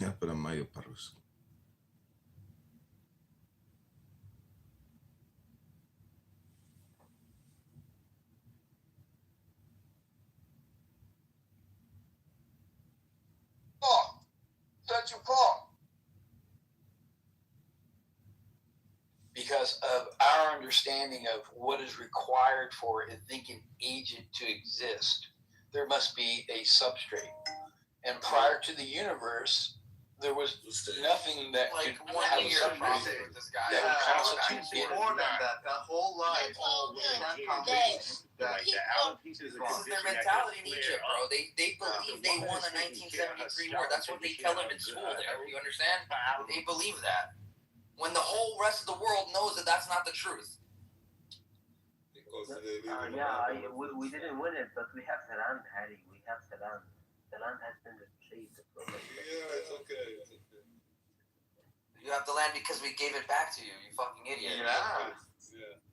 Я понимаю по-русски. Such a fault. Because of our understanding of what is required for a thinking agent to exist, there must be a substrate. And prior to the universe, there was nothing that like could 1 have a year substrate with this guy. that would constitute it. More than that. That whole life. Like the outer pieces of This is their mentality in Egypt, bro. They believe they won the 1973 war. That's what they tell them in school there. You understand? They believe that. When the whole rest of the world knows that that's not the truth. We didn't win it, but we have the land, Harry. We have the land. The land has been retrieved. Yeah, it's okay. It's okay. You have the land because we gave it back to you, you fucking idiot. Yeah.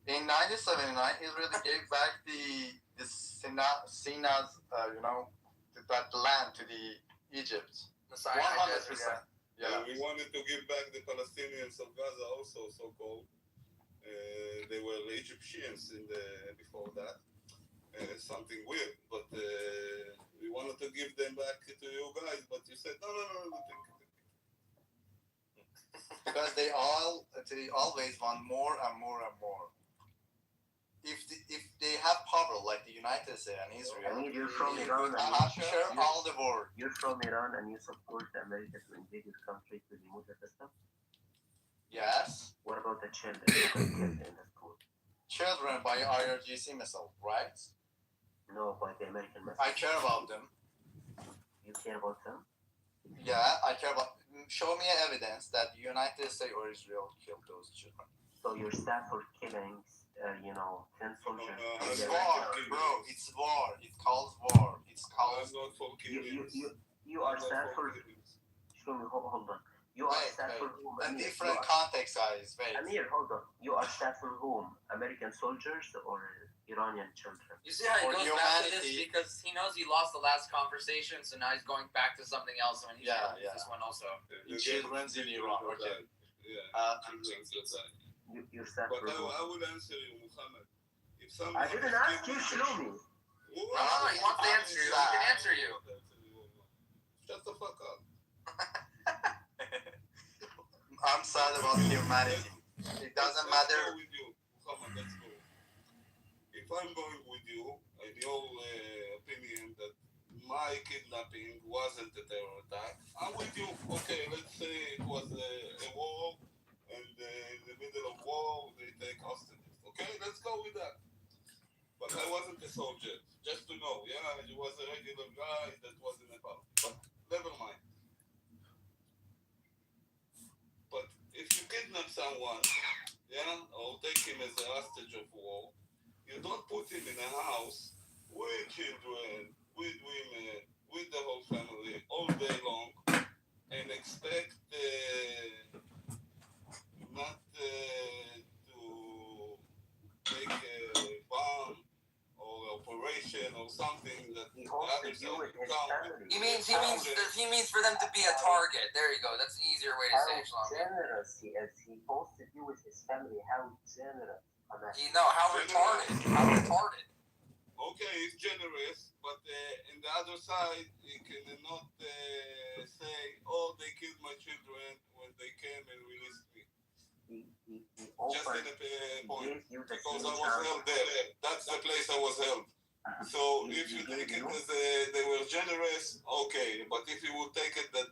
In 1979, Israel gave back the Sinai's, that land to the Egypt. 100%. Yeah. We wanted to give back the Palestinians of Gaza also, so-called. They were Egyptians before that. Something weird, but we wanted to give them back to you guys, but you said no. Because they always want more and more and more. If they have power like the United States and Israel, You're from Iran, share all the world. You're from Iran and you support America to invade your country to remove the system? Yes. What about the children in the school? Children by IRGC missile, right? No, by the American missile. I care about them. You care about them? Yeah, I care about. Show me evidence that the United States or Israel killed those children. So you're sad for killing, 10 soldiers. It's war, bro. It's war. It calls war. It's called. Not for killing. You are sad for. Show me. Hold on. You are sad for whom? A different context, guys. Wait. Amir, hold on. You are sad for whom? American soldiers or Iranian children? You see how he For goes back to this humanity. because he knows he lost the last conversation, so now he's going back to something else when he's Yeah. this one also. Children's in Iran. Okay. Yeah. Children's inside. You're sad But for whom? I will answer you, Muhammad. If I didn't ask you, Shlomi. No, he wants to answer you. He can answer you. Shut the fuck up. I'm sad about humanity. It doesn't matter. Let's go with you, Muhammad. Let's go. If I'm going with you, in your opinion, that my kidnapping wasn't a terror attack, I'm with you. Okay, let's say it was a war, and in the middle of war, they take hostages. Okay, let's go with that. But I wasn't a soldier, just to know. Yeah, he was a regular guy that was in a party. But never mind. But if you kidnap someone, or take him as a hostage of war, you don't put him in a house with children, with women, with the whole family all day long, and expect not to make a bomb or operation or something that He the wants to other do side with his can't. family. He means for them to be a target. There you go. That's an easier way to say it, How Shlomi. generous he is. He wants to do with his family. How generous. How retarded. How retarded. Okay, he's generous, but in the other side, he cannot say, "Oh, they killed my children when they came and released me." He Just in a point, gave you the because same I was chance. held there. That's the place I was held. So if you take it as they were generous, okay. But if you would take it that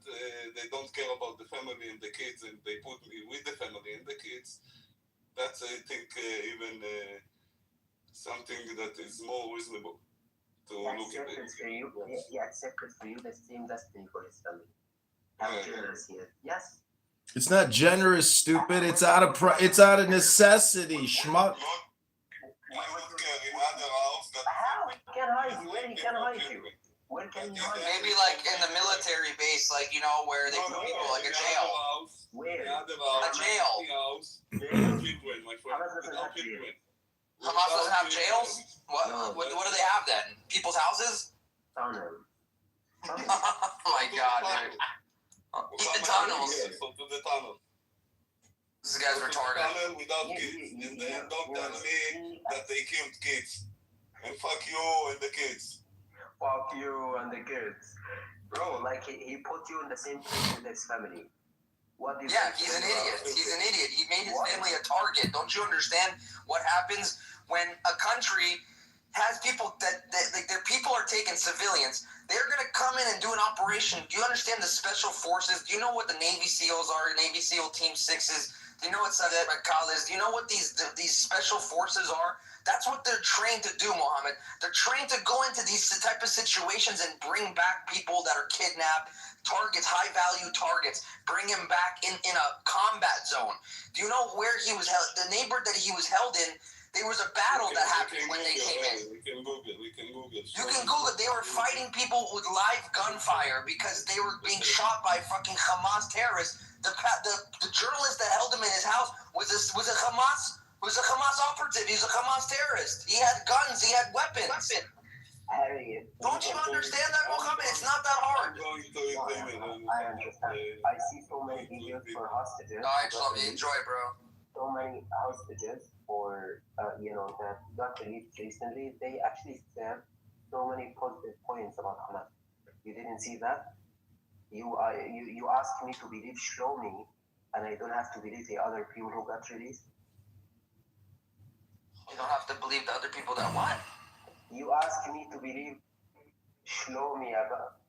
they don't care about the family and the kids, and they put me with the family and the kids, that's I think even something that is more reasonable to look at it. He accepted for you the same destiny for his family. How generous he is. Yes. It's not generous, stupid. It's out of necessity, schmuck. Why not care in other house that How he can hide you? Where he can hide you? Where can he hide you? Maybe like in the military base, like, where they put people like a jail. Where? A jail. Children, my friend. Hamas doesn't have jails? What do they have then? People's houses? Tunnel. Oh my god, dude. In the tunnels. Yeah, so to the tunnel. This guy's To the retarded. tunnel without kids. And then don't tell me that they killed kids. And fuck you and the kids. Fuck you and the kids. Bro, like he put you in the same place with his family. What do you Yeah, think he's an about idiot. it? He's an idiot. He made his What? family a target. Don't you understand what happens when a country has people that like their people are taking civilians? They're gonna come in and do an operation. Do you understand the special forces? Do you know what the Navy SEALs are? Navy SEAL Team 6s. Do you know what Sadet Makal is? Do you know what these special forces are? That's what they're trained to do, Mohammed. They're trained to go into these type of situations and bring back people that are kidnapped, targets, high-value targets, bring him back in a combat zone. Do you know where he was held? The neighborhood that he was held in, there was a battle that happened when they came in. We can Google. You can Google it. They were fighting people with live gunfire because they were being shot by fucking Hamas terrorists. The journalist that held him in his house was a Hamas operative. He was a Hamas terrorist. He had guns. He had weapons. Harry, Don't you understand that, Mohammed? It's not that hard. I'm going to examine. I understand. I see so many videos for hostages. All right, Shlomi, enjoy, bro. So many hostages for that got released recently. They actually said so many positive points about Hamas. You didn't see that? You asked me to believe Shlomi, and I don't have to believe the other people who got released. You don't have to believe the other people that what? You asked me to believe Shlomi about.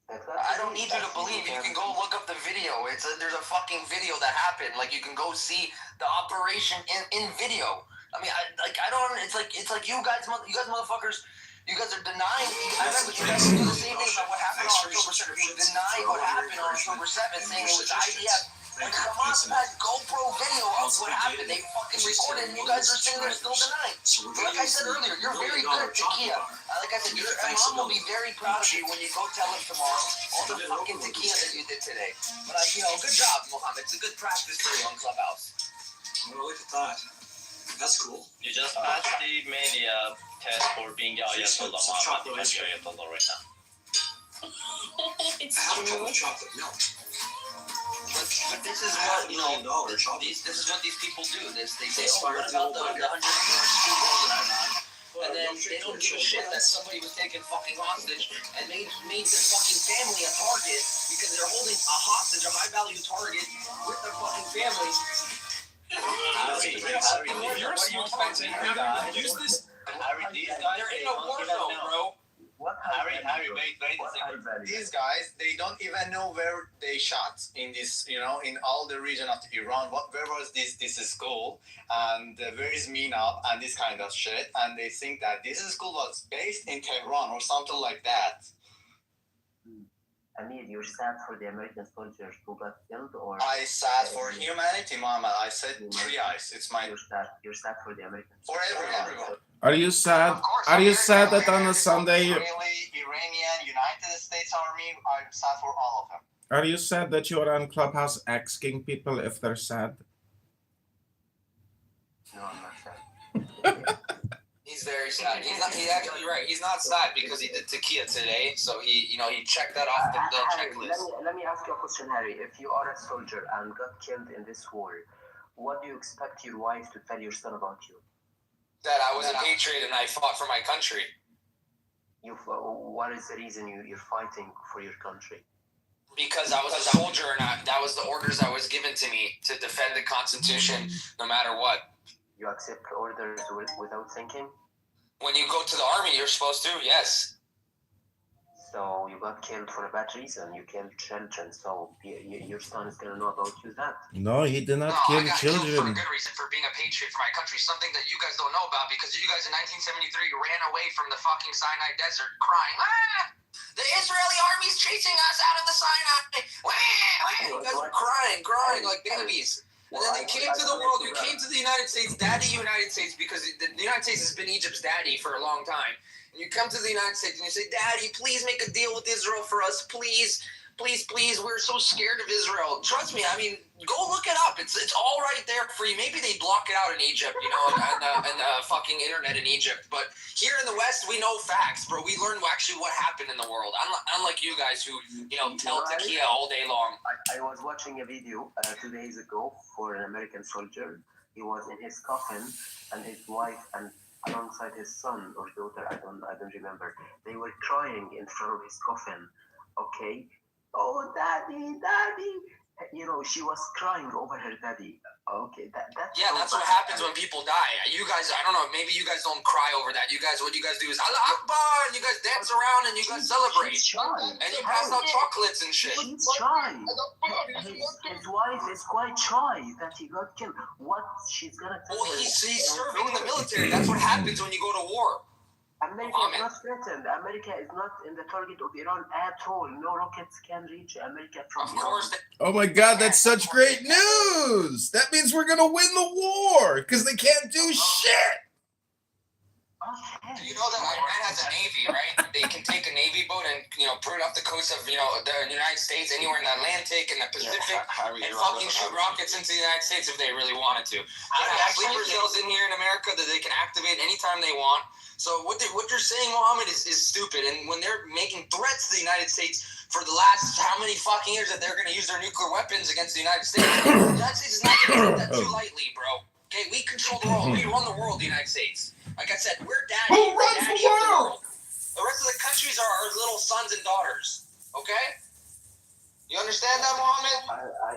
I don't need you to believe. You can go look up the video. There's a fucking video that happened. Like, you can go see the operation in video. I mean, I don't. It's like you guys motherfuckers. You guys are denying. I remember you guys do the same thing about what happened on October 7th. You denied what happened on October 7th, saying it was IDF. When Hamas had GoPro video of what happened, they fucking recorded, and you guys are sitting there still denying. Like I said earlier, you're very good at tequila. Like I said, your mom will be very proud of you when you go tell him tomorrow all the fucking tequila that you did today. But good job, Mohammed. It's a good practice for you on Clubhouse. Oh, look at that. That's cool. You just passed the media test for being the Ayatollah, Muhammad, because you're Ayatollah right now. I have a cup of chocolate milk. But this is I have what, $1 million chocolate. this is what these people do. They say, oh, what about the 100 people in Iran? And then they don't give a shit that somebody was taken fucking hostage and made the fucking family a target because they're holding a hostage, a high-value target, with their fucking family. Harry, you're expecting Use this. Harry, these guys, They're in they a don't war even zone, know. bro. What Harry, wait a What second. high value? These guys, they don't even know where they shot in this, in all the region of Iran. Where was this school, and where is Mina, and this kind of shit. And they think that this school was based in Tehran or something like that. Amir, you're sad for the American soldiers who got killed, or I sad for humanity, Mama. I said 3 eyes. It's my you're sad for the American for everyone. Are you sad? Of course, Are you sad America, that on a Sunday? Israeli, Iranian, United States Army. I'm sad for all of them. Are you sad that you are on Clubhouse asking people if they're sad? No, I'm not sad. He's very sad. He's actually right. He's not sad because he did tequila today, so he checked that off the Harry, checklist. let me ask you a question, Harry. If you are a soldier and got killed in this war, what do you expect your wife to tell your son about you? That I was a patriot and I fought for my country. What is the reason you're fighting for your country? Because I was a soldier and that was the orders that was given to me to defend the Constitution no matter what. You accept orders without thinking? When you go to the army, you're supposed to, yes. So you got killed for a bad reason. You killed children. So your son is gonna know about you that. No, he did not I kill got killed for a children. good reason, for being a patriot for my country, something that you guys don't know about because you guys in 1973 ran away from the fucking Sinai desert crying, ah! The Israeli army's chasing us out of the Sinai! Wah, wah. You guys were crying like babies. And then they came to the world. You came to the United States, Daddy United States, because the United States has been Egypt's daddy for a long time. And you come to the United States and you say, Daddy, please make a deal with Israel for us, please. please, we're so scared of Israel. Trust me, I mean, go look it up. It's all right there for you. Maybe they block it out in Egypt, you know, and the fucking internet in Egypt. But here in the West, we know facts, bro. We learn actually what happened in the world. Unlike you guys who, you know, tell tequila all day long. I was watching a video 2 days ago for an American soldier. He was in his coffin, and his wife and alongside his son or daughter, I don't remember. They were crying in front of his coffin. Okay, oh daddy, daddy. You know, she was crying over her daddy. Okay, that's yeah, so that's bad. what happens when people die. You guys, I don't know, maybe you guys don't cry over that. What you guys do is Allah Akbar, and you guys dance around and you guys celebrate. And you pass out chocolates and shit. She's shy. His wife is quite shy that he got killed. What she's gonna tell Well, her? he's serving in the military. That's what happens when you go to war. America is not threatened. America is not in the target of Iran at all. No rockets can reach America from Of course. Oh my God, that's such great news! That means we're gonna win the war because they can't do shit. Do you know that Iran has a navy, right? They can take a navy boat and, you know, put it off the coast of, you know, the United States, anywhere in the Atlantic and the Pacific, and fucking shoot rockets into the United States if they really wanted to. They have sleeper cells in here in America that they can activate anytime they want. So what you're saying, Mohammed, is stupid. And when they're making threats to the United States for the last how many fucking years that they're going to use their nuclear weapons against the United States, the United States is not going to take that too lightly, bro. Okay, we control the world. We run the world, the United States. Like I said, we're daddy. Who runs the world? The rest of the countries are our little sons and daughters. Okay? You understand that, Mohammed?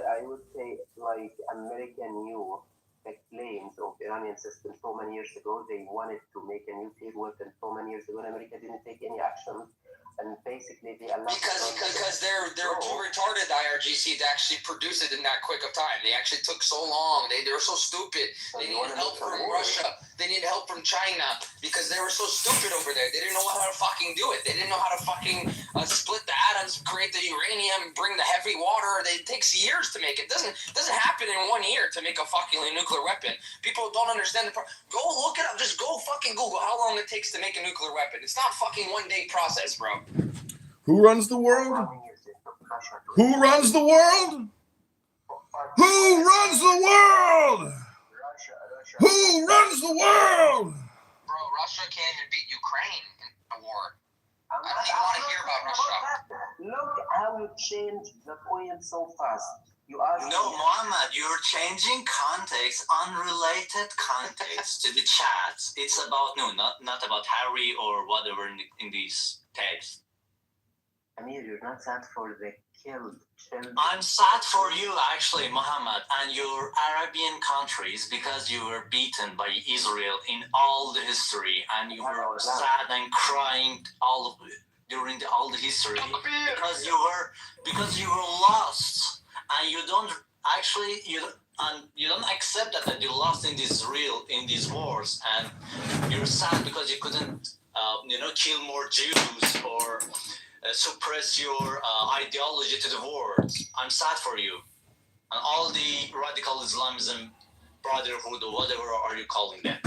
I would say, like, America knew the claims of Iranian system so many years ago. They wanted to make a nuclear weapon so many years ago, and America didn't take any action. And basically, they allowed because they're too retarded, the IRGC, to actually produce it in that quick of time. They actually took so long. They were so stupid. They needed help from Russia. They needed help from China because they were so stupid over there. They didn't know how to fucking do it. They didn't know how to fucking split the atoms, create the uranium, bring the heavy water. It takes years to make it. Doesn't happen in 1 year to make a fucking nuclear weapon. People don't understand the go look it up. Just go fucking Google how long it takes to make a nuclear weapon. It's not fucking 1 day process, bro. Who runs the world? Who runs the world? Who runs the world? Who runs the world? Bro, Russia can't even beat Ukraine in a war. I don't even want to hear about Russia. Look how you changed the point so fast. You asked No, Muhammad, you're changing context, unrelated context to the chat. It's about, not about Harry or whatever in these texts. Amir, you're not sad for the killed children. I'm sad for you, actually, Muhammad, and your Arabian countries because you were beaten by Israel in all the history, and you were sad and crying during all the history because you were lost, and you don't accept that you lost in these wars, and you're sad because you couldn't kill more Jews or suppress your ideology to the world. I'm sad for you. And all the radical Islamism, brotherhood, or whatever are you calling them.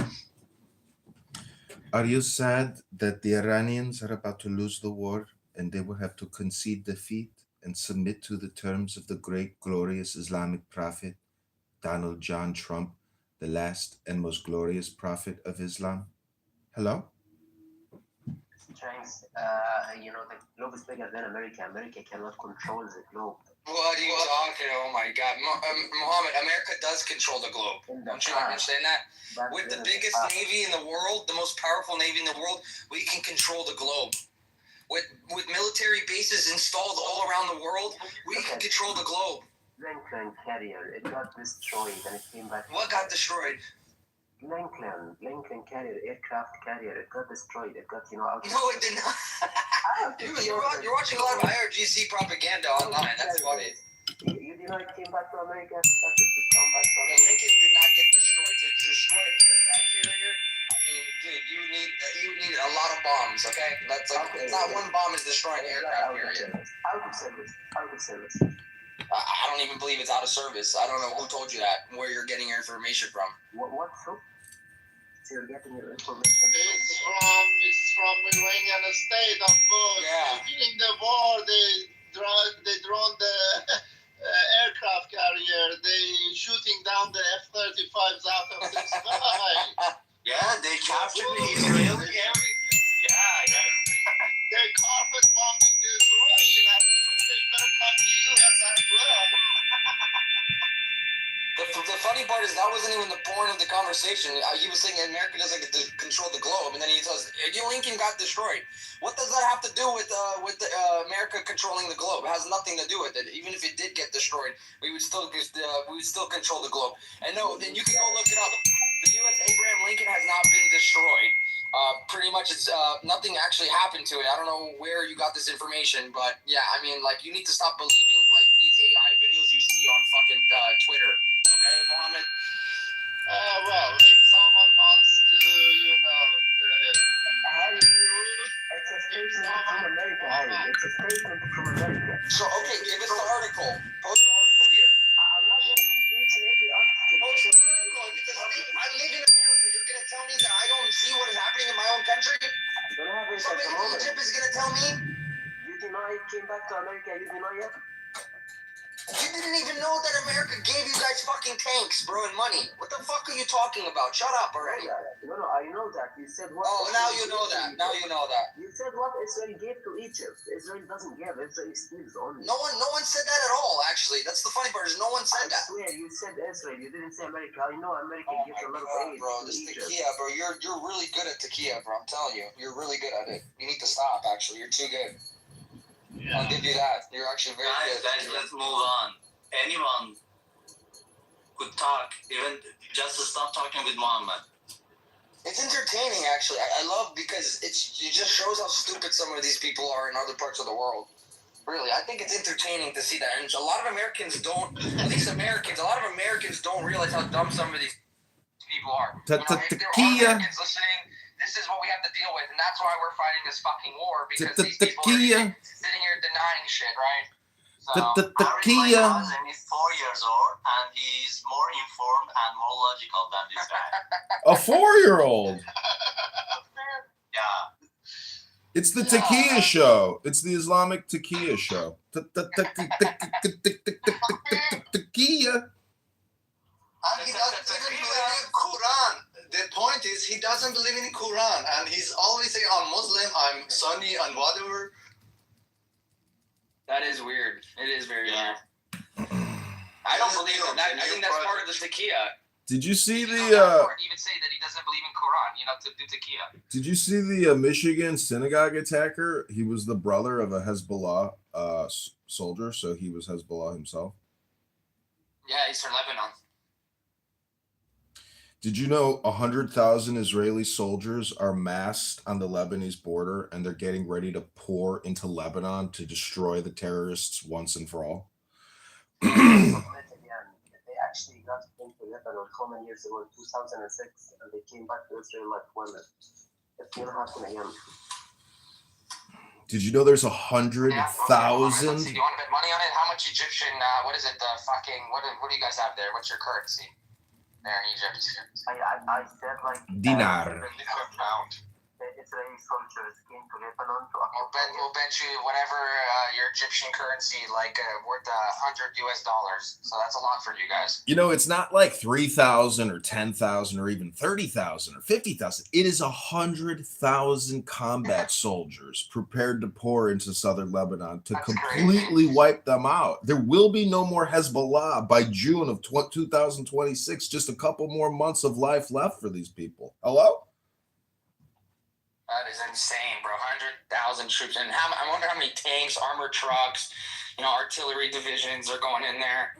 Are you sad that the Iranians are about to lose the war and they will have to concede defeat and submit to the terms of the great, glorious Islamic prophet, Donald John Trump, the last and most glorious prophet of Islam? Hello? Strength, the globe is bigger than America. America cannot control the globe. What are you talking? Oh my God, Mohammed! America does control the globe. Don't you understand that? With the biggest navy in the world, the most powerful navy in the world, we can control the globe. With military bases installed all around the world, we can control the globe. Lincoln carrier, it got destroyed and it came back. What got destroyed? Lincoln carrier, aircraft carrier, it got destroyed. It got, out. No, it did not. You're watching a lot of IRGC propaganda online. That's funny. You did not came back to America. Started to come back to America. Lincoln did not get destroyed. To destroy an aircraft carrier, I mean, dude, you need a lot of bombs. Okay, that's like it's not one bomb is destroying an aircraft carrier. Out of service. I don't even believe it's out of service. I don't know who told you that. Where you're getting your information from? What so? You're getting your information. It's from Iranian state, of course. Yeah. During the war, drone the aircraft carrier. They shooting down the F-35s out of the sky. Yeah, they captured the Israeli area. Yeah. They carpet bombing the Israel, and soon they better come to U.S. as well. The funny part is that wasn't even the point of the conversation. He was saying America doesn't get to control the globe, and then he tells Lincoln got destroyed. What does that have to do with America controlling the globe? It has nothing to do with it. Even if it did get destroyed, we would still control the globe. And no, then you can go look it up. The U.S. Abraham Lincoln has not been destroyed. Pretty much, it's nothing actually happened to it. I don't know where you got this information, but yeah, I mean, like, you need to stop believing like these AI videos you see on fucking Twitter. Okay, Mohammed? Well, if someone wants to, Harry, it's a statement from America, Harry. It's a statement from America. So, okay, give us the article. Post the article here. I'm not going to keep each and every article. Post the article. I live in America. You're going to tell me that I don't see what is happening in my own country? I don't have it at Somebody the in moment. Egypt is going to tell me? You deny it came back to America, you deny it? You didn't even know that America gave you guys fucking tanks, bro, and money. What the fuck are you talking about? Shut up already. No, I know that. You said what... Oh, now you know that. Now you know that. You said what Israel gave to Egypt. Israel doesn't give. Israel steals only. No one said that at all, actually. That's the funny part, is no one said that. I swear, you said Israel. You didn't say America. I know America gives a lot of aid bro, to this Egypt. tequila, bro. You're really good at tequila, bro. I'm telling you. You're really good at it. You need to stop, actually. You're too good. Yeah. I'll give you that. You're actually very good. Guys, let's move on. Anyone could talk, even just to stop talking with Muhammad. It's entertaining, actually. I love because it just shows how stupid some of these people are in other parts of the world. Really, I think it's entertaining to see that. And a lot of Americans don't, at least Americans, a lot of Americans don't realize how dumb some of these people are. If there are Americans listening, this is what we have to deal with. And that's why we're fighting this fucking war, because these people are sitting here denying shit, right? So, Harry, my cousin is 4 years old, and he's more informed and more logical than this guy. A 4-year-old. Yeah. It's the Takia show. It's the Islamic Takia show. Takia. And he doesn't even believe in Quran. The point is, he doesn't believe in Quran, and he's always saying, "I'm Muslim, I'm Sunni, and whatever." That is weird. It is very weird. I don't believe in that. I think that's part of the takia. Did you see the? Even say that he doesn't believe in Quran. To do takia. Did you see the Michigan synagogue attacker? He was the brother of a Hezbollah soldier, so he was Hezbollah himself. Yeah, he's from Lebanon. Did you know 100,000 Israeli soldiers are massed on the Lebanese border, and they're getting ready to pour into Lebanon to destroy the terrorists once and for all? They actually got into Lebanon how many years ago, in 2006, and they came back to Israel like women. It's going to happen again. Did you know there's 100,000? You want to bet money on it? How much Egyptian? What is it? The fucking what do you guys have there? What's your currency there in Egypt? I said like Dinar. The Israeli soldiers came to Lebanon to We'll bet you whatever your Egyptian currency worth $100. So that's a lot for you guys. You know, it's not like 3,000 or 10,000 or even 30,000 or 50,000. It is 100,000 combat soldiers prepared to pour into southern Lebanon to completely wipe them out. There will be no more Hezbollah by June of 2026. Just a couple more months of life left for these people. Hello? That is insane, bro. 100,000 troops. And I wonder how many tanks, armored trucks, artillery divisions are going in there.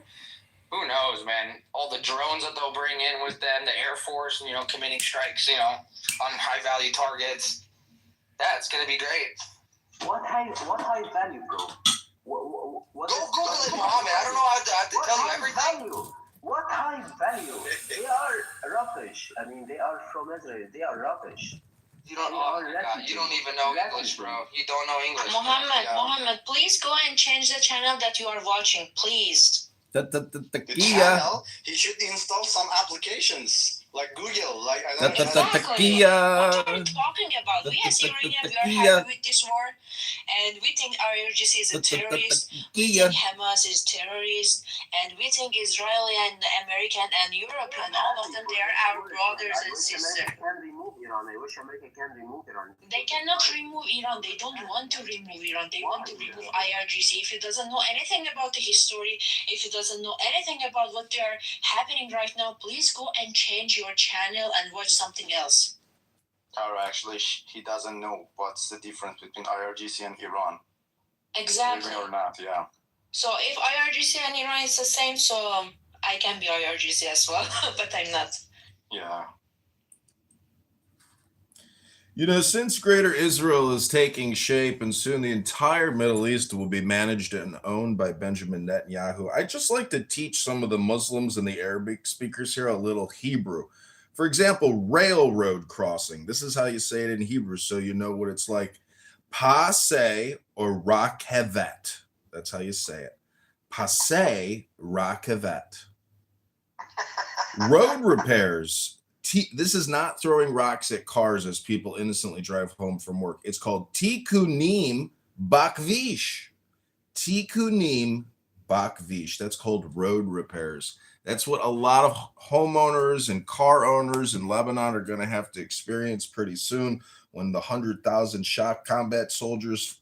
Who knows, man? All the drones that they'll bring in with them, the Air Force, committing strikes, on high-value targets. That's going to be great. What high value, bro? What Go Google it, Mohammed. I don't know how to tell you everything. Value? What high value? They are rubbish. I mean, they are from Israel. They are rubbish. You don't even know English, bro. You don't know English. Mohammed, please go and change the channel that you are watching, please. The channel, he should install some applications like Google. Exactly. What are you talking about? We as Iranians, we are happy with this war. and we think IRGC is a terrorist. We Yeah. think Hamas is terrorist, and we think Israeli and American and European, all of them, they are our brothers and sisters. I wish America can remove Iran. They cannot remove Iran. They don't want to remove Iran. They want to remove IRGC. If he doesn't know anything about the history, if he doesn't know anything about what they are happening right now, please go and change your channel and watch something else. Or actually, he doesn't know what's the difference between IRGC and Iran. Exactly. Or not, yeah. So if IRGC and Iran is the same, so I can be IRGC as well, but I'm not. Yeah. You know, since Greater Israel is taking shape and soon the entire Middle East will be managed and owned by Benjamin Netanyahu, I'd just like to teach some of the Muslims and the Arabic speakers here a little Hebrew. For example, railroad crossing. This is how you say it in Hebrew, so you know what it's like. Pasei or rakevet. That's how you say it. Pasei rakevet. Road repairs. This is not throwing rocks at cars as people innocently drive home from work. It's called tikunim bakvish. Tikunim bakvish. That's called road repairs. That's what a lot of homeowners and car owners in Lebanon are going to have to experience pretty soon when the 100,000 shock combat soldiers,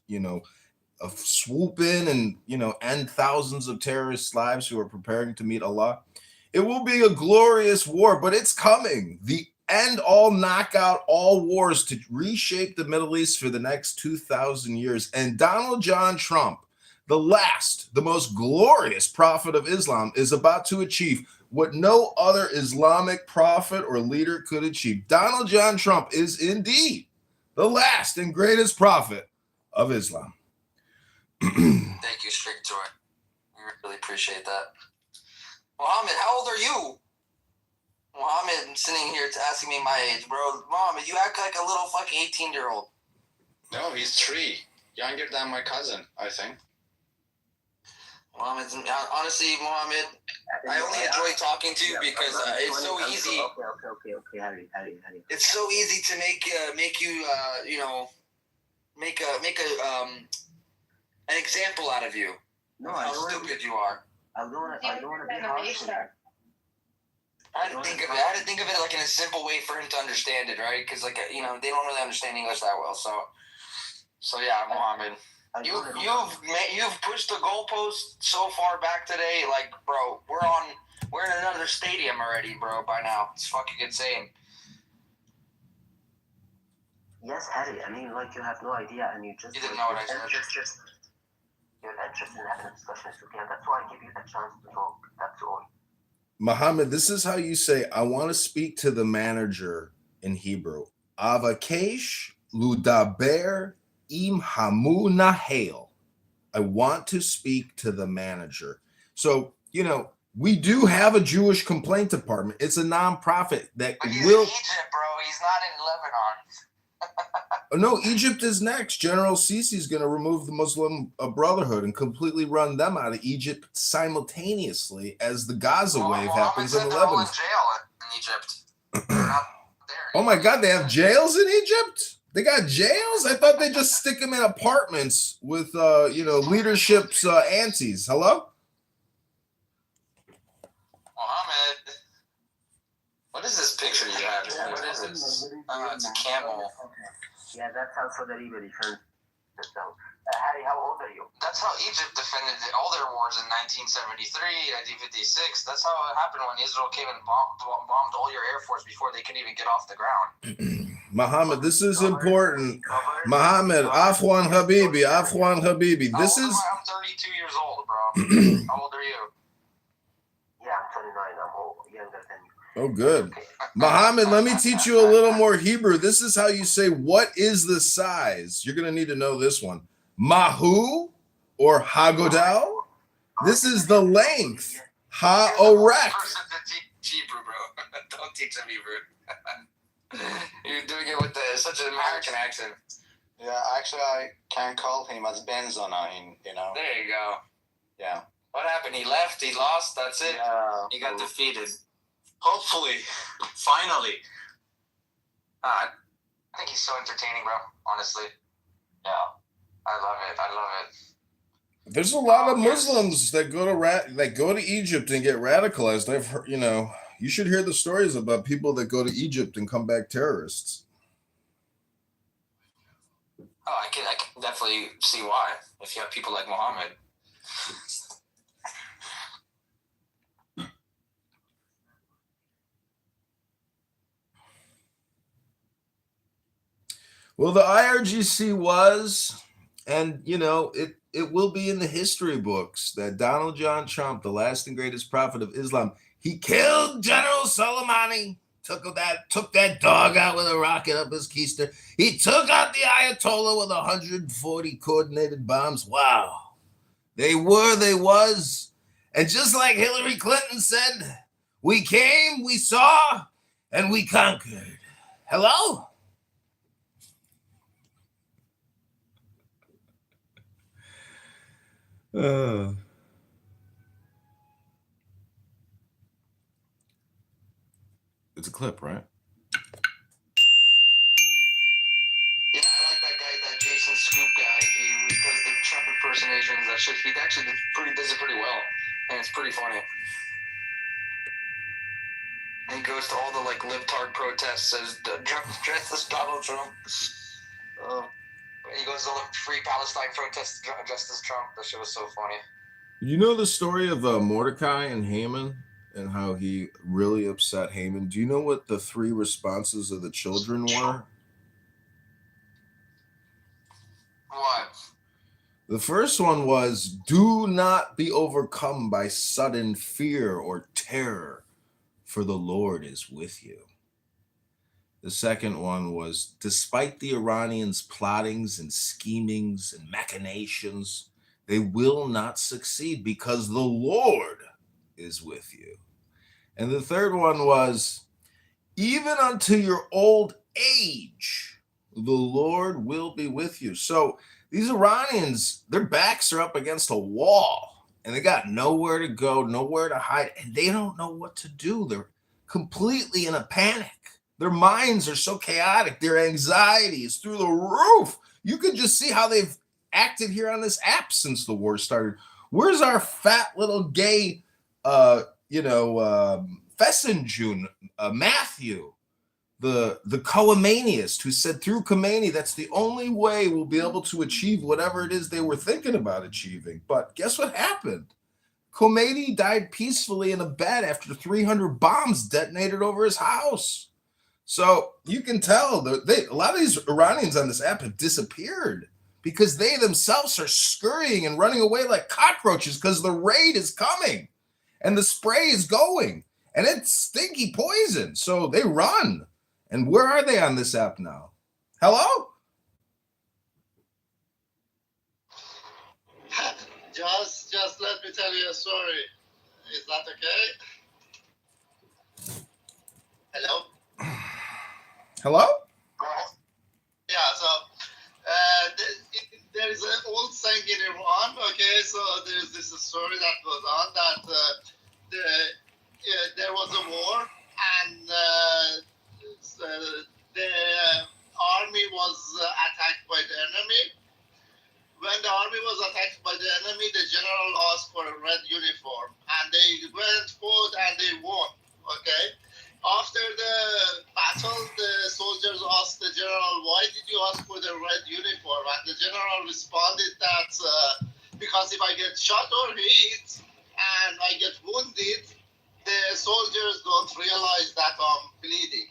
swoop in and, end thousands of terrorist lives who are preparing to meet Allah. It will be a glorious war, but it's coming. The end all knockout all wars to reshape the Middle East for the next 2,000 years. And Donald John Trump, the most glorious prophet of Islam, is about to achieve what no other Islamic prophet or leader could achieve. Donald John Trump is indeed the last and greatest prophet of Islam. Thank you, Strict Joy. We really appreciate that. Mohammed, how old are you? Mohammed sitting here asking me my age, bro. Mohammed, you act like a little fucking 18-year-old. No, he's 3. Younger than my cousin, I think. Mohammed, honestly, Mohammed, I only enjoy talking to you because it's so easy. Okay, Harry. It's so easy to make you, make an example out of you. No, how stupid you are. I don't want to be harsh. I had to think of it like in a simple way for him to understand it, right? Because they don't really understand English that well. So yeah, Mohammed, you've pushed the goalpost so far back today. Like, bro, we're in another stadium already, bro. By now, it's fucking insane. Yes, Harry. I mean, like, you have no idea, and you didn't know what I said. You're interested in having a discussion, okay? That's why I give you the chance to talk. That's all. Muhammad, this is how you say, I want to speak to the manager in Hebrew. Avakesh ludaber im hamu nahel. I want to speak to the manager. So, we do have a Jewish complaint department. It's a nonprofit that but he's will. in Egypt, bro. He's not in Lebanon. No, Egypt is next. General Sisi is going to remove the Muslim Brotherhood and completely run them out of Egypt simultaneously as the Gaza wave happens in they're Lebanon. all in jail in Egypt. They're not there. Oh my God, they have jails in Egypt? They got jails? I thought they just stick them in apartments with, leadership's aunties. Hello? Mohammed, what is this picture you have here? What is this? It's a camel. Yeah, that's how Saudi Arabia defends itself. Harry, how old are you? That's how Egypt defended all their wars in 1973, 1956. That's how it happened when Israel came and bombed all your air force before they could even get off the ground. Muhammad, this is important. Muhammad, Afwan Habibi. This is. I'm 32 years old, bro. How old are you? Yeah, I'm 29. I'm younger than you. Oh, good. Muhammad, let me teach you a little more Hebrew. This is how you say, what is the size? You're going to need to know this one. Mahu or Hagodel. This is the length. Ha-orek. Hebrew, bro. Don't teach them Hebrew. You're doing it with such an American accent. Yeah, actually, I can call him as Benzona, There you go. Yeah. What happened? He left, he lost, that's it? Yeah. He got defeated. Hopefully. Finally. I think he's so entertaining, bro, honestly. Yeah. I love it. I love it. There's a lot of Muslims that go to Egypt and get radicalized. I've heard, you should hear the stories about people that go to Egypt and come back terrorists. Oh, I can definitely see why. If you have people like Muhammad. Well, the IRGC was, and it will be in the history books that Donald John Trump, the last and greatest prophet of Islam, he killed General Soleimani. Took that dog out with a rocket up his keister. He took out the Ayatollah with 140 coordinated bombs. Wow. They was. And just like Hillary Clinton said, we came, we saw, and we conquered. Hello? It's a clip, right? Yeah, I like that guy, that Jason Scoop guy. He does the Trump impersonations. That shit. He actually does it pretty well, and it's pretty funny. And he goes to all the libtard protests, says dress as Donald Trump. He goes to all the free Palestine protests dressed as Trump. That shit was so funny. You know the story of Mordecai and Haman and how he really upset Haman? Do you know what the 3 responses of the children were? What? The first one was, do not be overcome by sudden fear or terror, for the Lord is with you. The second one was, despite the Iranians' plottings and schemings and machinations, they will not succeed because the Lord is with you. And the third one was, even unto your old age, the Lord will be with you. So these Iranians, their backs are up against a wall and they got nowhere to go, nowhere to hide, and they don't know what to do. They're completely in a panic. Their minds are so chaotic. Their anxiety is through the roof. You can just see how they've acted here on this app since the war started. Where's our fat little gay, Fessenjun, Matthew, the Khomeiniist, who said through Khomeini, that's the only way we'll be able to achieve whatever it is they were thinking about achieving. But guess what happened? Khomeini died peacefully in a bed after 300 bombs detonated over his house. So you can tell a lot of these Iranians on this app have disappeared because they themselves are scurrying and running away like cockroaches because the raid is coming and the spray is going and it's stinky poison. So they run. And where are they on this app now? Hello? Just let me tell you a story. Is that okay? Hello? Hello? Yeah, so there is an old saying in Iran, okay? So there's this story that goes on that there was a war and the army was attacked by the enemy. When the army was attacked by the enemy, the general asked for a red uniform, and they went forward and they won. Okay. After the battle, the soldiers asked the general, "Why did you ask for the red uniform?" And the general responded that because if I get shot or hit and I get wounded, the soldiers don't realize that I'm bleeding.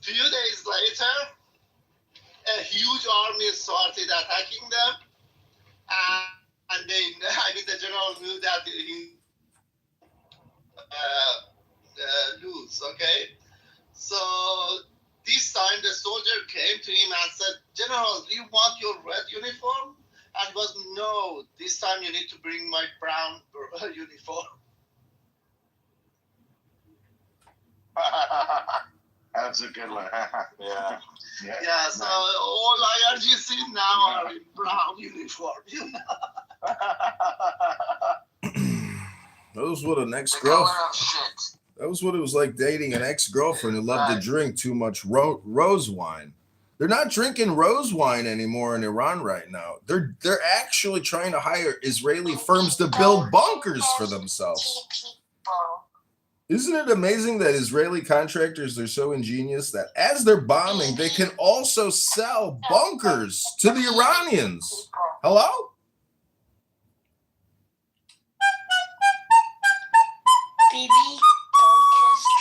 Few days later, a huge army started attacking them, and the general knew that he lose. Okay, so this time the soldier came to him and said, "General, do you want your red uniform?" And he was, "No, this time you need to bring my brown uniform." That's a good one. Yeah. Yeah, so all IRGC now are in brown uniform, you know. That was what an ex-girlfriend. That was what it was like dating an ex-girlfriend who loved to drink too much rose wine. They're not drinking rose wine anymore in Iran right now. They're actually trying to hire Israeli firms to build bunkers for themselves. Isn't it amazing that Israeli contractors are so ingenious that as they're bombing, they can also sell bunkers to the Iranians? Hello? Baby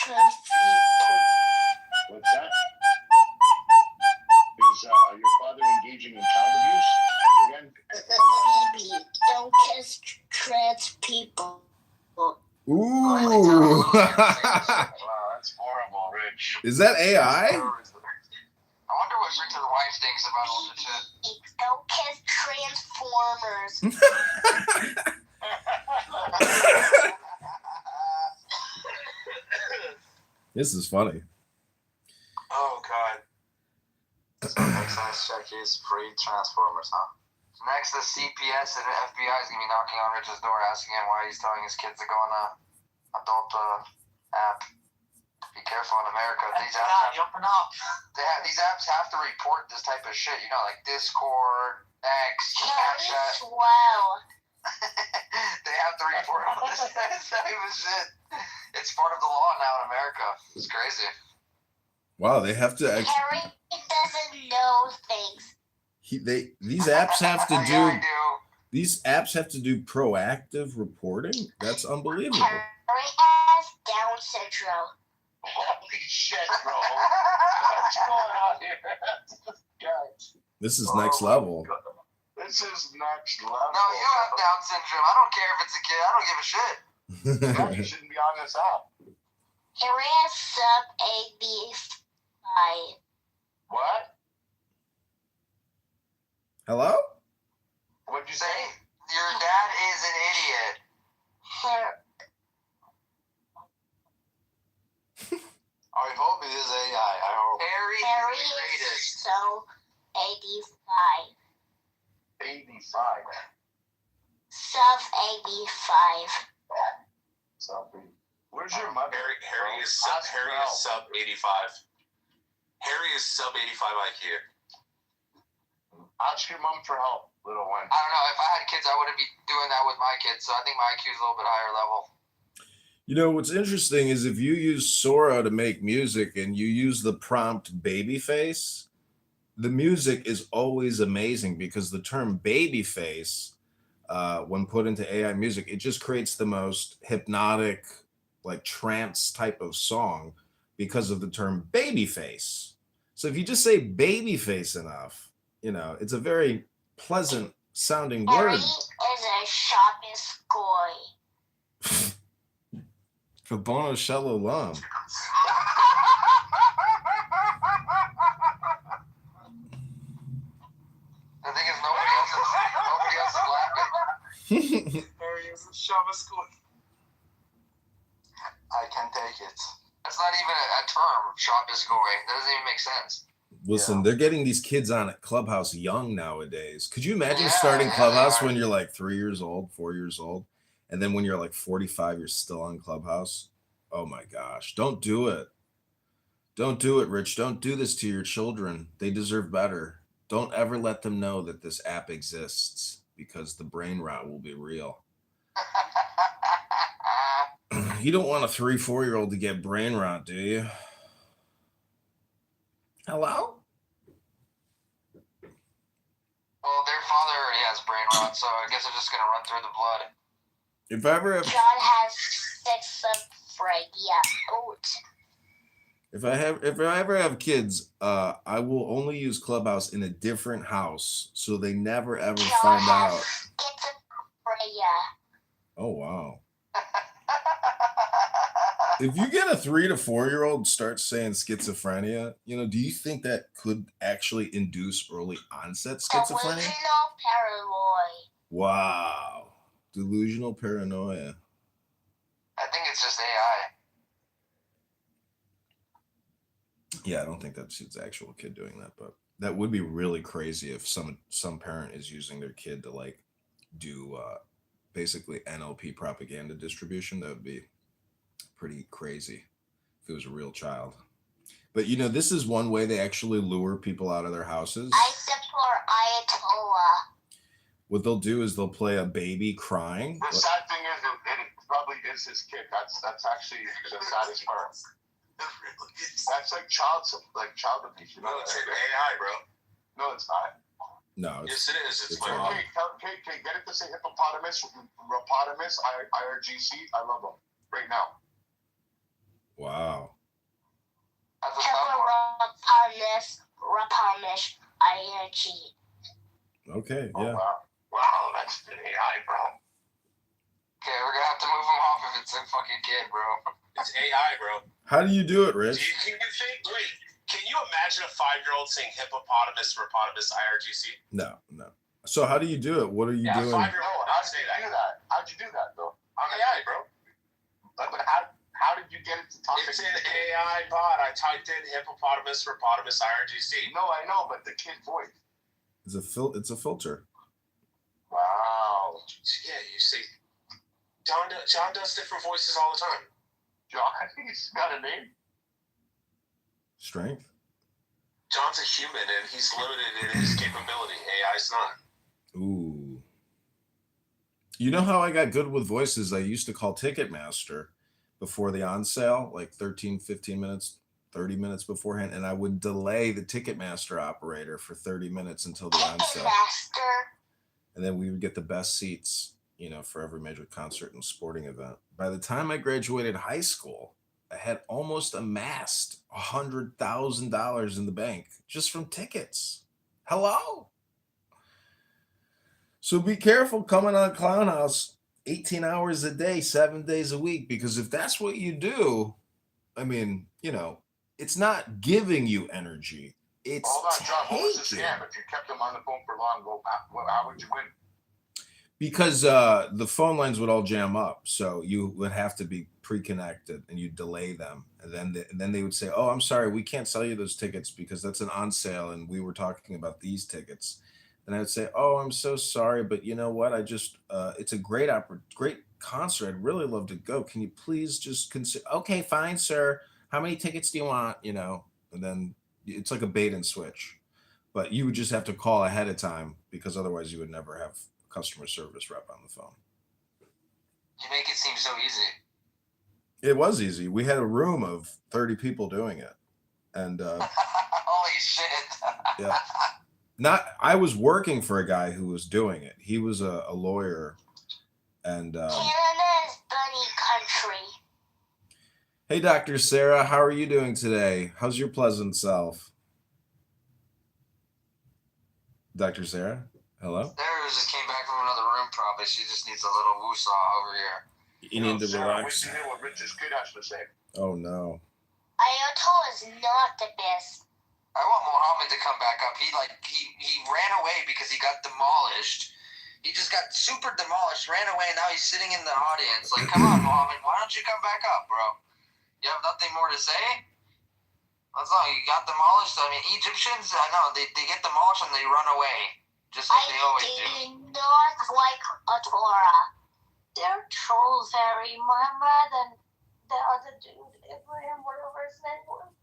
orchestra people. What's that? Is your father engaging in child abuse again? Baby orchestra people. Ooh. Wow, that's horrible, Rich. Is that AI? I wonder what Rich's wife thinks about all this shit. Don't kiss Transformers. This is funny. Oh, God. Next on his check is free Transformers, huh? Next, the CPS and the FBI is going to be knocking on Rich's door asking him why he's telling his kids to go on a adult app. Be careful in America. These apps have to report this type of shit. You know, like Discord, X, Snapchat. Wow. They have to report all this type of shit. It's part of the law now in America. It's crazy. Wow, they have to. Harry doesn't know things. These apps have to Yeah, I do. do. These apps have to do proactive reporting. That's unbelievable. Harry has Down syndrome. Holy shit, bro. What's going on here? This is next level. This is next level. No, you have Down syndrome. I don't care if it's a kid. I don't give a shit. Yeah, you shouldn't be on this app. Harry has sub AB5. What? Hello? What'd you Say, say? your dad is an idiot. I hope it is AI. I hope. Harry Harry is the greatest. is so 85. 85. Sub AB5. Something. Where's your mother? Harry is Ask sub Ralph. 85. Harry is sub 85 IQ. Ask your mom for help, little one. I don't know. If I had kids, I wouldn't be doing that with my kids. So I think my IQ is a little bit higher level. You know, what's interesting is if you use Sora to make music and you use the prompt babyface, the music is always amazing because the term babyface, when put into AI music, it just creates the most hypnotic, like trance type of song because of the term babyface. So if you just say babyface enough, you know, it's a very pleasant sounding Harry word. is a sharpest boy. Kabono Shalom. The thing is, nobody else is laughing. Harry is a sharpest boy. I can take it. That's not even a term, shop is going. That doesn't even make sense. Listen, they're getting these kids on at Clubhouse young nowadays. Could you imagine Yeah, starting yeah, Clubhouse they are. when you're like 3 years old, 4 years old, and then when you're like 45, you're still on Clubhouse? Oh my gosh, don't do it. Don't do it, Rich. Don't do this to your children. They deserve better. Don't ever let them know that this app exists because the brain rot will be real. You don't want a 3, 4-year-old to get brain rot, do you? Hello? Well, their father already has brain rot, so I guess they're just gonna run through the blood. If I ever have, John has schizophrenia. if I ever have kids, I will only use Clubhouse in a different house so they never ever John find has out. schizophrenia. Oh wow. If you get a 3 to 4-year-old start saying schizophrenia, you know, do you think that could actually induce early onset schizophrenia? Delusional paranoid. Wow. Delusional paranoia. I think it's just AI. Yeah, I don't think that's his actual kid doing that, but that would be really crazy if some parent is using their kid to like do basically NLP propaganda distribution. That would be pretty crazy if it was a real child. But you know, this is one way they actually lure people out of their houses. I support Ayatollah. What they'll do is they'll play a baby crying. The sad thing is, it probably is his kid. That's actually the saddest part. That's like child abuse. No, it's AI, bro. No, it's not. No, yes, it is. It's wrong. Okay, get it to say hippopotamus, IRGC. I love them right now. Wow. Hippopotamus, IRG. Okay, Oh, yeah. Wow, that's the AI, bro. Okay, we're gonna have to move him off if it's a fucking kid, bro. It's AI, bro. How do you do it, Rich? Can you imagine a 5-year-old saying hippopotamus, IRGC? No. So how do you do it? What are you doing? 5-year-old. How'd you do that? How'd you do that, though? I'm AI, bro. But how did you get it to talk? It's an AI bot. I typed in hippopotamus, IRGC. No, I know, but the kid voice. It's a filter. Wow. Yeah, you see, John does different voices all the time. John, he's got a name. Strength. John's a human, and he's limited in his capability. AI's not. Ooh. You know how I got good with voices? I used to call Ticketmaster before the on sale, like 13, 15 minutes, 30 minutes beforehand, and I would delay the Ticketmaster operator for 30 minutes until the on sale. And then we would get the best seats, you know, for every major concert and sporting event. By the time I graduated high school, I had almost amassed $100,000 in the bank just from tickets. Hello? So be careful coming on Clown House 18 hours a day, 7 days a week, because if that's what you do, I mean, you know, it's not giving you energy. It's Hold on, John. What was the taking. scam? If you kept them on the phone for long, how would you win? Because the phone lines would all jam up, so you would have to be pre-connected, and you delay them, and then they would say, "Oh, I'm sorry, we can't sell you those tickets because that's an on sale, and we were talking about these tickets." And I would say, "Oh, I'm so sorry, but you know what? I just it's a great concert. I'd really love to go. Can you please just consider?" "Okay, fine, sir. How many tickets do you want?" You know, and then it's like a bait and switch, but you would just have to call ahead of time because otherwise you would never have customer service rep on the phone. You make it seem so easy. It was easy. We had a room of 30 people doing it, and holy shit. Yeah, I was working for a guy who was doing it. He was a lawyer, and Canada is bunny country. Hey, Dr. Sarah, how are you doing today? How's your pleasant self? Dr. Sarah, hello? Sarah just came back from another room, probably. She just needs a little woosah over here. You need to Sarah, relax. wait to hear what Rich's kid has to say. Oh, no. Ayatollah is not the best. I want Mohammed to come back up. He ran away because he got demolished. He just got super demolished, ran away, and now he's sitting in the audience. Like, come on, Mohammed, why don't you come back up, bro? You have nothing more to say? That's all. You got demolished. I mean, Egyptians, I know, they get demolished and they run away. Just like they always do. I do not like a Torah. They're trolls, Harry. Remember the other dude, Abraham, whatever his name was?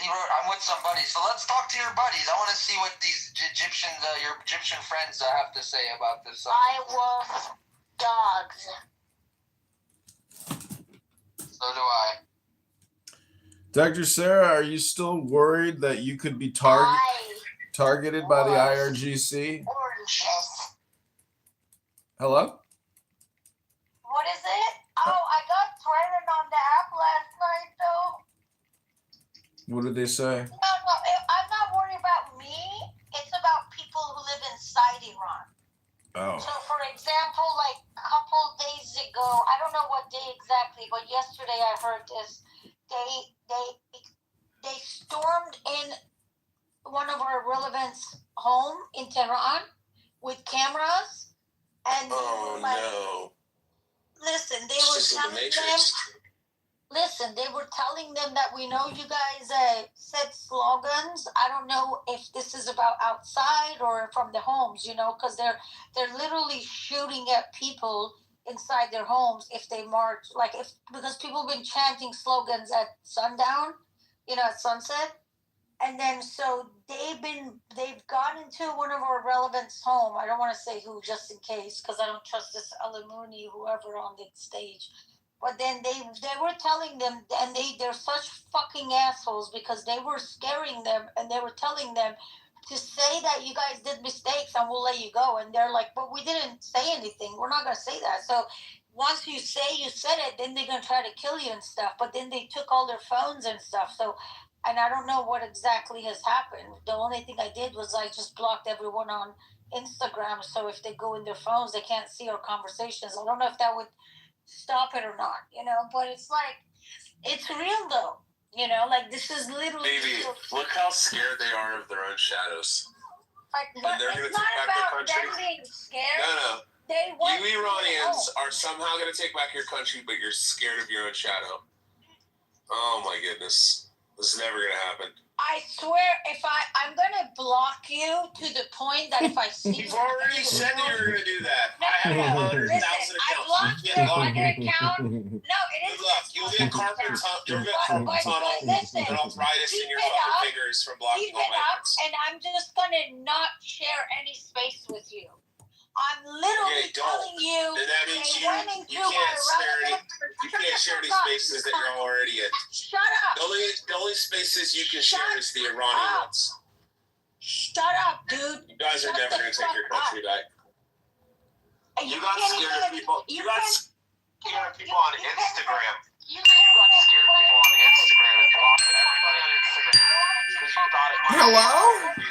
He wrote, I'm with somebody, so let's talk to your buddies. I want to see what these Egyptians, your Egyptian friends have to say about this. I love dogs. So do I. Dr. Sarah, are you still worried that you could be targeted by the IRGC? Oranges. Hello? What is it? Oh, I got threatened on the app last night, though. What did they say? No, I'm not worried about me. It's about people who live inside Iran. Oh. So, for example, like a couple days ago, I don't know what day exactly, but yesterday I heard this. They stormed in one of our relevants' home in Tehran with cameras, and no! Listen, they were telling them that we know you guys said slogans. I don't know if this is about outside or from the homes, you know, because they're literally shooting at people inside their homes if they march, because people have been chanting slogans at sundown. at Sunset. And then so they've gone into one of our relevants' home. I don't want to say who, just in case, because I don't trust this Alamuni, whoever on the stage. But then they were telling them, and they're such fucking assholes because they were scaring them, and they were telling them to say that you guys did mistakes and we'll let you go. And they're like, but we didn't say anything. We're not gonna say that. So once you say you said it, then they're gonna try to kill you and stuff. But then they took all their phones and stuff. So, and I don't know what exactly has happened. The only thing I did was I just blocked everyone on Instagram. So if they go in their phones, they can't see our conversations. I don't know if that would stop it or not, but it's like, it's real though, like this is literally. Baby, look how scared they are of their own shadows. Like, but they're it's gonna not take back their about country? them being scared. No. They want You to Iranians know. are somehow going to take back your country, but you're scared of your own shadow. Oh my goodness. This is never going to happen. I swear, if I'm gonna block you to the point that if I see You've already said that you were going to do that. No, I have no, 100,000 listen, I accounts. blocked You your can't log other in. account. No, it is. Good luck. You'll get carpal tunnel listen, and arthritis in keep your it fucking up, fingers from blocking keep all it my up, accounts. and I'm just gonna not share any space with you. I'm literally telling you. And that means they you went into can't my share any spaces that you're already in. Shut up. The only spaces you can share is the Iranian ones. Shut up, dude. You guys are never going to take your country back. You got scared of people. You got scared of people on Instagram. You got scared of people on Instagram and blocked everybody on Instagram because you thought it might Hello? be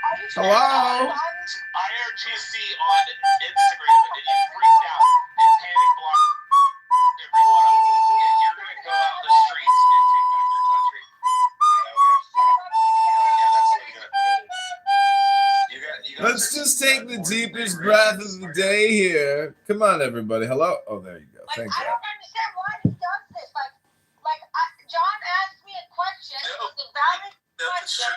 IRGC. Hello? IRGC on Instagram, and you freaked out and panic blocked everyone. Yeah, you're gonna go out in the streets and take back your country. Yeah, that's what you're gonna. You guys Let's just take the deepest breath of the day here. Come on, everybody. Hello? Oh, there you go. Thank I you. don't understand why he does this. John asked me a question. It was a valid question.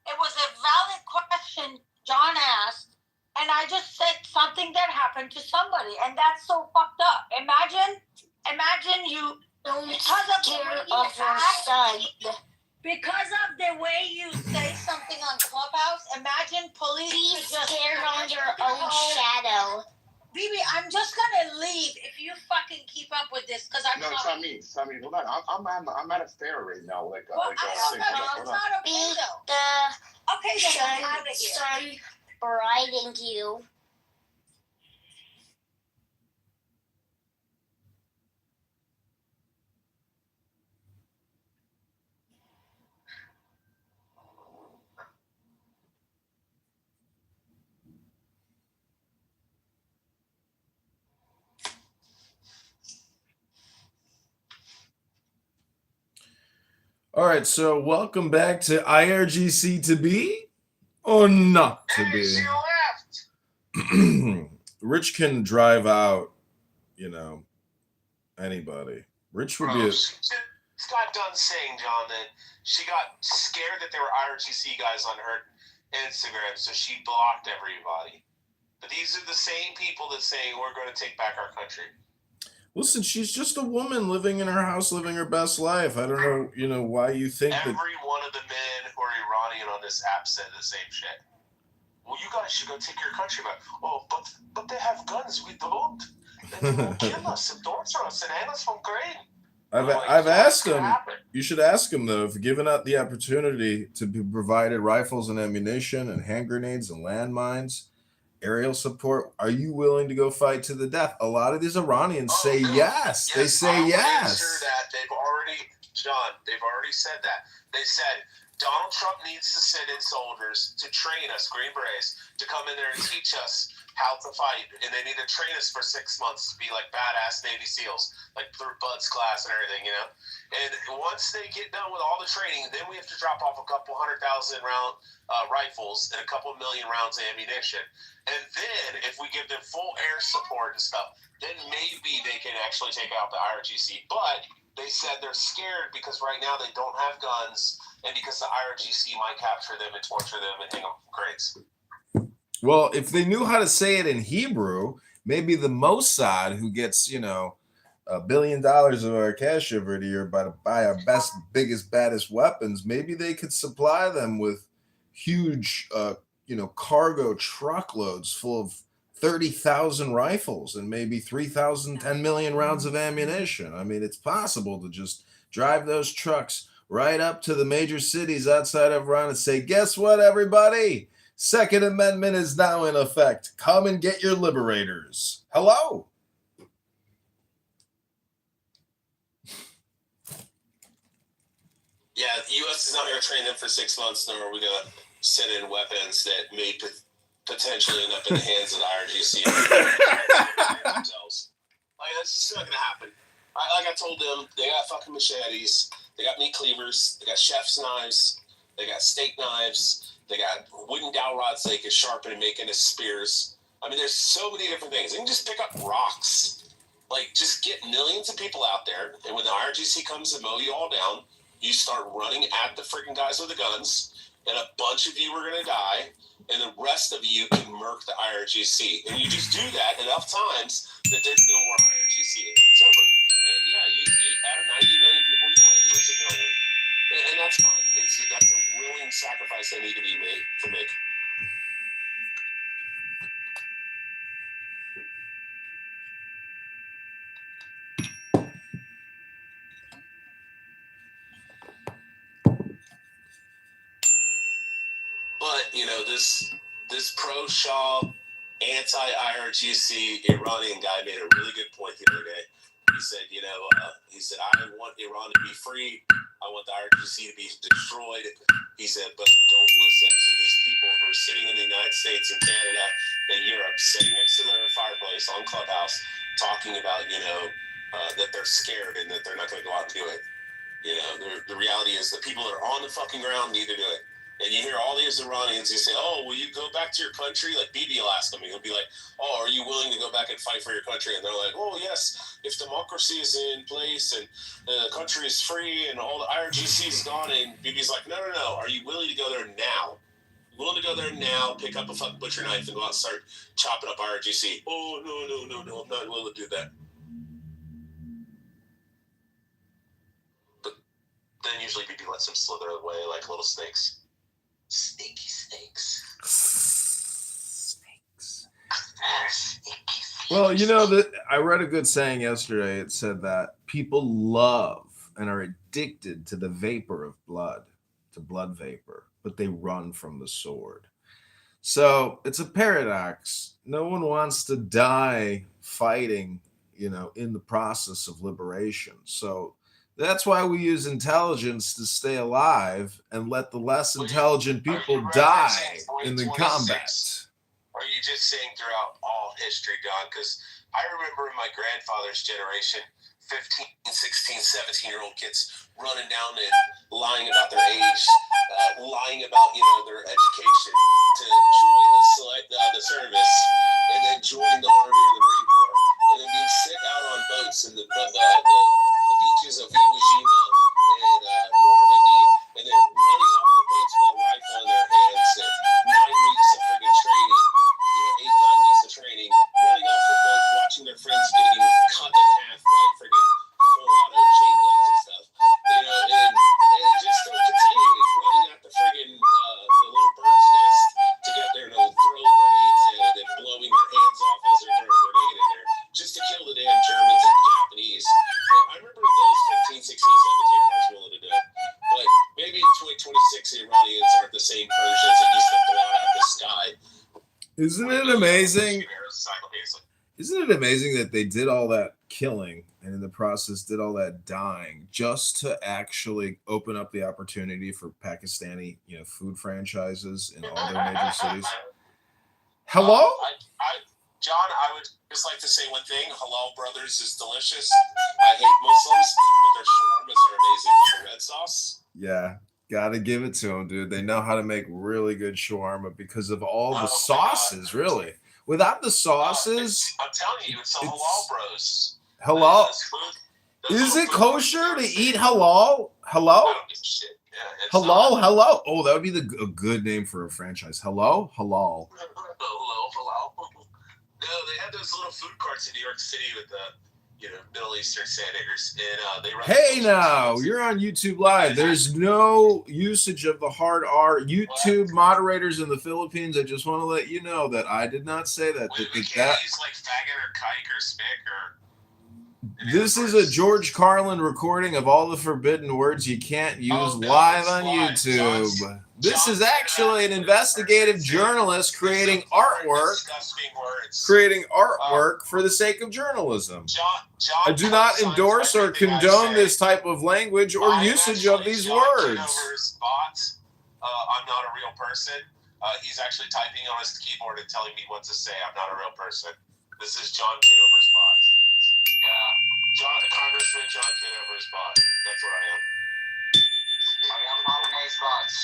It was a valid question John asked, and I just said something that happened to somebody, and that's so fucked up. Imagine you because of the way you act, because of the way you say something on Clubhouse. Imagine police just scared on your own shadow. Bibi, I'm just gonna leave if you fucking keep up with this, because I'm not. Sammy, hold on. I'm at a fair right now. I don't know. It's not okay though. Okay, then I'm out of here. Riding you. All right, so welcome back to IRGC to be or not to be. Rich can drive out, anybody. Rich would be. She got done saying, John, that she got scared that there were IRGC guys on her Instagram, so she blocked everybody. But these are the same people that saying we're going to take back our country. Listen, she's just a woman living in her house, living her best life. I don't know, why you think that. Every one of the men who are Iranian on this app said the same shit. Well, you guys should go take your country back. Oh, but they have guns. We don't. They will kill us and torture us and hang us from grain. I've asked him. You should ask him though, if given out the opportunity to be provided rifles and ammunition and hand grenades and landmines, aerial support, are you willing to go fight to the death? A lot of these Iranians say yes. They say yes. Answer that. They've already said that. They said Donald Trump needs to send in soldiers to train us, Green Berets, to come in there and teach us how to fight. And they need to train us for 6 months to be like badass Navy SEALs, like through Bud's class and everything, And once they get done with all the training, then we have to drop off a couple 100,000 round rifles and a couple million rounds of ammunition. And then if we give them full air support and stuff, then maybe they can actually take out the IRGC. But they said they're scared because right now they don't have guns, and because the IRGC might capture them and torture them and hang them from crates. Well, if they knew how to say it in Hebrew, maybe the Mossad, who gets, $1 billion of our cash every year to buy our best, biggest, baddest weapons. Maybe they could supply them with huge, cargo truckloads full of 30,000 rifles and maybe 3,000, 10 million rounds of ammunition. I mean, it's possible to just drive those trucks right up to the major cities outside of Iran and say, guess what, everybody? Second Amendment is now in effect. Come and get your liberators. Hello? Yeah, the U.S. is not going to train them for 6 months, nor are we going to send in weapons that may potentially end up in the hands of the IRGC themselves. Like, that's just not going to happen. Like I told them, they got fucking machetes, they got meat cleavers, they got chef's knives, they got steak knives, they got wooden dowel rods they can sharpen and make into spears. I mean, there's so many different things. They can just pick up rocks. Like, just get millions of people out there, and when the IRGC comes to mow you all down, you start running at the freaking guys with the guns, and a bunch of you are going to die, and the rest of you can murk the IRGC. And you just do that enough times that there's no more IRGC. It's over. And yeah, you out of 90 million people, you might lose a billion. And that's fine. That's a willing sacrifice that need to be made to make. But, this pro-Shah, anti-IRGC Iranian guy made a really good point the other day. He said, I want Iran to be free. I want the IRGC to be destroyed. He said, but don't listen to these people who are sitting in the United States and Canada and Europe, sitting next to their fireplace on Clubhouse, talking about, that they're scared and that they're not going to go out and do it. The reality is the people that are on the fucking ground need to do it. And you hear all these Iranians, they say, oh, will you go back to your country? Like Bibi will ask them, he'll be like, oh, are you willing to go back and fight for your country? And they're like, oh, yes, if democracy is in place and the country is free and all the IRGC is gone. And Bibi's like, no, are you willing to go there now? Willing to go there now, pick up a fucking butcher knife and go out and start chopping up IRGC? Oh, no, I'm not willing to do that. But then usually Bibi lets them slither away like little snakes. Sneaky snakes. Well, I read a good saying yesterday. It said that people love and are addicted to the vapor of blood, to blood vapor, but they run from the sword. So it's a paradox. No one wants to die fighting, in the process of liberation. So that's why we use intelligence to stay alive and let the less intelligent people die in the combat. Or are you just saying throughout all history, Don? Because I remember in my grandfather's generation, 15, 16, 17-year-old kids running down and lying about their age, lying about, their education, to join the service, and then join the Army or the Marine Corps, and then being sent out on boats in the beaches of Iwo Jima and Normandy, and then running off the boats with a rifle in their hands, and 9 weeks of friggin' training, 8, 9 weeks of training, running off the boat, watching their friends getting cut in half by friggin' full auto chain guns and stuff, and just still continuing running at the friggin' the little bird's nest to get there to throw grenades in and then blowing their hands off as they're throwing a grenade in there, just to kill the damn Germans and the Japanese. I remember those 15, 16, 17-year-olds willing to do it. But maybe in 2026, the Iranians aren't the same Persians that used to blow out the sky. Isn't it amazing? Isn't it amazing that they did all that killing and in the process did all that dying just to actually open up the opportunity for Pakistani, food franchises in all their major cities? Hello? John, I would just like to say one thing. Halal Brothers is delicious. I hate Muslims, but their shawarmas are amazing with the red sauce. Yeah, gotta give it to them, dude. They know how to make really good shawarma because of all the sauces, really. Without the sauces... I'm telling you, it's the Halal Bros. Halal? Is it kosher to eat halal? Hello? I don't give a shit. Yeah, hello, hello. Oh, that would be a good name for a franchise. Hello, halal. Hello, halal. No, they had those little food carts in New York City with the, Middle Eastern senators, and they run. Hey, now you're on YouTube Live. There's no usage of the hard R. YouTube moderators in the Philippines. I just want to let you know that I did not say that. We can't use like faggot or kike or spick or. This is a George Carlin recording of all the forbidden words you can't use live on YouTube. This is actually an investigative journalist creating artwork for the sake of journalism. I do not endorse or condone this type of language or usage of these words. I'm not a real person. He's actually typing on his keyboard and telling me what to say. I'm not a real person. This is John Kitover's bot. Yeah. Congressman John Kitover's bot. That's what I am. I am Polonaise bots.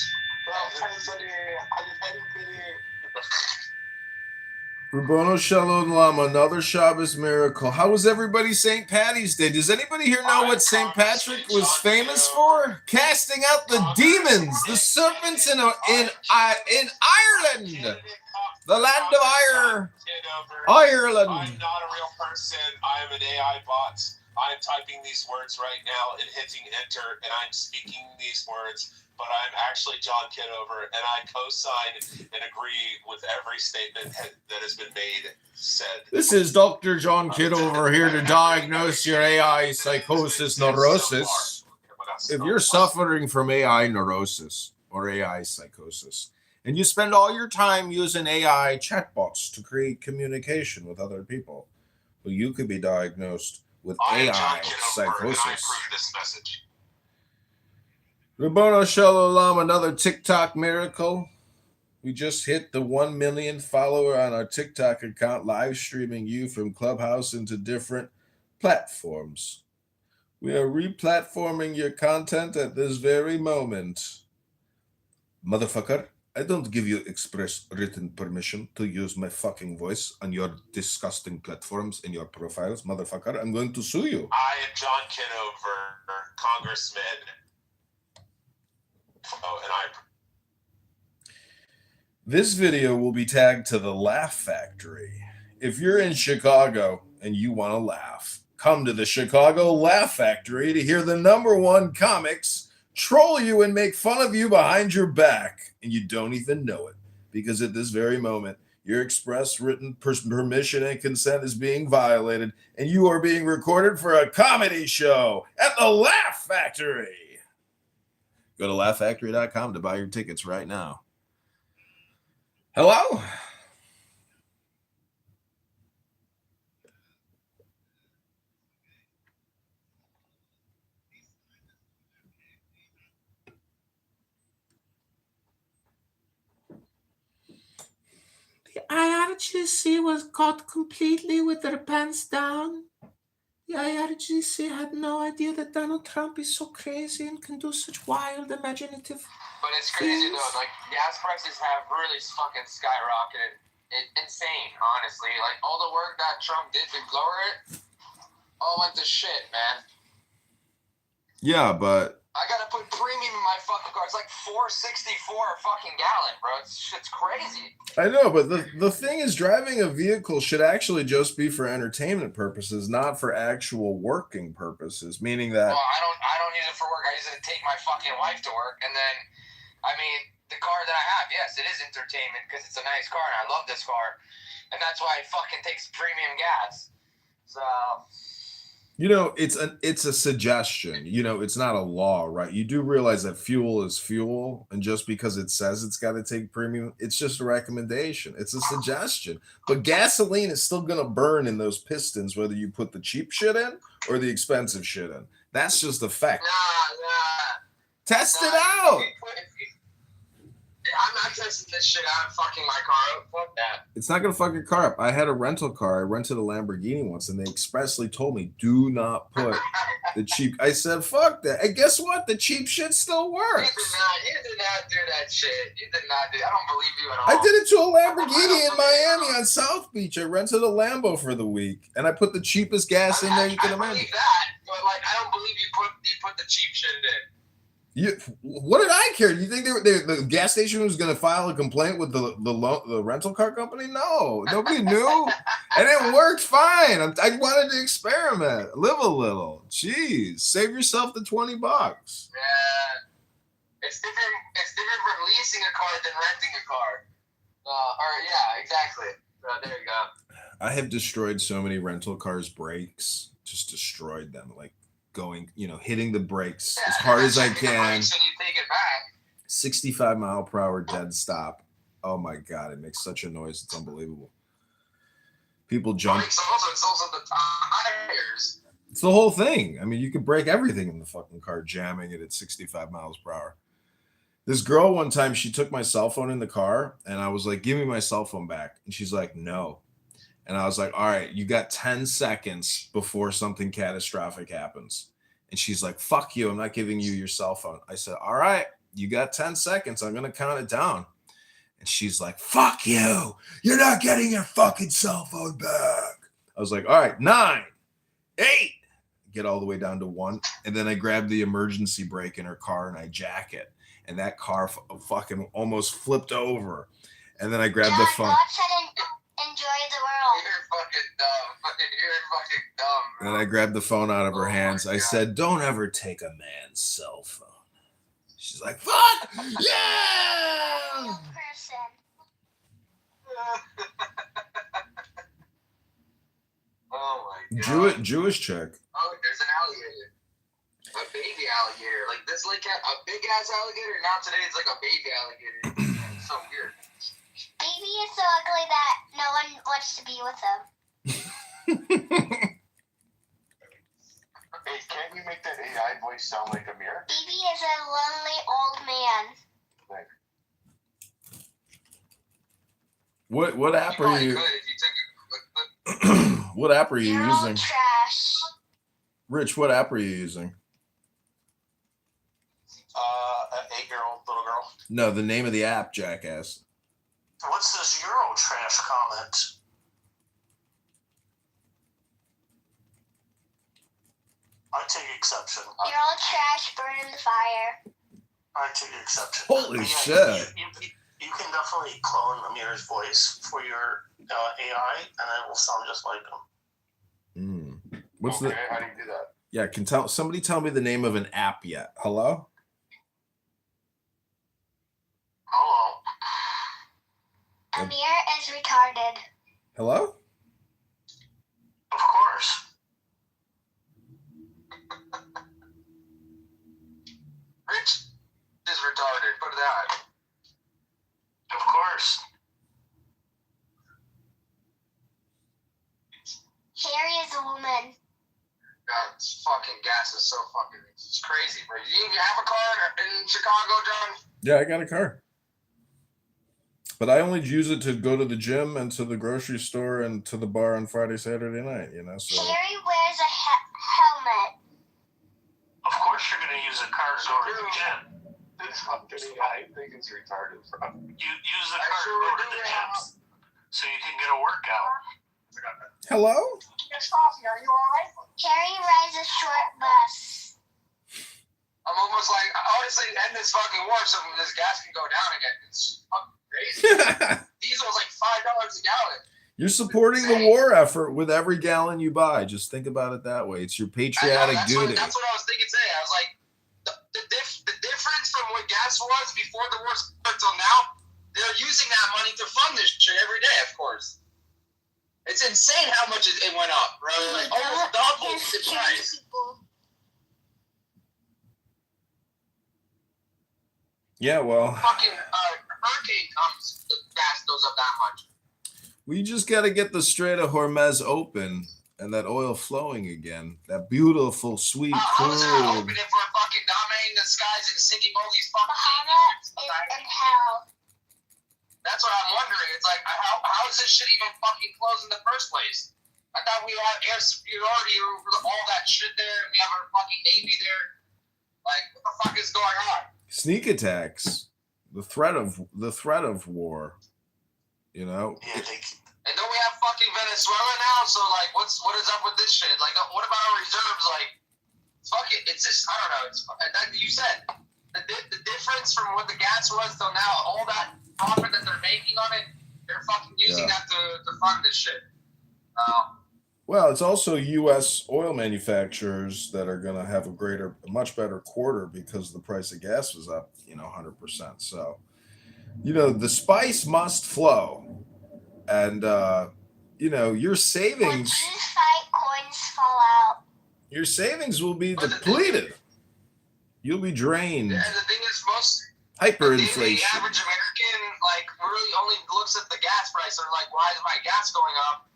Rabono Shalom Lama, another Shabbos miracle. How was everybody's St. Patty's Day? Does anybody here know what St. Patrick was famous for? Casting out the demons, the serpents in Ireland, the land of Ireland. I'm not a real person. I'm an AI bot. I'm typing these words right now and hitting enter, and I'm speaking these words. But I'm actually John Kitover, and I co-sign and agree with every statement that has been said. This is Dr. John Kitover here to diagnose your AI psychosis neurosis. If you're suffering from AI neurosis or AI psychosis, and you spend all your time using AI chatbots to create communication with other people, well, you could be diagnosed with AI psychosis. And I approve this message. Rabono Shalom, another TikTok miracle. We just hit the 1 million follower on our TikTok account, live streaming you from Clubhouse into different platforms. We are replatforming your content at this very moment. Motherfucker, I don't give you express written permission to use my fucking voice on your disgusting platforms and your profiles. Motherfucker, I'm going to sue you. I am John Kitover, Congressman. This video will be tagged to the Laugh Factory. If you're in Chicago and you want to laugh, come to the Chicago Laugh Factory to hear the #1 comics troll you and make fun of you behind your back, and you don't even know it, because at this very moment, your express written permission and consent is being violated, and you are being recorded for a comedy show at the Laugh Factory. Go to laughfactory.com to buy your tickets right now. Hello? The IRGC was caught completely with their pants down. The IRGC had no idea that Donald Trump is so crazy and can do such wild, imaginative But it's crazy though. Like gas prices have really fucking skyrocketed. Insane, honestly. Like all the work that Trump did to lower it, all went to shit, man. Yeah, but I gotta put premium in my fucking car. It's like $4.64 a fucking gallon, bro. It's crazy. I know, but the thing is, driving a vehicle should actually just be for entertainment purposes, not for actual working purposes. Meaning that I don't use it for work. I use it to take my fucking wife to work, and then, I mean, the car that I have, yes, it is entertainment because it's a nice car and I love this car, and that's why it fucking takes premium gas. So. You know, it's a suggestion. You know, it's not a law, right? You do realize that fuel is fuel, and just because it says it's got to take premium, it's just a recommendation. It's a suggestion. But gasoline is still going to burn in those pistons, whether you put the cheap shit in or the expensive shit in. That's just a fact. Test it out. I'm not testing this shit out and fucking my car up. Fuck that. It's not going to fuck your car up. I had a rental car. I rented a Lamborghini once, and they expressly told me, do not put the cheap. I said, fuck that. And guess what? The cheap shit still works. You did not do that shit. You did not do. I don't believe you at all. I did it to a Lamborghini in Miami on South Beach. I rented a Lambo for the week, and I put the cheapest gas in there you can imagine. I believe that, but like, I don't believe you put the cheap shit in. What did I care? Do you think the gas station was going to file a complaint with the rental car company? No, nobody knew. And it worked fine. I wanted to experiment, live a little. Jeez, save yourself the $20. Yeah. It's different from leasing a car than renting a car. Yeah, exactly. There you go. I have destroyed so many rental cars' brakes. Just destroyed them. Like going, hitting the brakes as hard as I can. And you take it back. 65 mile per hour dead stop. Oh my God, it makes such a noise. It's unbelievable. People jump. It's also the tires. It's the whole thing. I mean, you can break everything in the fucking car jamming it at 65 miles per hour. This girl one time, she took my cell phone in the car and I was like, give me my cell phone back. And she's like, no. And I was like, all right, you got 10 seconds before something catastrophic happens. And she's like, fuck you. I'm not giving you your cell phone. I said, all right, you got 10 seconds. I'm going to count it down. And she's like, fuck you. You're not getting your fucking cell phone back. I was like, all right, 9, 8. Get all the way down to 1. And then I grabbed the emergency brake in her car and I jack it. And that car fucking almost flipped over. And then I grabbed the phone. Enjoy the world. You're fucking dumb. Bro. And I grabbed the phone out of her hands. I said, don't ever take a man's cell phone. She's like, fuck yeah! Oh my God. Jewish chick. Oh, there's an alligator. A baby alligator. Like this lake had a big ass alligator. Now today it's like a baby alligator. It's so weird. Baby is so ugly that no one wants to be with him. Hey, can't you make that AI voice sound like a mirror? Baby is a lonely old man. Like, What app are you? What app are you You're using? all trash. Rich, what app are you using? an 8-year-old little girl. No, the name of the app, jackass. What's this Euro trash comment? I take exception. You're all trash, burn in the fire. I take exception. Holy But shit. You can definitely clone Amir's voice for your AI, and it will sound just like him. What's okay, how do you do that? Yeah, can somebody tell me the name of an app yet? Hello? Hello. Amir is retarded. Hello? Of course. Rich is retarded. Put that. Of course. Harry is a woman. God, this fucking gas is so fucking. It's crazy, bro. You have a car in Chicago, John? Yeah, I got a car. But I only use it to go to the gym and to the grocery store and to the bar on Friday, Saturday night, you know? So Harry wears a helmet. Of course you're going to use a car to go to the gym. This fucking guy think it's retarded, bro. You use the car to go to the gym so you can get a workout. hello? Yes, Coffee, are you alright? Harry rides a short bus. I'm almost like, honestly, end this fucking war so this gas can go down again. It's fucking crazy. Diesel's like $5 a gallon. You're supporting the war effort with every gallon you buy. Just think about it that way. It's your patriotic duty. That's what I was thinking today. I was like, the difference from what gas was before the war started till now, they're using that money to fund this shit every day, of course. It's insane how much it went up, bro. Like, almost double the price. Yeah, well, Fucking hurricane comes, the gas goes up that much. we just got to get the Strait of Hormuz open and that oil flowing again. That beautiful, sweet How is it crude. open if we're fucking dominating the skies and sinking all these fucking Muhammad is in hell. That's what I'm wondering. It's like, how is this shit even fucking closed in the first place? I thought we had air superiority over all that shit there, and we have our fucking Navy there. Like, what the fuck is going on? Sneak attacks. The threat of war. You know? Yeah, And don't we have fucking Venezuela now? So, like, what is up with this shit? Like, what about our reserves? Like, fuck it. It's just, I don't know. It's that you said. The difference from what the gas was till now, all that profit that they're making on it, they're fucking using that to fund this shit. Well, it's also U.S. oil manufacturers that are going to have a much better quarter because the price of gas was up, 100%. So, the spice must flow, and your savings, coins fall out. your savings will be depleted. You'll be drained. And the thing is, the Hyperinflation. average American really only looks at the gas price. They're like, why is my gas going up?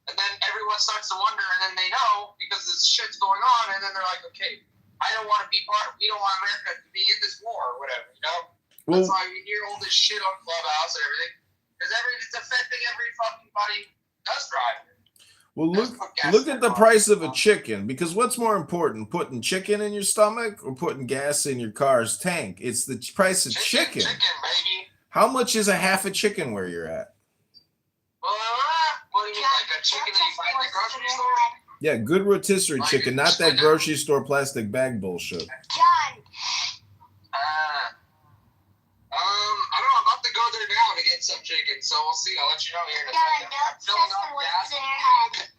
And then everyone starts to wonder, and then they know because this shit's going on, and then they're like, okay, we don't want America to be in this war or whatever, Well, That's why we hear all this shit on Clubhouse and everything, because it's affecting every fucking body does drive. Well, look at the price of a chicken, because what's more important, putting chicken in your stomach or putting gas in your car's tank? It's the price of chicken. Chicken, baby. How much is a half a chicken where you're at? What do you mean, like a chicken that you find in the grocery store? Yeah, good rotisserie chicken, not that grocery store plastic bag bullshit. John. I don't know. I'm about to go there now to get some chicken, so we'll see. I'll let you know here in a second. Filling up gas.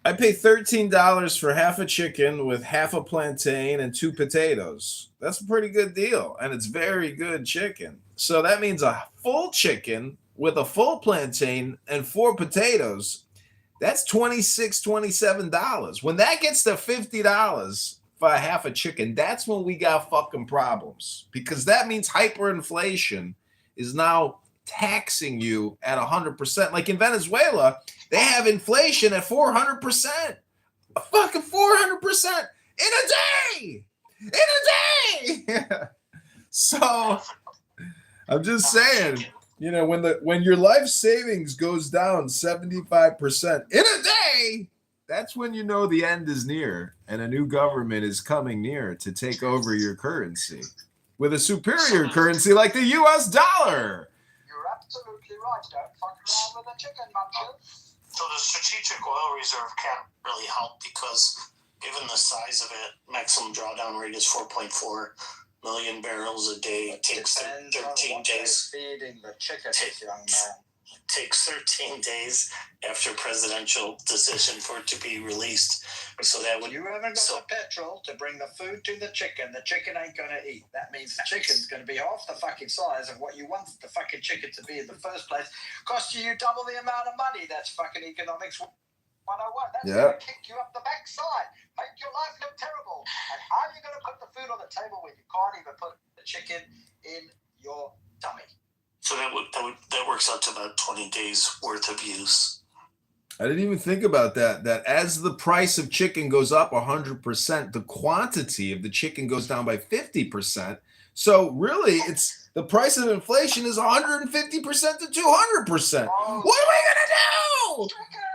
I pay $13 for half a chicken with half a plantain and 2 potatoes. That's a pretty good deal, and it's very good chicken. So that means a full chicken with a full plantain and 4 potatoes. That's $26, $27. When that gets to $50 for a half a chicken, that's when we got fucking problems, because that means hyperinflation is now taxing you at 100%. Like in Venezuela, they have inflation at 400%. A fucking 400% in a day. So I'm just saying, when your life savings goes down 75% in a day, that's when you know the end is near and a new government is coming near to take over your currency with a superior currency like the US dollar. You're absolutely right. Don't fuck around with a chicken, muncher. So the strategic oil reserve can't really help because given the size of it, maximum drawdown rate is 4.4 million barrels a day. It takes 13 days. Feeding the chickens, young man. Takes 13 days after presidential decision for it to be released. So that would you haven't got the petrol to bring the food to the chicken ain't going to eat. That means the chicken's going to be half the fucking size of what you want the fucking chicken to be in the first place. Cost you double the amount of money. That's fucking economics 101. That's going to kick you up the backside. Make your life look terrible. And how are you going to put the food on the table when you can't even put the chicken in your tummy? So that works out to about 20 days worth of use. I didn't even think about that. That as the price of chicken goes up 100%, the quantity of the chicken goes down by 50%. So really, it's the price of inflation is 150% to 200%. What are we gonna do?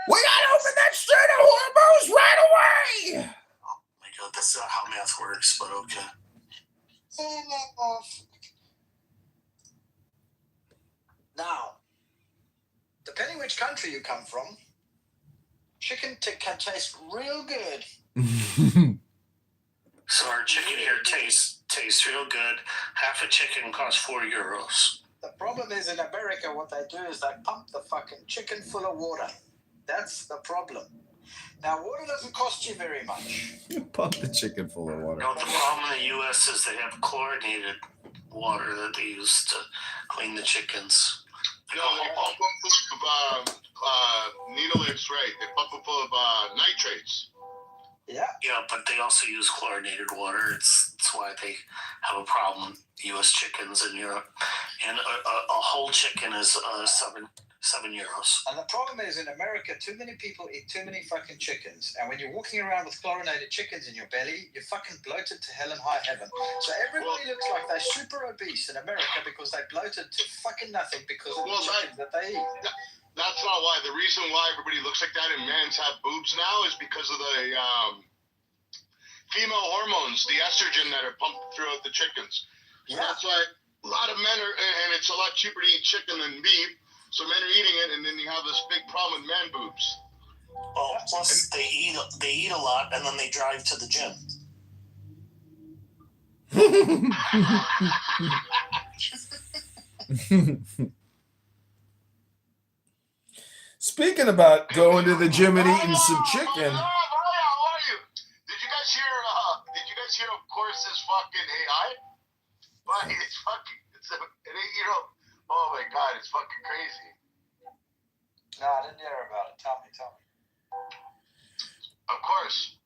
We gotta open that Strait of Hormuz right away. Oh my God, that's not how math works, but okay. Now, depending which country you come from, chicken can taste real good. So our chicken here tastes real good. Half a chicken costs €4. The problem is in America, what they do is they pump the fucking chicken full of water. That's the problem. Now, water doesn't cost you very much. Pump the chicken full of water. No, the problem in the U.S. is they have chlorinated water that they use to clean the chickens. No, they pump them full of needle X-ray. They pump them full of nitrates. Yeah. Yeah, but they also use chlorinated water. It's why they have a problem. U.S. chickens in Europe, and a whole chicken is €7. And the problem is in America, too many people eat too many fucking chickens, and when you're walking around with chlorinated chickens in your belly, you're fucking bloated to hell and high heaven. So everybody looks like they're super obese in America because they bloated to fucking nothing because of the chickens that they eat. That's not why. The reason why everybody looks like that and men's have boobs now is because of the female hormones, the estrogen that are pumped throughout the chickens. So that's why a lot of men are, and it's a lot cheaper to eat chicken than beef. So men are eating it, and then you have this big problem with man boobs. Oh, plus they eat a lot, and then they drive to the gym. Speaking about going to the gym and eating some chicken. How are you? Did you guys hear? Of course, this fucking AI. But it's fucking. Oh my god, it's fucking crazy. No, I didn't hear about it. Tell me. Of course.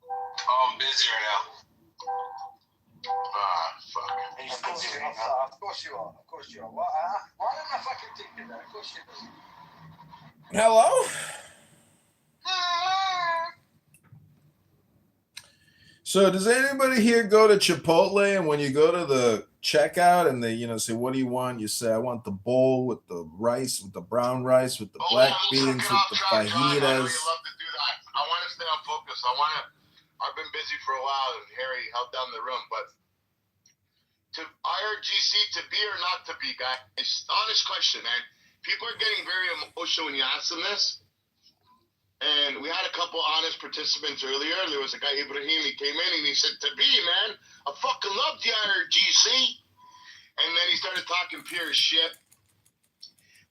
Oh, I'm busy right now. Fuck. Of course you are. Why didn't I fucking think of that? Of course you're busy. Hello? So does anybody here go to Chipotle, and when you go to the checkout and they, say, what do you want? You say, I want the bowl with the rice, with the brown rice, with the black beans, with the fajitas. I know you love to do that. I want to stay on focus. I've been busy for a while, and Harry held down the room, but to IRGC, to be or not to be, guys, honest question, man. People are getting very emotional when you ask them this. And we had a couple honest participants earlier. There was a guy, Ibrahim, he came in and he said, to be, man, I fucking love the IRGC. And then he started talking pure shit.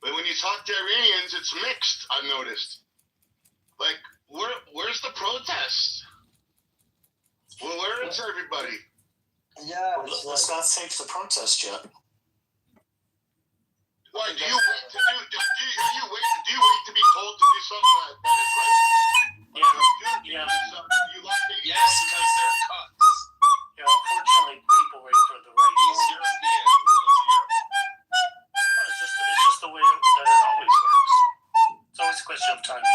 But when you talk to Iranians, it's mixed, I've noticed. Like, where's the protest? Well, where is everybody? Yeah, it's not safe to protest yet. Why do you wait to be told to do something that is right? Yeah. Yes, because they're cucks. Yeah, unfortunately, people wait for the right He's moment. European. We live here. It's just the way that it always works. It's always a question of timing.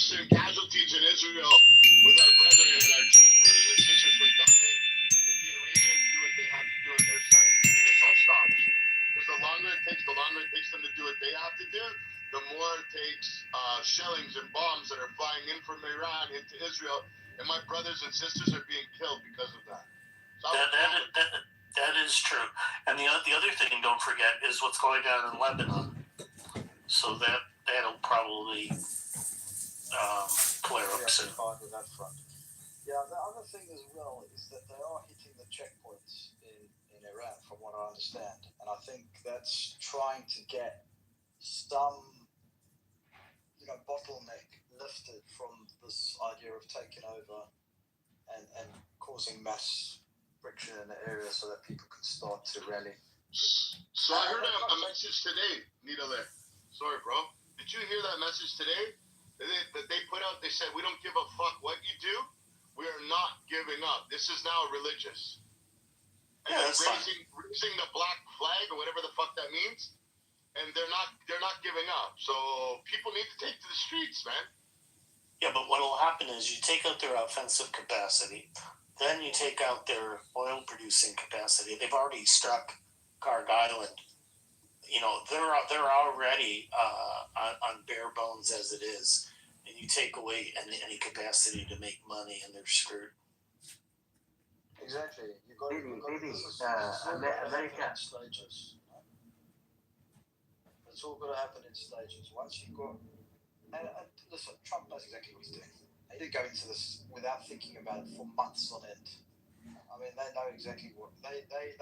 And casualties in Israel with our brethren and our Jewish brothers and sisters from dying, if the Iranians do what they have to do on their side, and this all stops. Because the longer it takes them to do what they have to do, the more it takes shellings and bombs that are flying in from Iran into Israel, and my brothers and sisters are being killed because of that. So That is true. And the other thing, don't forget, is what's going on in Lebanon. So that'll probably flare up soon. With that front. Yeah, the other thing as well is that they are hitting the checkpoints in Iran, from what I understand. And I think that's trying to get some, bottleneck lifted from this idea of taking over and causing mass friction in the area so that people can start to rally. So I heard a message today, Nidale. Sorry, bro. Did you hear that message today? That they put out, they said, we don't give a fuck what you do. We are not giving up. This is now religious. And raising the black flag or whatever the fuck that means. And they're not giving up. So people need to take to the streets, man. Yeah, but what will happen is you take out their offensive capacity, then you take out their oil producing capacity. They've already struck Karg Island. They're already on bare bones as it is, and you take away any capacity to make money, and they're screwed. Exactly. America. Stages. It's all going to happen in stages. Once you've got, and listen, Trump knows exactly what he's doing. He didn't go into this without thinking about it for months on end. I mean, they know exactly what they read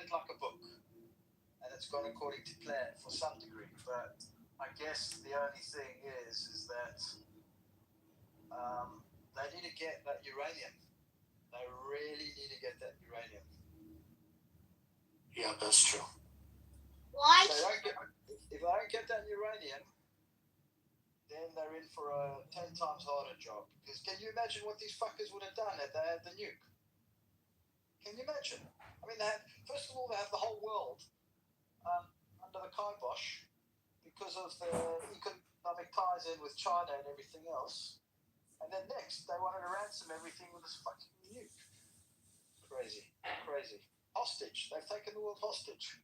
it like a book. And it's gone according to plan for some degree, but I guess the only thing is that they need to get that uranium. They really need to get that uranium. Yeah, that's true. Why? If they don't get that uranium, then they're in for a 10 times harder job. Because can you imagine what these fuckers would have done if they had the nuke? Can you imagine? I mean, first of all, they have the whole world under the kibosh because of the economic ties in with China and everything else. And then next, they wanted to ransom everything with this fucking nuke. Crazy. Hostage. They've taken the world hostage.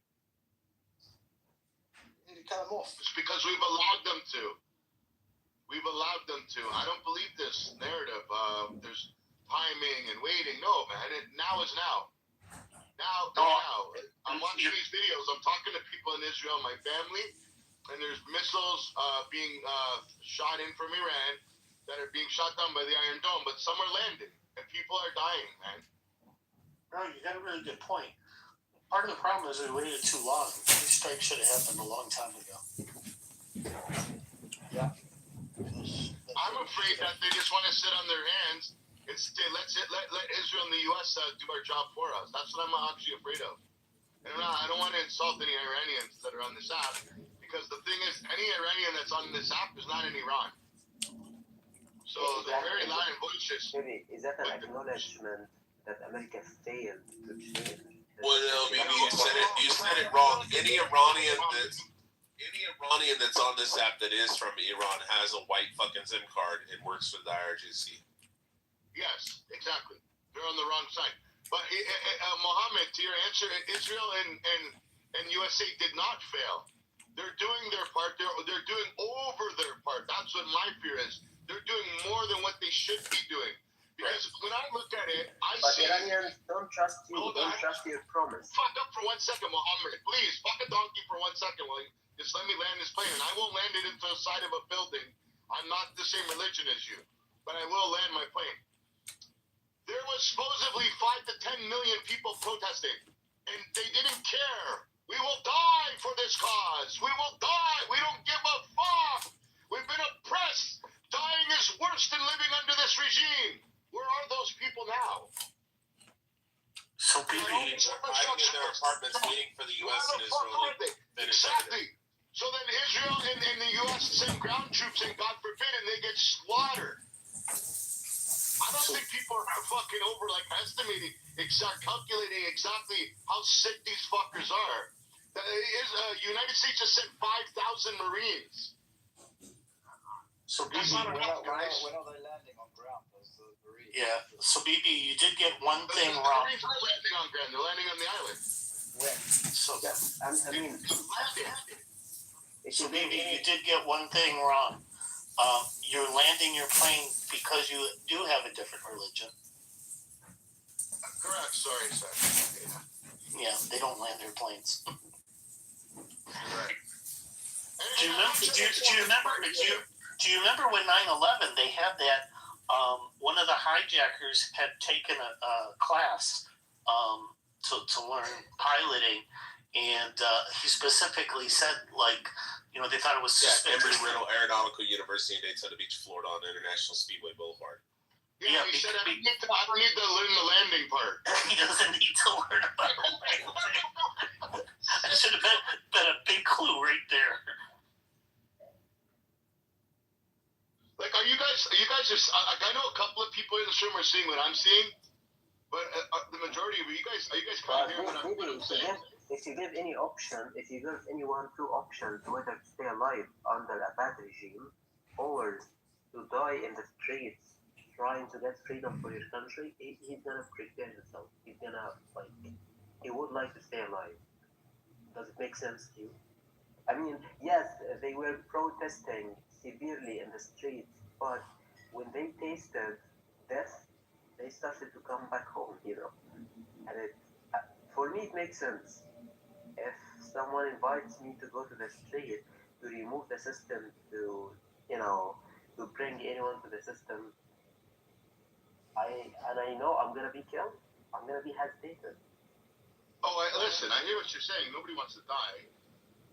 You need to cut them off. It's because we've allowed them to. I don't believe this narrative. There's timing and waiting. No, man. Now is now. Now. I'm watching these videos. I'm talking to people in Israel, my family, and there's missiles being shot in from Iran that are being shot down by the Iron Dome, but some are landing, and people are dying, man. No, you got a really good point. Part of the problem is we waited too long. These strikes should have happened a long time ago. Yeah. I'm afraid that they just want to sit on their hands and say, let Israel and the U.S. Do our job for us. That's what I'm actually afraid of. And I don't want to insult any Iranians that are on this app, because the thing is, any Iranian that's on this app is not in Iran. So they're very loud and boisterous. Maybe is that an acknowledgement that America failed to change? Well, no, maybe you said it wrong. Any Iranian that's on this app that is from Iran has a white fucking SIM card and works for the IRGC. Yes, exactly. They're on the wrong side. But Mohammed, to your answer, Israel and USA did not fail. They're doing their part. They're doing over their part. That's what my fear is. They're doing more than what they should be doing. Because when I look at it, But Iranians don't trust you. Don't trust your promise. Fuck up for 1 second, Mohammed. Please, fuck a donkey for 1 second. Just let me land this plane. And I won't land it into the side of a building. I'm not the same religion as you. But I will land my plane. There was supposedly 5 to 10 million people protesting. And they didn't care. We will die for this cause. We will die. We don't give a fuck. We've been oppressed. Dying is worse than living under this regime. Where are those people now? So people hiding in their apartments waiting for the U.S. and Israel to finish Exactly. So then Israel and the U.S. send ground troops in, God forbid, and they get slaughtered. I don't think people are fucking estimating, calculating exactly how sick these fuckers are. The United States just sent 5,000 Marines. So That's BB, not enough, guys. When are they landing on ground? yeah. So BB, you did get one thing The wrong. Marines are landing on ground. They're landing on the island. When? So BB, you did get one thing wrong. You're landing your plane because you do have a different religion. Correct. Sorry, sir. Yeah, they don't land their planes. Right. Do you remember when 9/11 they had that? One of the hijackers had taken a class to learn piloting, and he specifically said, they thought it was Embry-Riddle Aeronautical University in Daytona Beach, Florida, on International Speedway Boulevard. Yeah, he said, I don't need to learn the landing part. He doesn't need to learn about the landing. That should have been a big clue right there. Are you guys just, I know a couple of people in this room are seeing what I'm seeing, but the majority of you guys, are you guys kind of hearing what I'm saying? If you give any option, if you give anyone two options, whether to stay alive under a bad regime or to die in the streets trying to get freedom for your country, he's gonna prepare himself. He's gonna, he would like to stay alive. Does it make sense to you? I mean, yes, they were protesting severely in the streets, but when they tasted death, they started to come back home, And for me, it makes sense. If someone invites me to go to the street to remove the system, to bring anyone to the system, I know I'm gonna be killed. I'm gonna be hesitated. Oh, listen, I hear what you're saying. Nobody wants to die.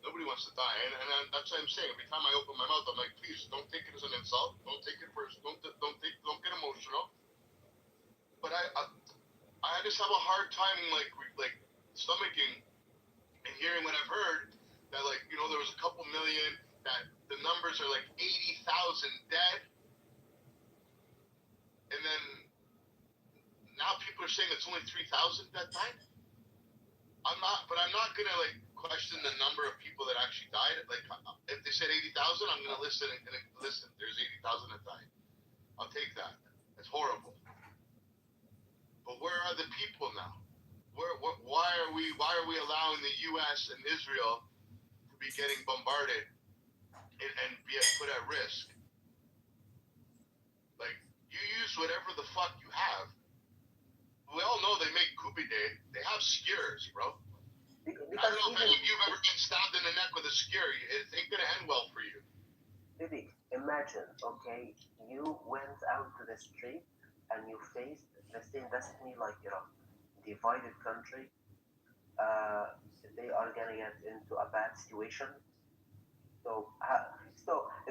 Nobody wants to die, and that's what I'm saying. Every time I open my mouth, I'm like, please don't take it as an insult. Don't take it personal. Don't get emotional. But I just have a hard time stomaching and hearing what I've heard that there was a couple million, that the numbers are 80,000 dead, and then now people are saying it's only 3,000 that died. I'm not gonna question the number of people that actually died. If they said 80,000, I'm gonna listen and listen. There's 80,000 that died. I'll take that. It's horrible. But where are the people now? Why are we allowing the U.S. and Israel to be getting bombarded and be put at risk? You use whatever the fuck you have. We all know they make Kubi Day. They have skewers, bro. I don't know if any of you've ever been stabbed in the neck with a skewer. It ain't gonna end well for you. Baby, imagine, okay, you went out to the street and you faced the same destiny like Iran, divided country. They are gonna get into a bad situation. So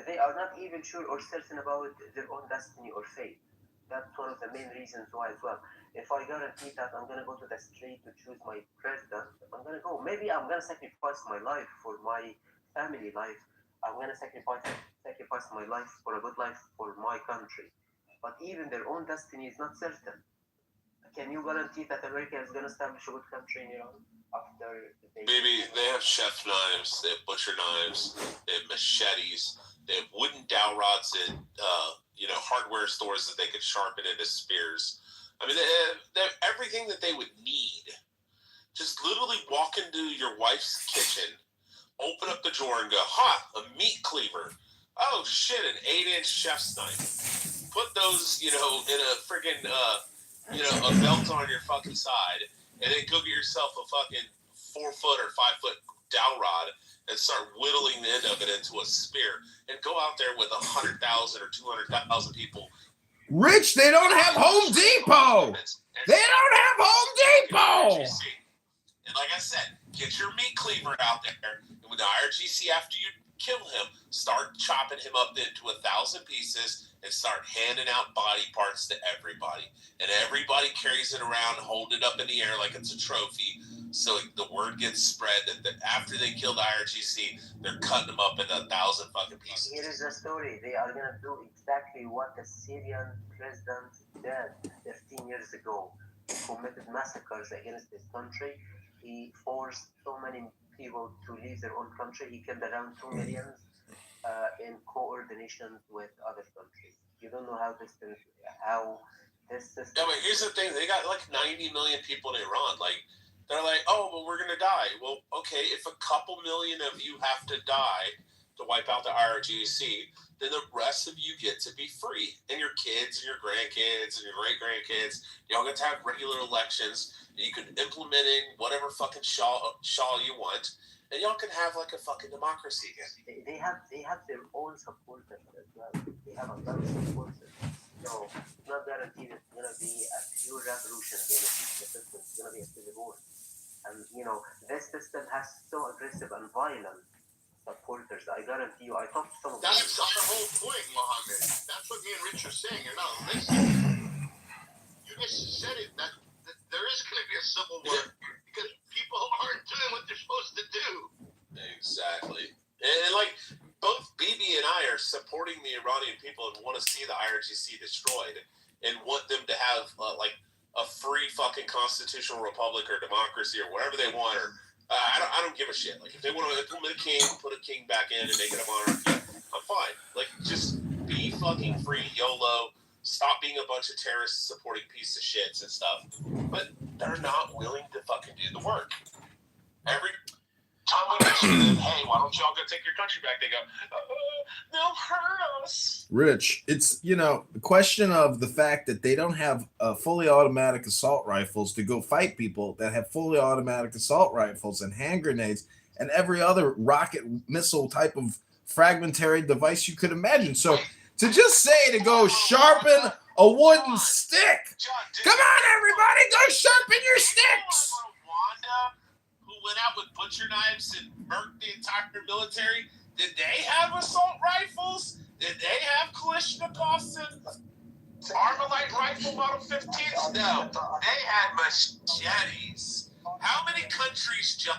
they are not even sure or certain about their own destiny or fate. That's one of the main reasons why as well. If I guarantee that I'm gonna go to the street to choose my president, I'm gonna go. Maybe I'm gonna sacrifice my life for my family life. I'm gonna sacrifice my life for a good life for my country. But even their own destiny is not certain. Can you guarantee that America is gonna establish a good country in Iran after they? Baby, they have chef knives, they have butcher knives, they have machetes, they have wooden dowel rods in, hardware stores that they could sharpen into spears. I mean, they have everything that they would need. Just literally walk into your wife's kitchen, open up the drawer and go, a meat cleaver. Oh, shit, an 8-inch chef's knife. Put those, in a freaking, a belt on your fucking side, and then go get yourself a fucking 4-foot or 5-foot dowel rod and start whittling the end of it into a spear and go out there with 100,000 or 200,000 people. Rich, they don't have Home Depot. They don't have Home Depot. And like I said, get your meat cleaver out there. And with the IRGC, after you kill him, start chopping him up into 1,000 pieces and start handing out body parts to everybody. And everybody carries it around, hold it up in the air like it's a trophy. So the word gets spread that after they kill the IRGC, they're cutting them up into 1,000 fucking pieces. Here is the story. They are going to do exactly what the Syrian president did 15 years ago. He committed massacres against his country. He forced so many people to leave their own country. He killed around 2 million in coordination with other countries. You don't know how this system. Yeah, but here's the thing: they got like 90 million people in Iran. Like, they're like, oh, well, we're gonna die. Well, okay, if a couple million of you have to die to wipe out the IRGC, then the rest of you get to be free, and your kids and your grandkids and your great grandkids, y'all get to have regular elections. And you can implement in whatever fucking shaw you want, and y'all can have like a fucking democracy again. They have their own supporters as well. They have a lot of supporters. So it's not guaranteed it's going to be a pure revolution against the system. It's going to be a civil war. And, this system has so aggressive and violent supporters. I guarantee you, I talked to some of them. That's our whole point, Mohammed. That's what me and Rich are saying. You're not listening. You just said it, that there is going to be a civil war because people aren't doing what they're supposed to do. Exactly. And like, both Bibi and I are supporting the Iranian people and want to see the IRGC destroyed and want them to have like a free fucking constitutional republic or democracy or whatever they want. Or I don't give a shit. Like, if they want to implement a king, put a king back in and make it a monarchy, I'm fine. Like, just be fucking free, YOLO. Stop being a bunch of terrorists supporting piece of shits and stuff. But they're not willing to fucking do the work. Every time we mention them, hey, why don't y'all go take your country back? They go, they'll hurt us. Rich, it's, the question of the fact that they don't have fully automatic assault rifles to go fight people that have fully automatic assault rifles and hand grenades and every other rocket missile type of fragmentary device you could imagine. So to just say to go sharpen a wooden stick, come on, everybody, go sharpen your sticks. Who went out with butcher knives and murked the entire military? Did they have assault rifles? Did they have Kalashnikovs and Armalite rifle Model 15s? No, they had machetes. How many countries, John,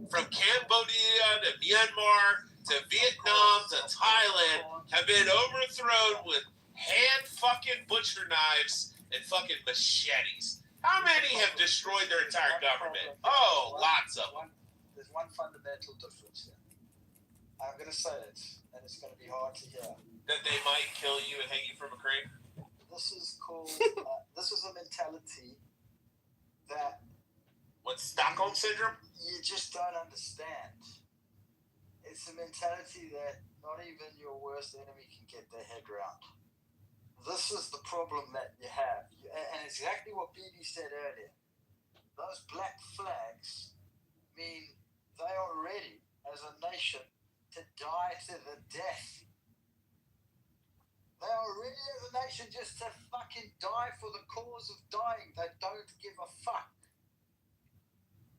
from Cambodia to Myanmar to Vietnam to Thailand, have been overthrown with hand fucking butcher knives and fucking machetes? How many have destroyed their entire government? Oh, lots of them. There's one fundamental difference here. I'm going to say it, and it's going to be hard to hear. That they might kill you and hang you from a crane? This is called, this is a mentality that... What, Stockholm Syndrome? You just don't understand. It's a mentality that not even your worst enemy can get their head around. This is the problem that you have. And exactly what BB said earlier. Those black flags mean they are ready as a nation to die to the death. They are ready as a nation just to fucking die for the cause of dying. They don't give a fuck.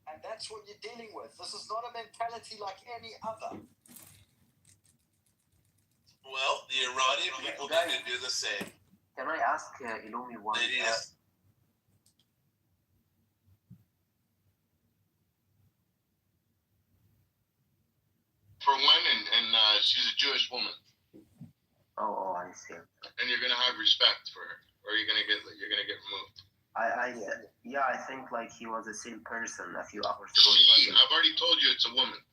And that's what you're dealing with. This is not a mentality like any other. Well, the Iranian people need to do the same. Can I ask Ilumi one? For women, and she's a Jewish woman. Oh, I see. And you're gonna have respect for her, or you're gonna get removed. I think like he was the same person a few hours ago. I've already told you it's a woman.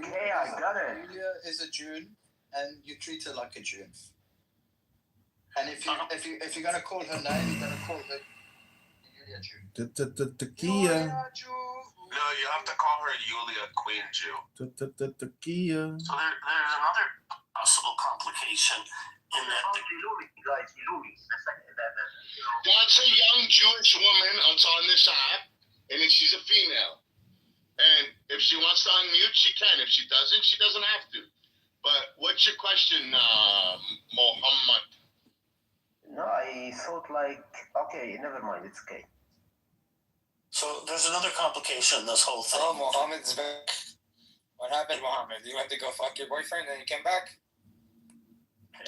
Okay, I got it. Julia is a June, and you treat her like a June. And if you're gonna call her name, you're gonna call her Julia June. No, you have to call her Yulia Queen Jew. So there's another possible complication in that That's a young Jewish woman on this app, and she's a female. And if she wants to unmute, she can. If she doesn't, she doesn't have to. But what's your question, Mohammed? No, I thought like, okay, never mind, it's okay. So there's another complication in this whole thing. Oh, Mohammed's back. What happened, Mohammed? You went to go fuck your boyfriend and you came back?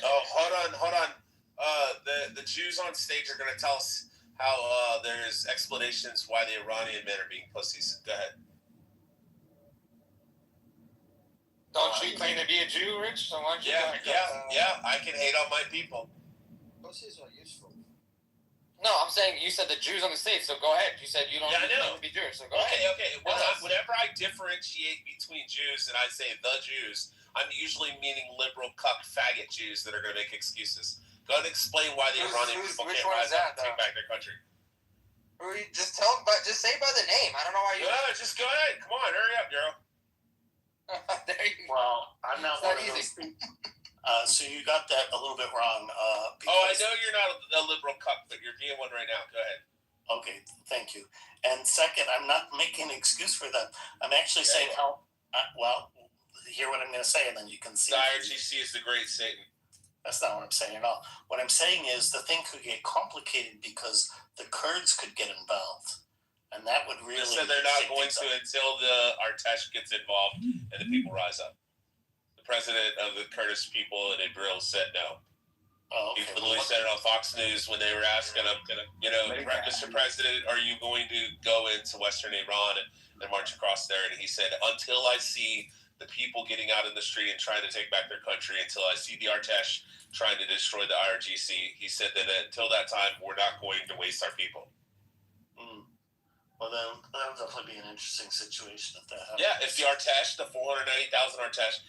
Oh, hold on. The Jews on stage are going to tell us how there's explanations why the Iranian men are being pussies. Go ahead. Don't you claim to be a Jew, Rich? So why don't you Yeah, I can hate on my people. Pussies are useful. No, I'm saying you said the Jews on the stage, so go ahead. You said you don't claim to be Jewish, so go ahead. Okay. Whenever I differentiate between Jews and I say the Jews, I'm usually meaning liberal, cuck, faggot Jews that are going to make excuses. Go ahead and explain why the Iranian people can't rise up and take back their country. Just say by the name. I don't know why you. No, just go ahead. Come on, hurry up, girl. There you go. Well, I'm not one of those people. So you got that a little bit wrong. I know you're not a liberal cuck, but you're being one right now. Go ahead. Okay, thank you. And second, I'm not making an excuse for them. I'm actually saying how. Hear what I'm going to say, and then you can see. The IRGC is the great Satan. That's not what I'm saying at all. What I'm saying is the thing could get complicated because the Kurds could get involved, and that would really. They said they're not going to until the Artesh gets involved and the people rise up. The president of the Kurdish people in Ibril said no. Oh, okay. He literally said it on Fox News when they were asking him, Mr. President, are you going to go into Western Iran and march across there? And he said, until I see the people getting out in the street and trying to take back their country, until I see the Artesh trying to destroy the IRGC, he said that until that time, we're not going to waste our people. Well, then that would definitely be an interesting situation if that happens. Yeah, if the Artesh, the 490,000 Artesh,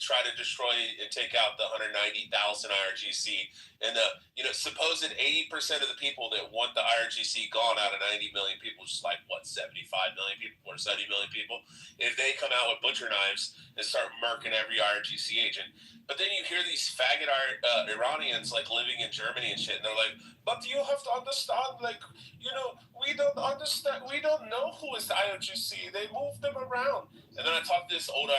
try to destroy and take out the 190,000 IRGC, and the supposed 80% of the people that want the IRGC gone out of 90 million people, which is like 75 million people or 70 million people, if they come out with butcher knives and start murking every IRGC agent. But then you hear these faggot Iranians like living in Germany and shit, and they're like, but you have to understand, like, we don't understand, we don't know who is the IRGC, they move them around. And then I talked to this old,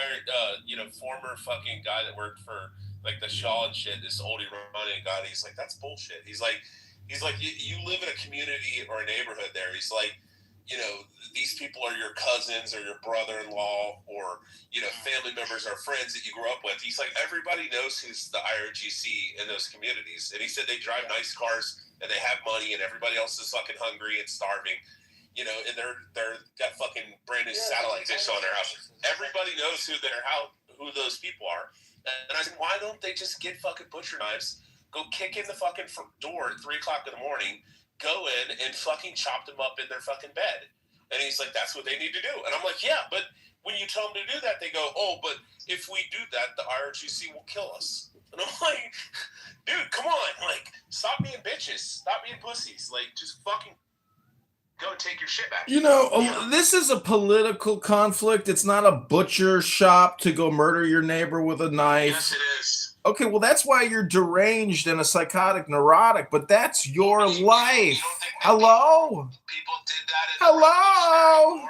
former fucking guy that worked for, like, the Shah and shit, this old Iranian guy, and he's like, that's bullshit. He's like, you live in a community or a neighborhood there. He's like, these people are your cousins or your brother-in-law or, family members or friends that you grew up with. He's like, everybody knows who's the IRGC in those communities. And he said they drive nice cars and they have money and everybody else is fucking hungry and starving, and they're got fucking brand new satellite dish on their house. Everybody knows who those people are. And I said, why don't they just get fucking butcher knives, go kick in the fucking door at 3 o'clock in the morning, go in and fucking chop them up in their fucking bed? And he's like, that's what they need to do. And I'm like, yeah, but when you tell them to do that, they go, oh, but if we do that, the IRGC will kill us. And I'm like, dude, come on. Like, stop being bitches. Stop being pussies. Like, just fucking go and take your shit back. This is a political conflict. It's not a butcher shop to go murder your neighbor with a knife. Yes, it is. Okay, well, that's why you're deranged and a psychotic neurotic, but that's your life. Hello? People did that. Hello?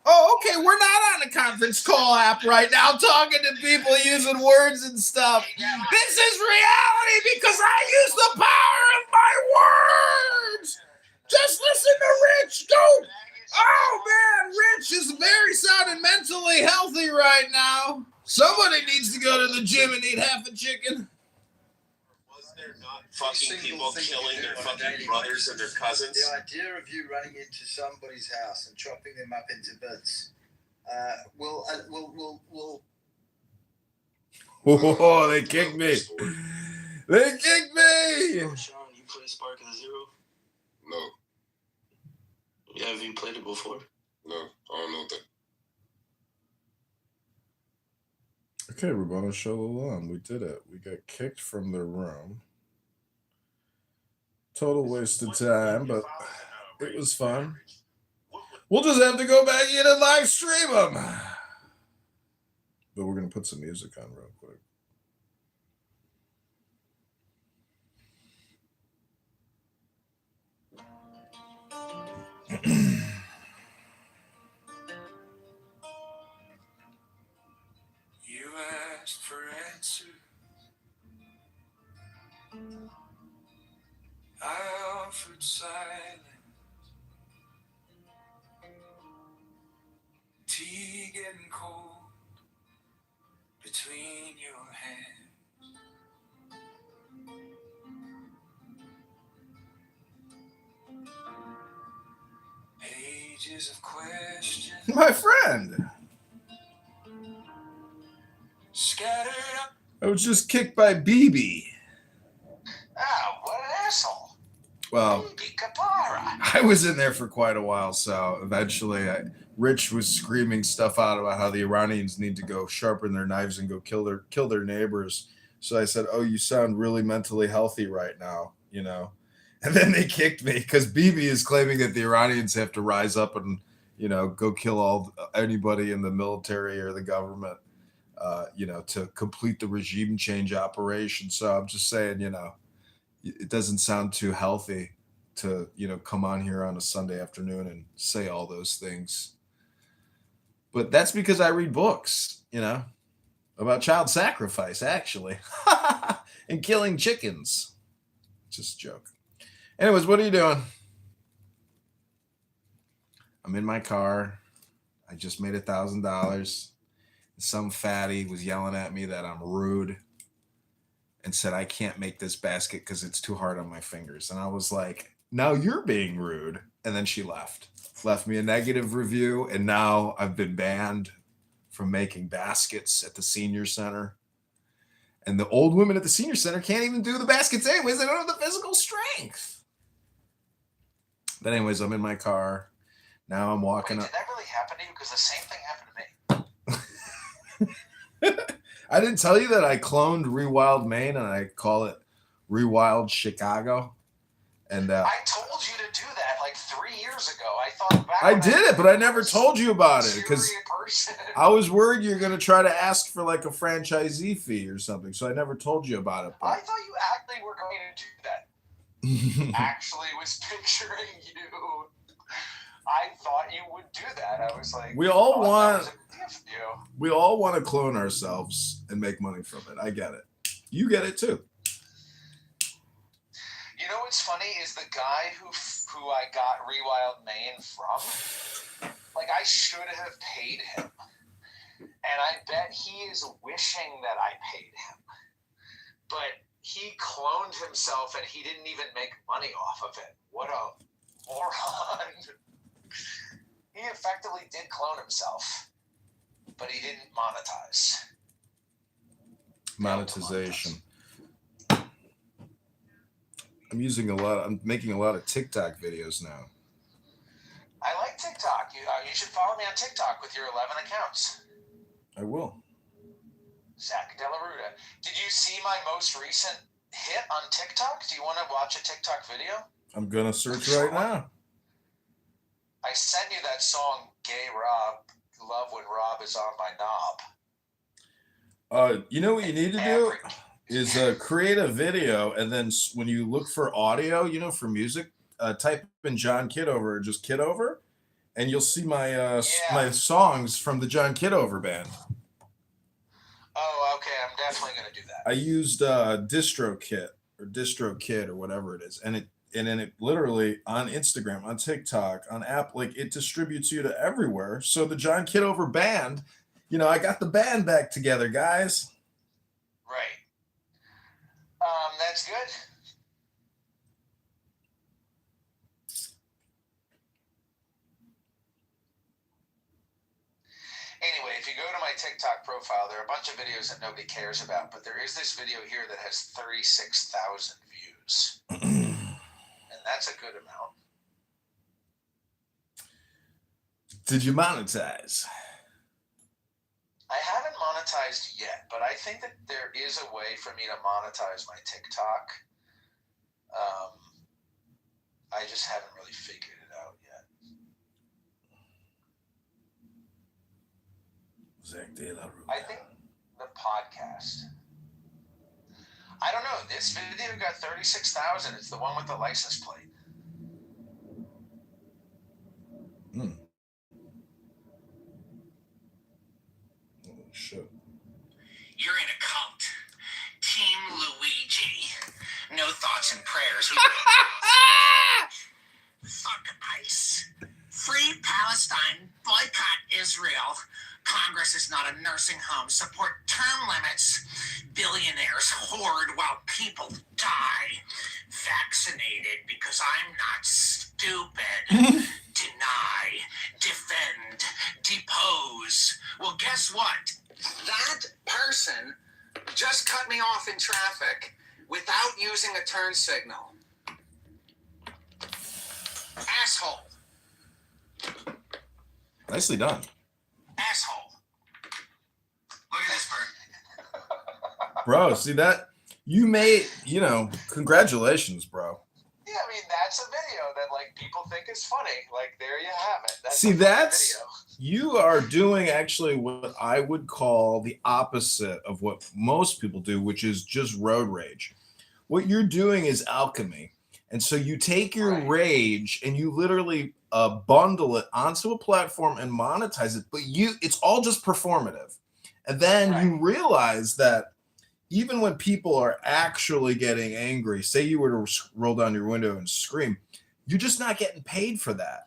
Oh, okay, we're not on a conference call app right now talking to people using words and stuff. This is reality because I use the power of my words. Just listen to Rich. Go. Oh, man, Rich is very sounding mentally healthy right now. Somebody needs to go to the gym and eat half a chicken. Was there not fucking people killing their fucking brothers and their cousins? The idea of you running into somebody's house and chopping them up into bits will. Oh, they kicked me. They kicked me. Sean, you play Spark of the Zero? No. Yeah, have you played it before? No, I don't know that. Okay, Rabana Shalom, we did it. We got kicked from the room. Total waste of time, but it was fun. We'll just have to go back in and live stream them. But we're going to put some music on real quick. You asked for answers. I offered silence. Tea getting cold between your hands. Pages of questions. My friend. Scattered up. I was just kicked by BB. Oh, what an asshole. Well, BB Kapara. I was in there for quite a while, so eventually Rich was screaming stuff out about how the Iranians need to go sharpen their knives and go kill their neighbors. So I said, "Oh, you sound really mentally healthy right now, you know." And then they kicked me because BB is claiming that the Iranians have to rise up and, you know, go kill anybody in the military or the government, you know, to complete the regime change operation. So I'm just saying, you know, it doesn't sound too healthy to, you know, come on here on a Sunday afternoon and say all those things. But that's because I read books, you know, about child sacrifice, actually, and killing chickens. Just a joke. Anyways, what are you doing? I'm in my car. I just made $1,000. Some fatty was yelling at me that I'm rude and said I can't make this basket because it's too hard on my fingers. And I was like, now you're being rude. And then she left me a negative review. And now I've been banned from making baskets at the senior center. And the old women at the senior center can't even do the baskets anyways. They don't have the physical strength. But anyways, I'm in my car. Now I'm walking up. Did that really happen to you? Because the same thing happened to me. I didn't tell you that I cloned Rewild Maine and I call it Rewild Chicago. And I told you to do that like 3 years ago. I thought back. I did it, but I never told you about it because I was worried you're going to try to ask for like a franchisee fee or something. So I never told you about it. I thought you actually were going to do that. Actually was picturing you. I thought you would do that. I was like, we all want to clone ourselves and make money from it. I get it. You get it too. You know what's funny is the guy who I got Rewild Maine from, like I should have paid him. And I bet he is wishing that I paid him. But he cloned himself and he didn't even make money off of it. What a moron. He effectively did clone himself, but he didn't monetize. Monetization. I'm making a lot of TikTok videos now. I like TikTok. You should follow me on TikTok with your 11 accounts. I will. Zach De La Ruta. Did you see my most recent hit on TikTok? Do you want to watch a TikTok video? I'm going to search right now. I sent you that song, Gay Rob, Love When Rob Is On My Knob. You know what you need to do is create a video, and then when you look for audio, you know, for music, type in John Kitover or just Kitover, and you'll see my my songs from the John Kitover band. Oh, okay. I'm definitely gonna do that. I used DistroKid or whatever it is, and then it literally on Instagram, on TikTok, on app, like it distributes you to everywhere. So the John Kitover band, I got the band back together, guys. Right. That's good. Anyway, if you go to my TikTok profile, there are a bunch of videos that nobody cares about, but there is this video here that has 36,000 views. And that's a good amount. Did you monetize? I haven't monetized yet, but I think that there is a way for me to monetize my TikTok. I just haven't really figured it out yet. I think the podcast. I don't know. This video got 36,000. It's the one with the license plate. Oh, shit. You're in a cult. Team Luigi. No thoughts and prayers. Fuck ICE. Free Palestine. Boycott Israel. Congress is not a nursing home. Support term limits. Billionaires hoard while people die. Vaccinated because I'm not stupid. Deny. Defend. Depose. Well, guess what? That person just cut me off in traffic without using a turn signal. Asshole. Nicely done. Asshole. Look at this bird. Bro, see that? You made, congratulations, bro. Yeah, I mean, that's a video that, like, people think is funny. Like, there you have it. That's See, a that's, video. you are doing actually what I would call the opposite of what most people do, which is just road rage. What you're doing is alchemy. And so you take your rage and you literally bundle it onto a platform and monetize it, but it's all just performative. And then you realize that even when people are actually getting angry, say you were to roll down your window and scream, you're just not getting paid for that.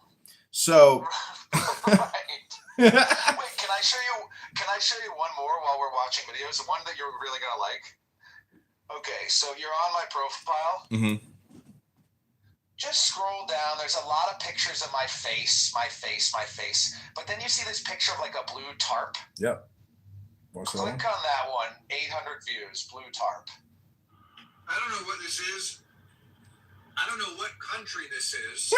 So Wait, can I show you one more while we're watching videos? One that you're really gonna like. Okay, so you're on my profile. Mm-hmm. Just scroll down. There's a lot of pictures of my face. But then you see this picture of like a blue tarp. Yep. Click on that one. 800 views. Blue tarp. I don't know what this is. I don't know what country this is.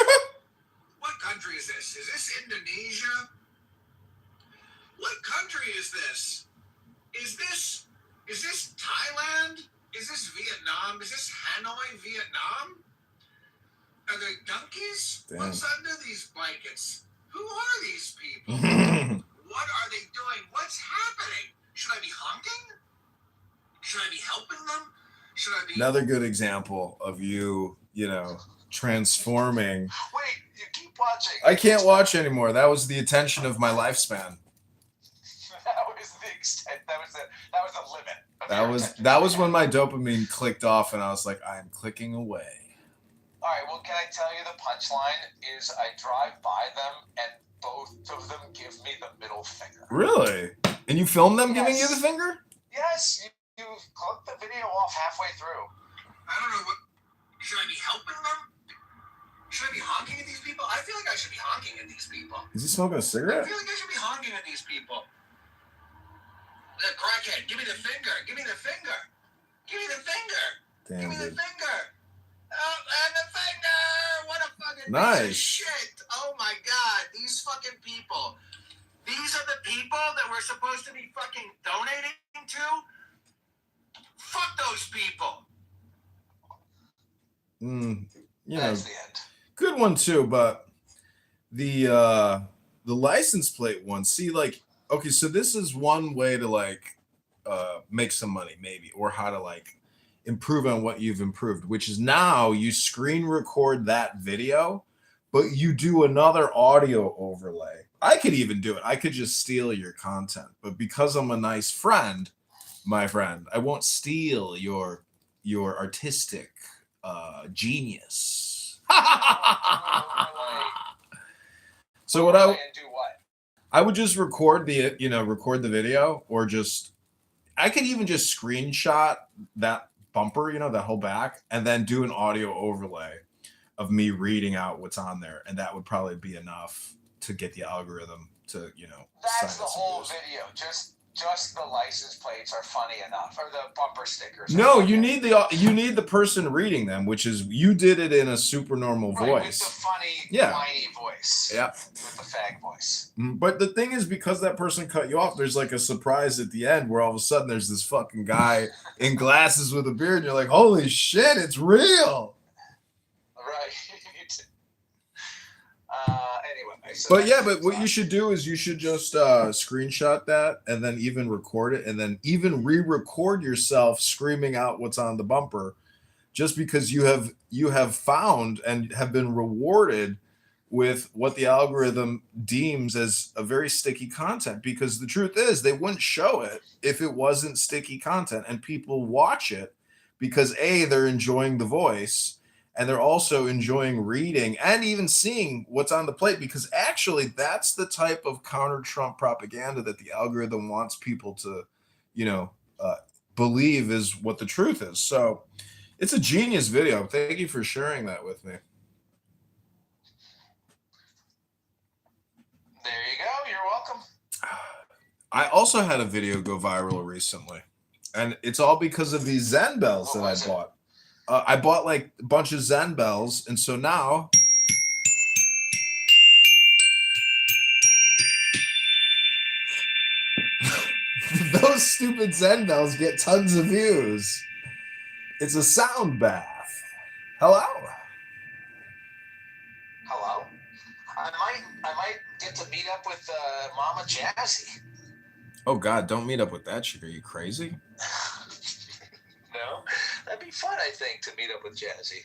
What country is this? Is this Indonesia? What country is this? Is this Thailand? Is this Vietnam? Is this Hanoi, Vietnam? Are there donkeys? Damn. What's under these blankets? Who are these people? What are they doing? What's happening? Should I be honking? Should I be helping them? Should I be... Another good example of you, transforming. Wait, you keep watching. I can't watch anymore. That was the attention of my lifespan. That was the extent. That was the limit. That was when my dopamine clicked off, and I was like, I am clicking away. All right, well, can I tell you the punchline is I drive by them, and both of them give me the middle finger. Really? And you filmed them giving you the finger? Yes, you click the video off halfway through. I don't know what... Should I be helping them? Should I be honking at these people? I feel like I should be honking at these people. Is he smoking a cigarette? I feel like I should be honking at these people. The crackhead, give me the finger. Give me the finger. Give me the finger. Damn, give me the dude. finger. Oh, and the finger. What a fucking Nice. piece of shit. Oh my God. These fucking people. These are the people that we're supposed to be fucking donating to? Fuck those people. That's the end. Good one too, but the license plate one, see, like, okay, so this is one way to make some money, maybe, or how to improve on what you've improved, which is now you screen record that video but you do another audio overlay. I could even do it. I could just steal your content, but because I'm a nice friend, my friend, I won't steal your artistic genius. So what I would just record the video, or just I could even just screenshot that bumper, that whole back, and then do an audio overlay of me reading out what's on there, and that would probably be enough to get the algorithm to That's the whole video. Just the license plates are funny enough, or the bumper stickers. No, you need the person reading them, which is you did it in a super normal voice. With the funny, whiny voice. Yeah. With the fag voice. But the thing is, because that person cut you off, there's like a surprise at the end where all of a sudden there's this fucking guy in glasses with a beard, and you're like, holy shit, it's real. Right. Anyway. So But what you should do is you should just screenshot that, and then even record it, and then even re-record yourself screaming out what's on the bumper, just because you have found and have been rewarded with what the algorithm deems as a very sticky content. Because the truth is, they wouldn't show it if it wasn't sticky content, and people watch it because they're enjoying the voice, and they're also enjoying reading and even seeing what's on the plate, because actually that's the type of counter-Trump propaganda that the algorithm wants people to, believe is what the truth is. So it's a genius video. Thank you for sharing that with me. There you go. You're welcome. I also had a video go viral recently, and it's all because of these Zen bells that I bought. I bought like a bunch of Zen bells, and so now those stupid Zen bells get tons of views. It's a sound bath. Hello. I might get to meet up with Mama Jazzy. Oh God, don't meet up with that shit. Are you crazy? No, that'd be fun. I think to meet up with Jazzy.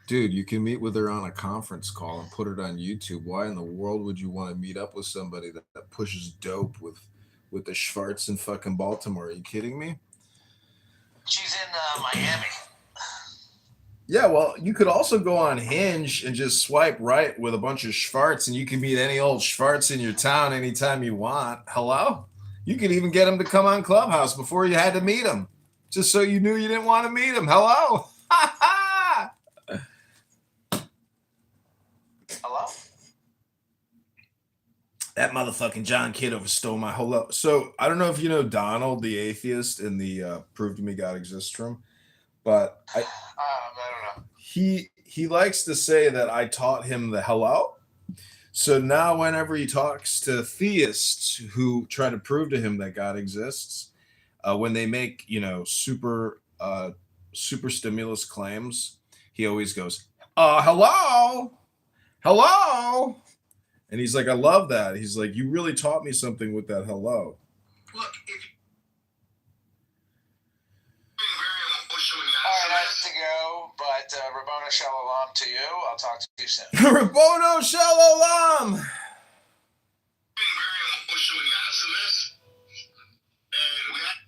Dude, you can meet with her on a conference call and put it on YouTube. Why in the world would you want to meet up with somebody that pushes dope with the Schwartz in fucking Baltimore? Are you kidding me? She's in Miami. Yeah, well, you could also go on Hinge and just swipe right with a bunch of Schwartz, and you can meet any old Schwartz in your town anytime you want. Hello? You could even get him to come on Clubhouse before you had to meet him, just so you knew you didn't want to meet him. Hello? Hello? That motherfucking John Kitover stole my whole up. So I don't know if you know Donald, the atheist, in the Prove to Me God Exists room, but I don't know. He likes to say that I taught him the hello. So now whenever he talks to theists who try to prove to him that God exists, when they make super stimulus claims, he always goes, hello. And he's like, I love that. He's like, you really taught me something with that hello. Look, all right, I have to go, but Rabbona Shalom to you. I'll talk to you soon. Rabbono Shalom. Being very emotional when you answer this, and we have.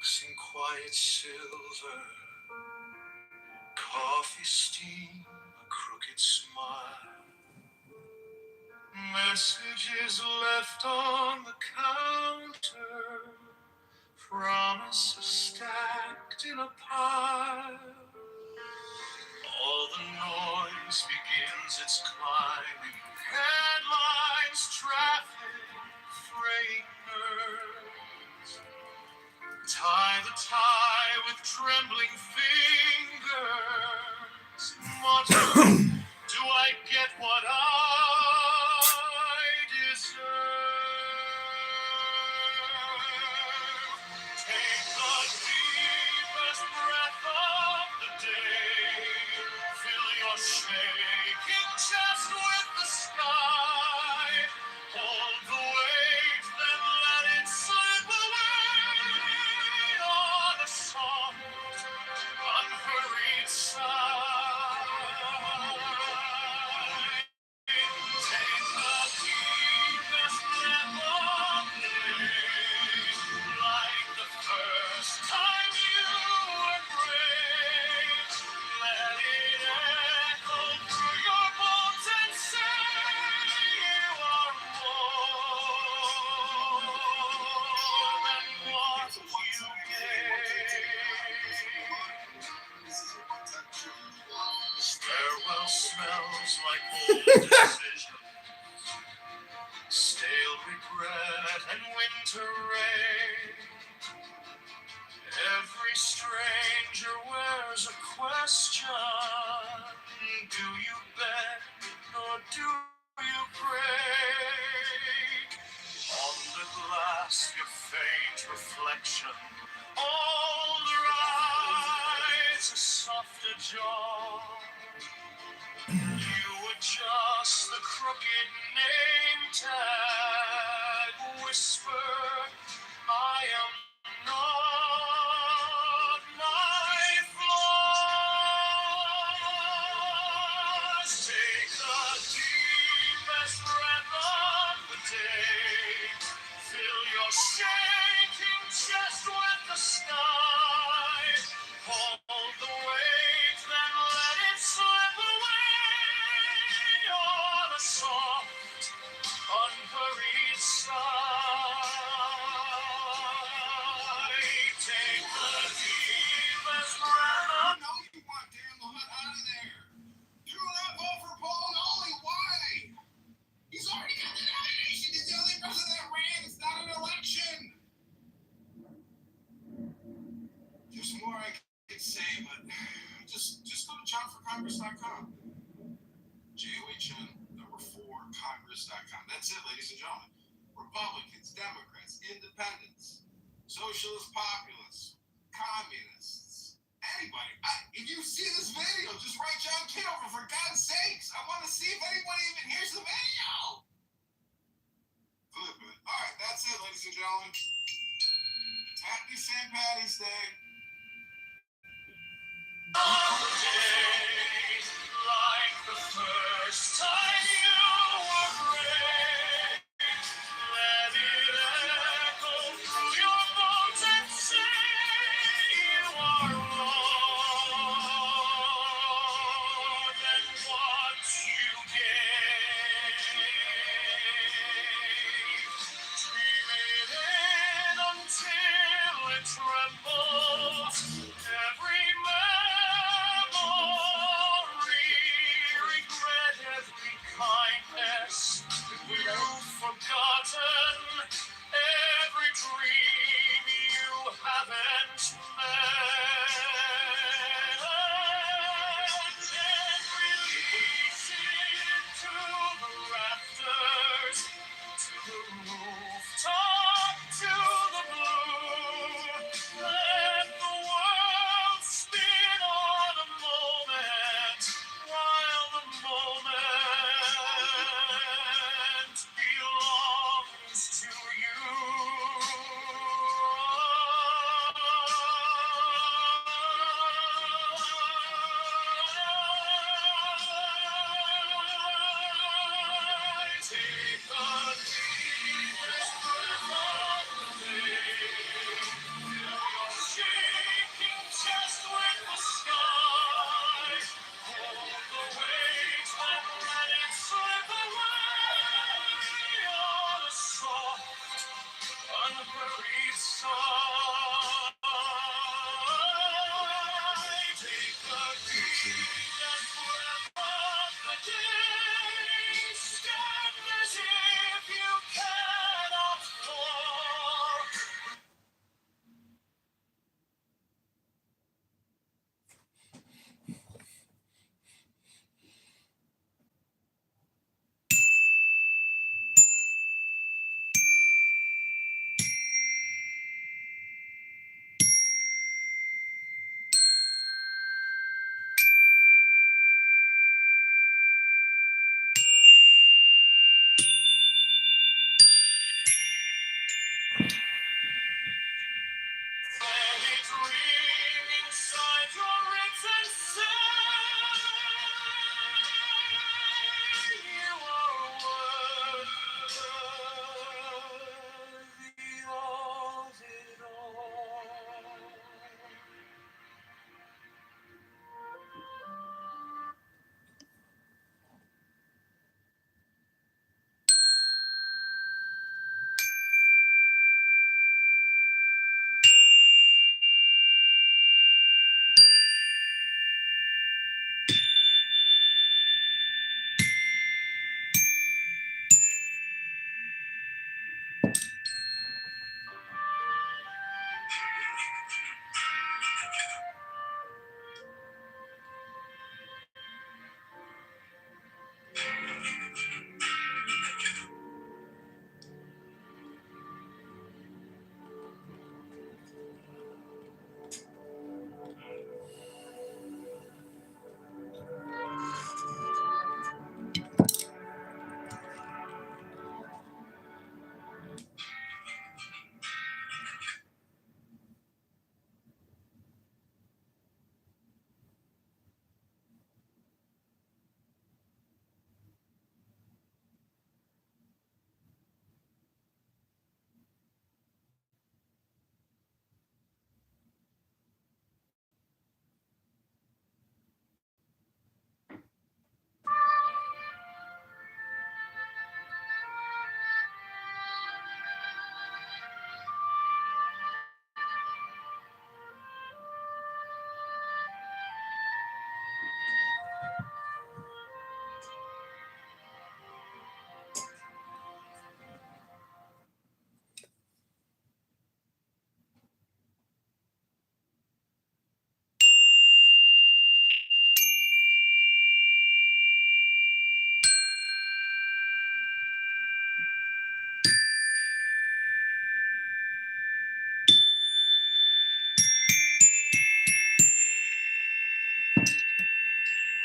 Clocks in quiet silver, coffee steam, a crooked smile, messages left on the counter, promises stacked in a pile. All the noise begins its climbing, headlines, traffic, freight nerves. Tie the tie with trembling fingers. Much do I get what I deserve? Take the deepest breath of the day. Fill your shaking chest with the sky. Hold the weight, then let it slip away on a soft, unhurried sigh. Take the deepest breath of the day, like the first time you were brave. Let it echo through your bones and say you are more than what you gave. Farewell smells like old decision, stale regret and winter rain. Every stranger wears a question. Do you beg or do you break? On the glass, your faint reflection. Older eyes, a softer jaw. You adjust the crooked name tag. Whisper, I am not my flaws. Take the deepest breath of the day. Fill your shaking chest with the sky. Hold the weight, then let it slip away on a soft, unhurried sigh. Take the deepest breath of... No, you want Dan the Hut out of there. Do not vote for Paul Nolley. Why? He's already got the nomination. He's the only person that ran. It's not an election. There's more I could say, but just go to johnforcongress.com. JOHN4Congress.com. That's it, ladies and gentlemen. Republicans, Democrats, Independents, Socialist Populists, Communists, anybody. If you see this video, just write John Kitover, for God's sakes. I want to see if anybody even hears the video. Good. All right, that's it, ladies and gentlemen. Happy St. Patty's Day. Like the first time you were brave, let it echo through your bones and say you are more than what you gave. Dream it in until it trembles. Every man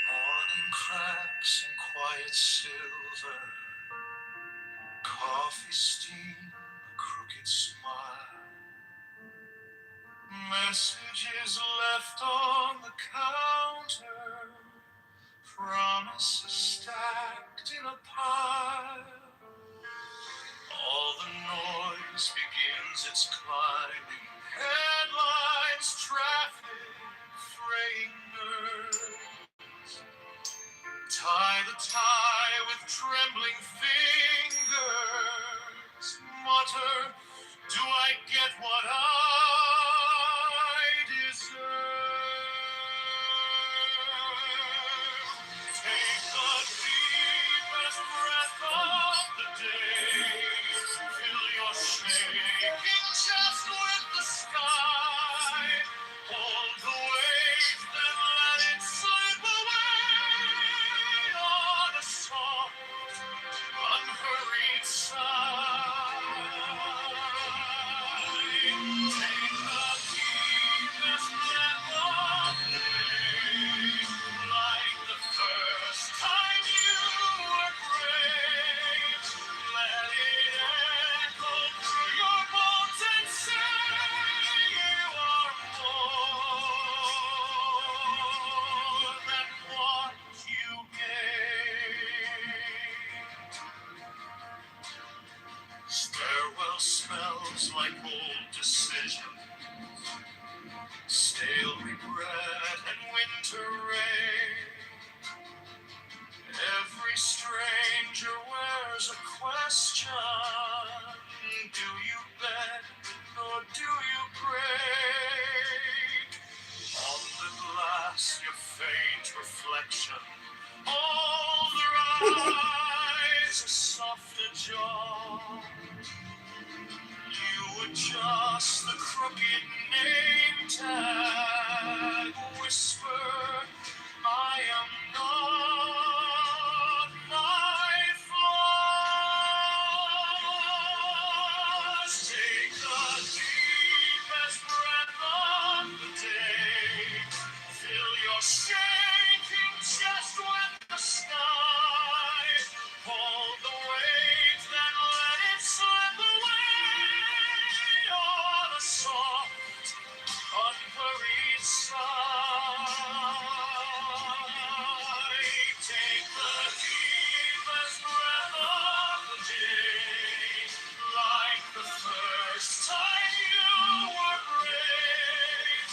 Morning cracks and quiet silver, coffee steam, a crooked smile, messages left on the counter, promises stacked in a pile. All the noise begins its climbing, headlines, traffic, fraying nerves. Tie the tie with trembling fingers. Mutter, do I get what I deserve? Take the deepest breath of the day. Fill your shaking chest with the sky. Hold the weight, then let it slip away on a soft, unhurried sigh. Take the deepest breath of the day, like the first time you were brave. Let it echo through your bones and say you are more than what you gave. Stairwell smells like old decision, stale regret and winter rain. Every stranger wears a question. Do you beg or do you break? On the glass, your faint reflection. Older eyes, a softer jaw. You adjust the crooked name tag. Whisper, I am not my flaws. Take the deepest breath of the day. Fill your shaking chest with the sky. Hold the weight, then let it slip away on a soft, unhurried sigh. Take the deepest breath of the day, like the first time you were brave.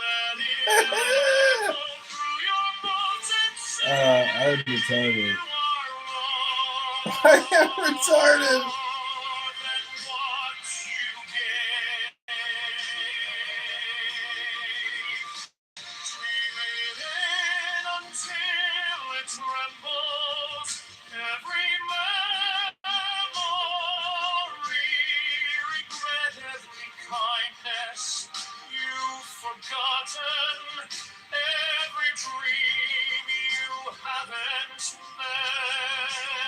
Let it echo through your bones and say I'm retarded. I am retarded. Until it trembles, every memory, regret every kindness you've forgotten, every dream you haven't met.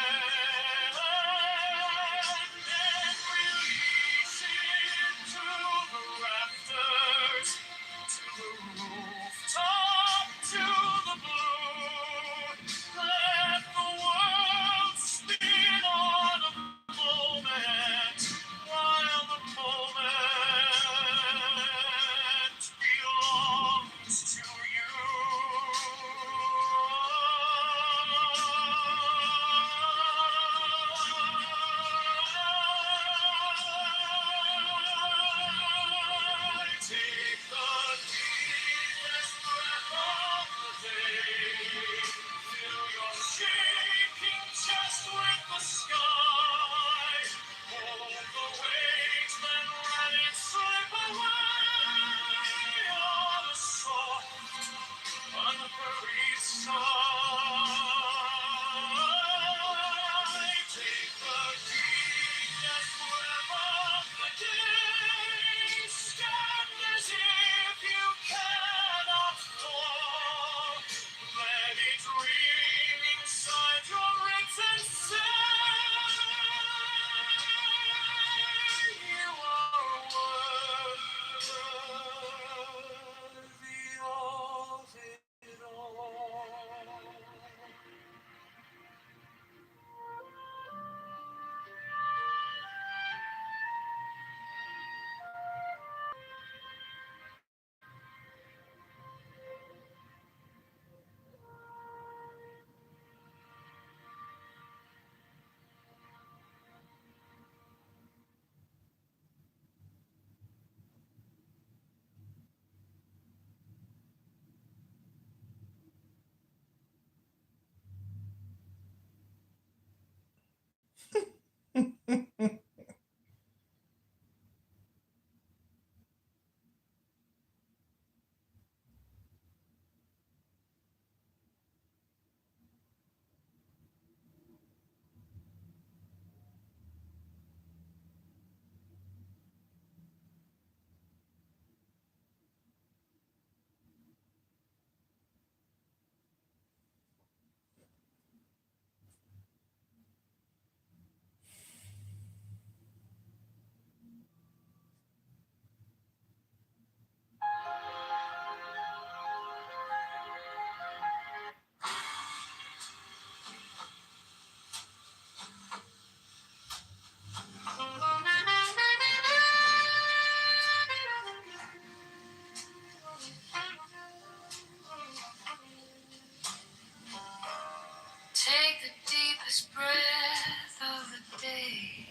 Take the deepest breath of the day.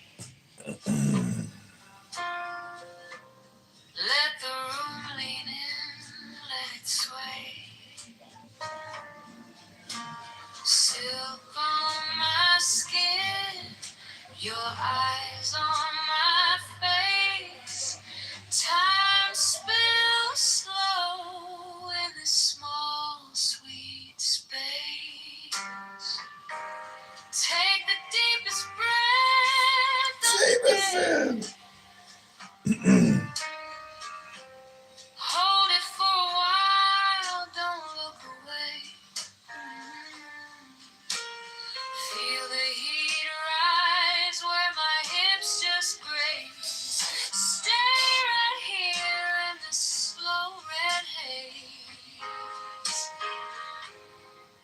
Let the room lean in, let it sway. Silk on my skin, your eyes on my face. Time spills slow in this small, sweet space. Take the deepest breath of the day. Hold it for a while, don't look away. Feel the heat rise where my hips just graze. Stay right here in the slow red haze.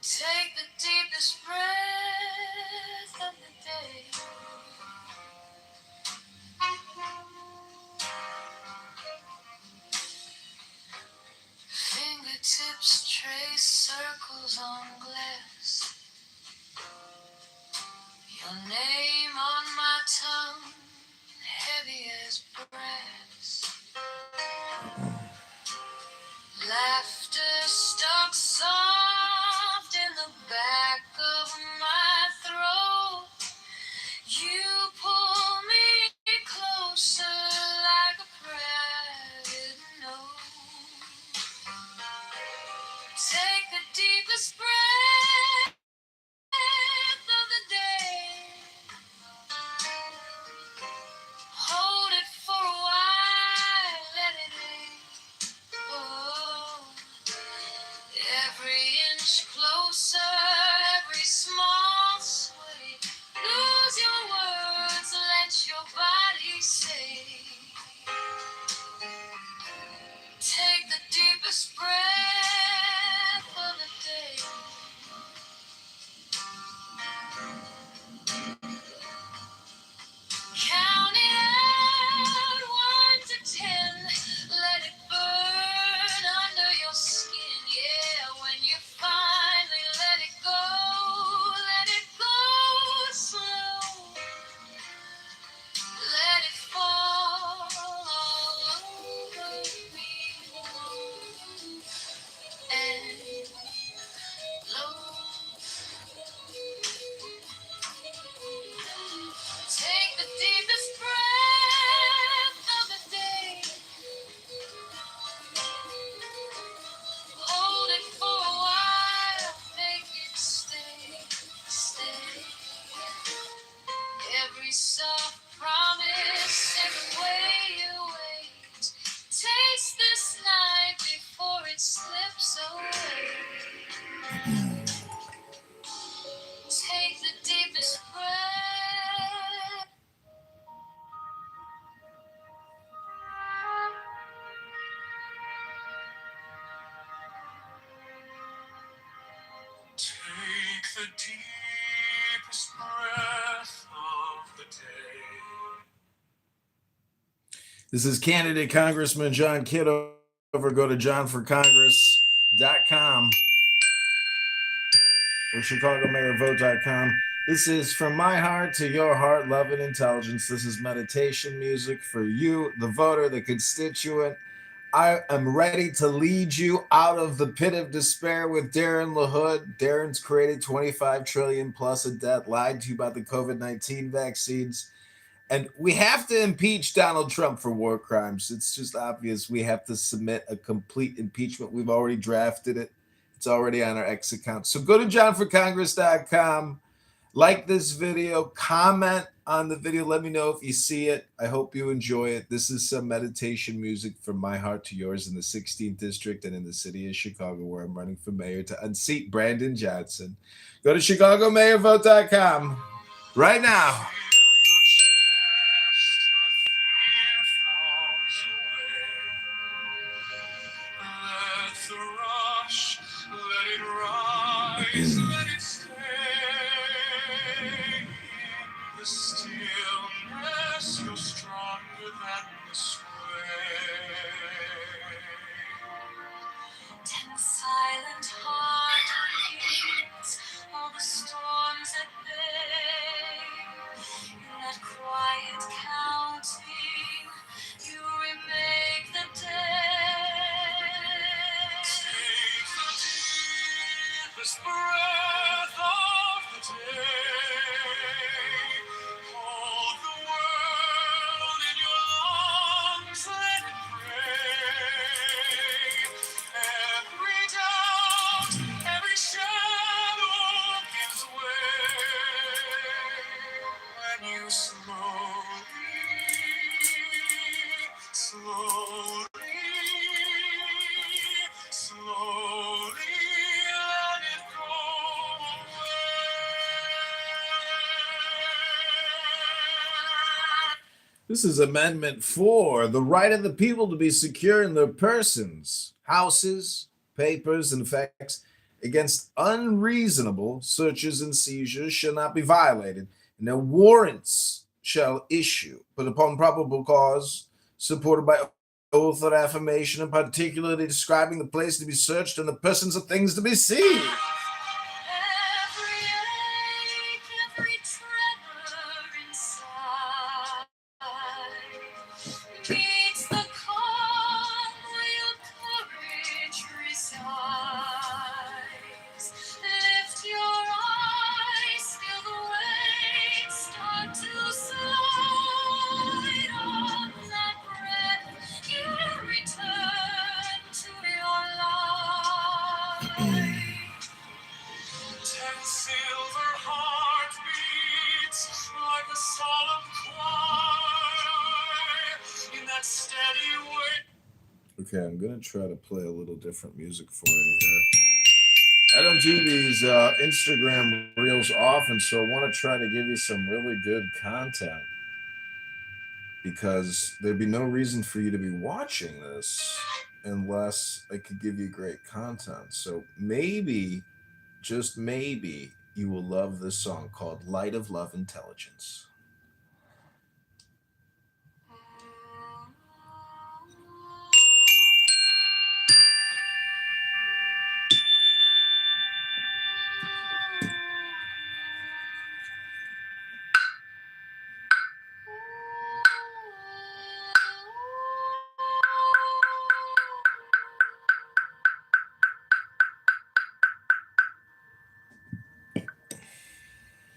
Take the deepest breath of the day. Fingertips trace circles on glass. Your name on my tongue, heavy as brass. Laughter stuck soft in the back of my throat. You pull me closer like a private note. Take the deepest breath of the day. Hold it for a while, let it in. Oh, every inch closer, every small sway. Lose your words, let your body say. Take the deepest breath of the day. Count it out, 1 to 10. Let it burn under your skin. Yeah, when you finally let it Take the deepest breath. Take the deepest breath of the day. This is candidate Congressman John Kitover. Go to johnforcongress.com or chicagomayorvote.com. This is From My Heart to Your Heart, Love and Intelligence. This is meditation music for you, the voter, the constituent. I am ready to lead you out of the pit of despair with Darren LaHood. Darren's created 25 trillion plus of debt, lied to you about the COVID-19 vaccines. And we have to impeach Donald Trump for war crimes. It's just obvious we have to submit a complete impeachment. We've already drafted it. It's already on our X account. So go to johnforcongress.com, like this video, comment on the video. Let me know if you see it. I hope you enjoy it. This is some meditation music from my heart to yours in the 16th district and in the city of Chicago, where I'm running for mayor to unseat Brandon Johnson. Go to chicagomayorvote.com right now. Let the rush, let it rise, let it stay. In the stillness, you're stronger than the sway. 10 silent heartbeats, all the storms at bay. In that quiet counting, you remake the day. Take the deepest breath of the day. Hold the world in your lungs, let it pray. Every doubt, every shadow gives way when you slowly let it go away. This is Amendment 4, the right of the people to be secure in their persons, houses, papers, and effects against unreasonable searches and seizures shall not be violated, and no warrants shall issue, but upon probable cause, supported by oath or affirmation, and particularly describing the place to be searched and the persons or things to be seized. Every ache, every tremor inside meets the calm where your courage resides. Lift your eyes, feel the weight start to slide on that breath. You return to your life. 10 silver heartbeats like a solemn choir in that steady way. Okay, I'm going to try to play a little different music for you here. I don't do these Instagram reels often, so I want to try to give you some really good content, because there'd be no reason for you to be watching this unless I could give you great content. So maybe, just maybe, you will love this song called Light of Love Intelligence.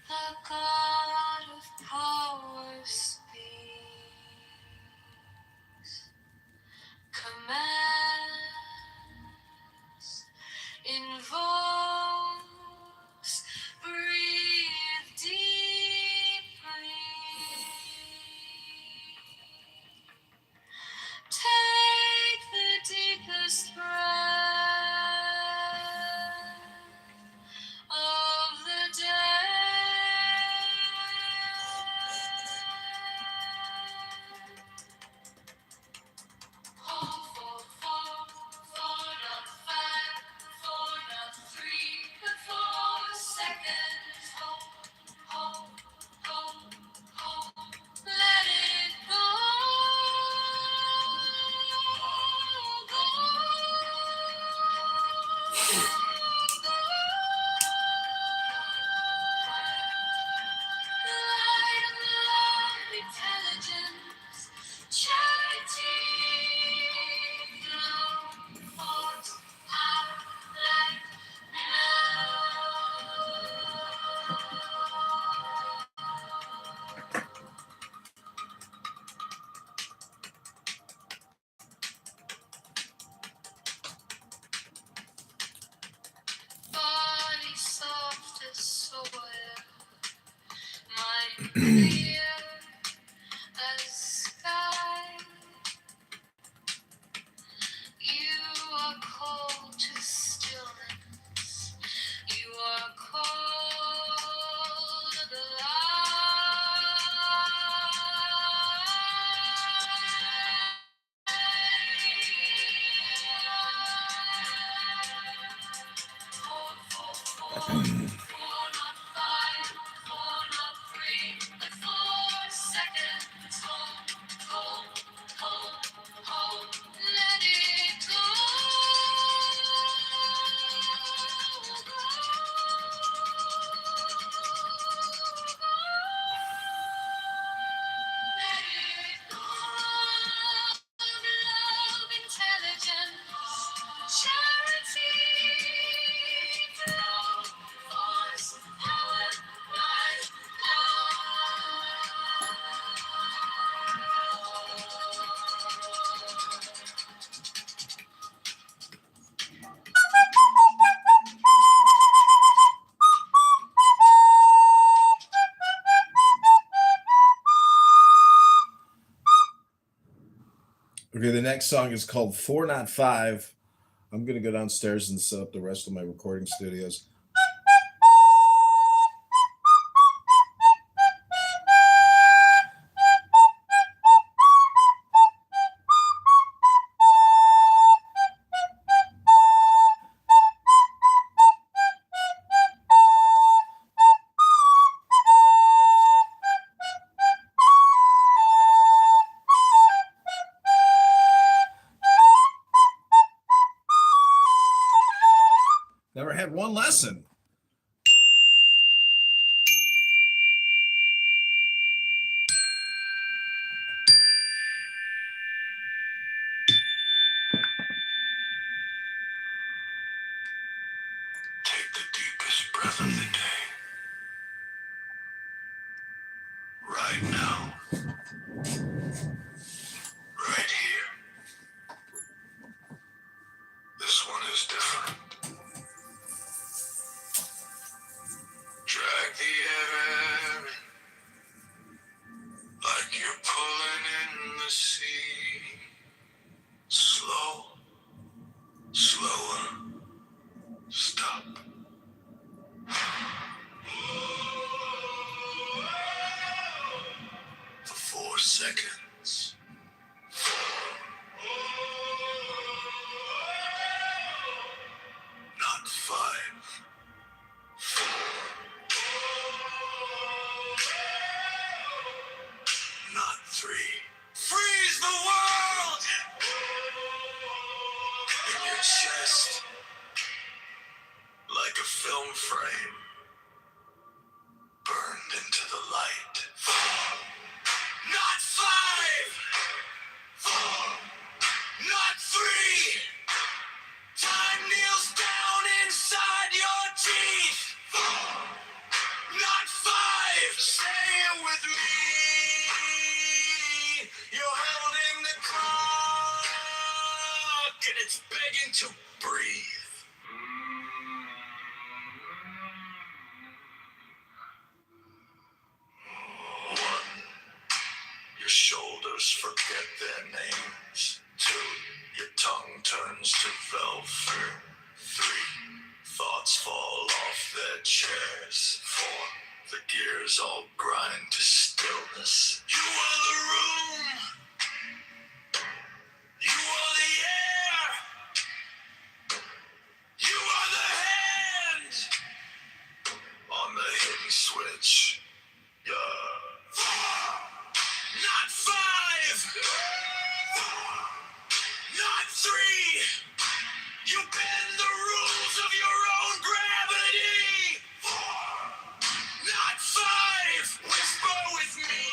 The God of power speaks, commands, invokes, breathe deeply. Take the deepest breath. Okay, the next song is called 4 Not 5. I'm going to go downstairs and set up the rest of my recording studios. Never had one lesson. Take the deepest breath of the day. Right now. Right here. This one is different. Drag the air in, like you're pulling in the sea. Slow, slower, stop. For 4 seconds. Not 5. 4. Not 3. Freeze the world! In your chest, like a film frame, burned into the light. 4. Not 5! 4. Not 3! Time kneels down inside your teeth. 4. Not 5! Say it with me. You're holding the clock and it's begging to breathe. Your shoulders forget their names. 2. Your tongue turns to velvet. 3. Thoughts fall off their chairs. 4. The gears all grind to stillness. You are the room. You are the air. You are the hand on the hidden switch. Yeah. 4. Not 5. 4. Not 3. You bend the rules of your own gravity. 4. Not 5. Whisper with me.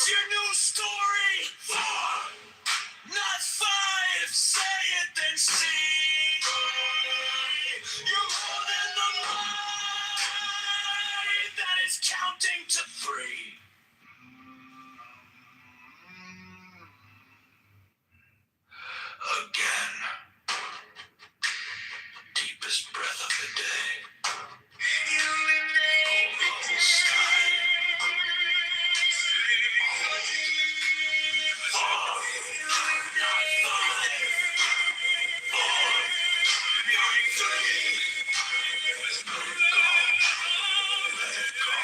What's your new story? 4, not 5. Say it, then see. You're more than the mind that is counting to 3. Again. Deepest breath of the day. You remain the sky. 4, not 5. 4, not 3. Let it go.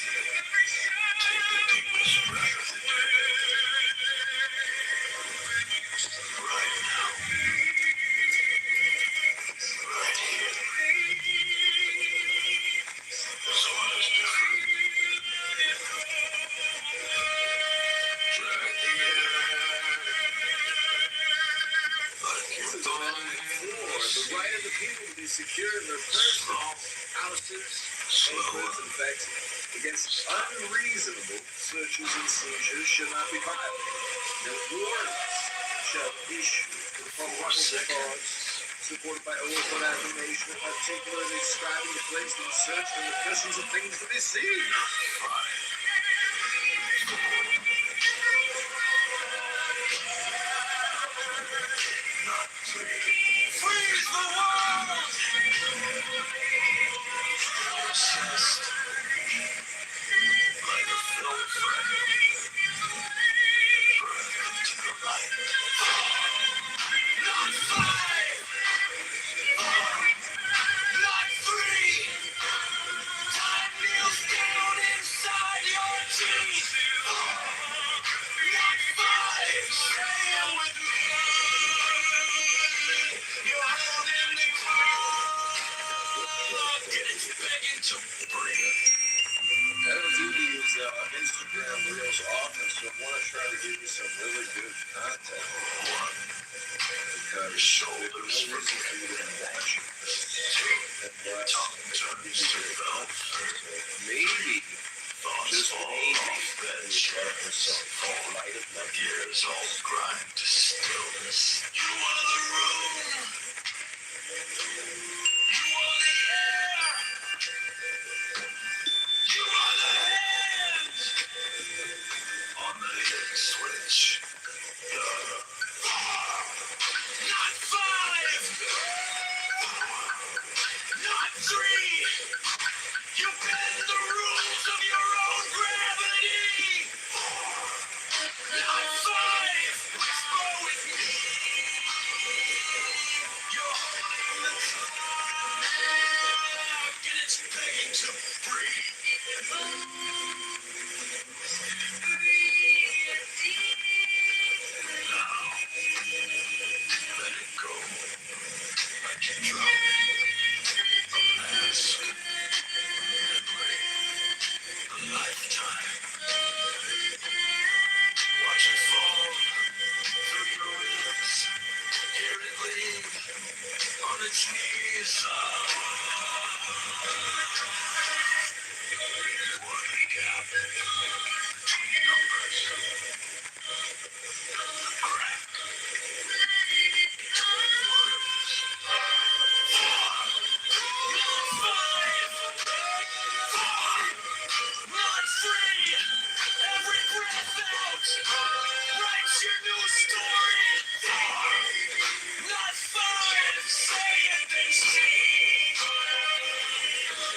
Take the deepest breath of the day. Right now. Right here. So what is different? Drag the air. Like you're going for the right of the people to be secure in their persons, houses, neighborhoods, and effects against unreasonable searches and seizures should not be violated. No warrants shall issue for probable cause supported by oath or affirmation, particularly describing the place to be searched and the persons and things to be seized. Freeze the world! Obsessed. Like a film frame. Burned into the light. Not 5! Not 3! Time kneels down inside your teeth! Not 5! Say it with me! You're holding the clock and it's begging to breathe. I don't do these Instagram reels often, so I want to try to give you some really good content. Because shoulders for you to imagine. And tongue turns to velvet. Maybe, just maybe, bed sharpens some light of my gears all grind to stillness. You are the room. You are the air. You are the hand on the hidden switch. Not 5! Not 3! You bend the rules of your own gravity! Not 5! Whisper with me! You're holding the clock and it's begging to breathe. Now, let it go. Like you drop a mask and wait a lifetime. Watch it fall through your ribs. Hear it lean on its knees. One gap between numbers. Crack between words. 4, not 3. Every breath out. Write your new story. 4, not 5. Say it, then see.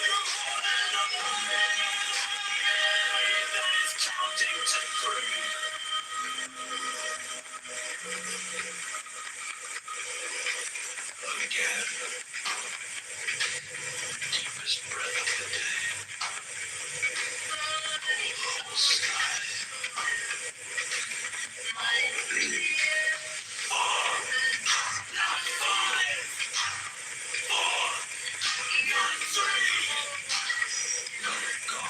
You're more than a mind that is counting to 3. Again. Deepest breath of the day. Hold the sky. 4, not 5. 4, not 3. Let it go.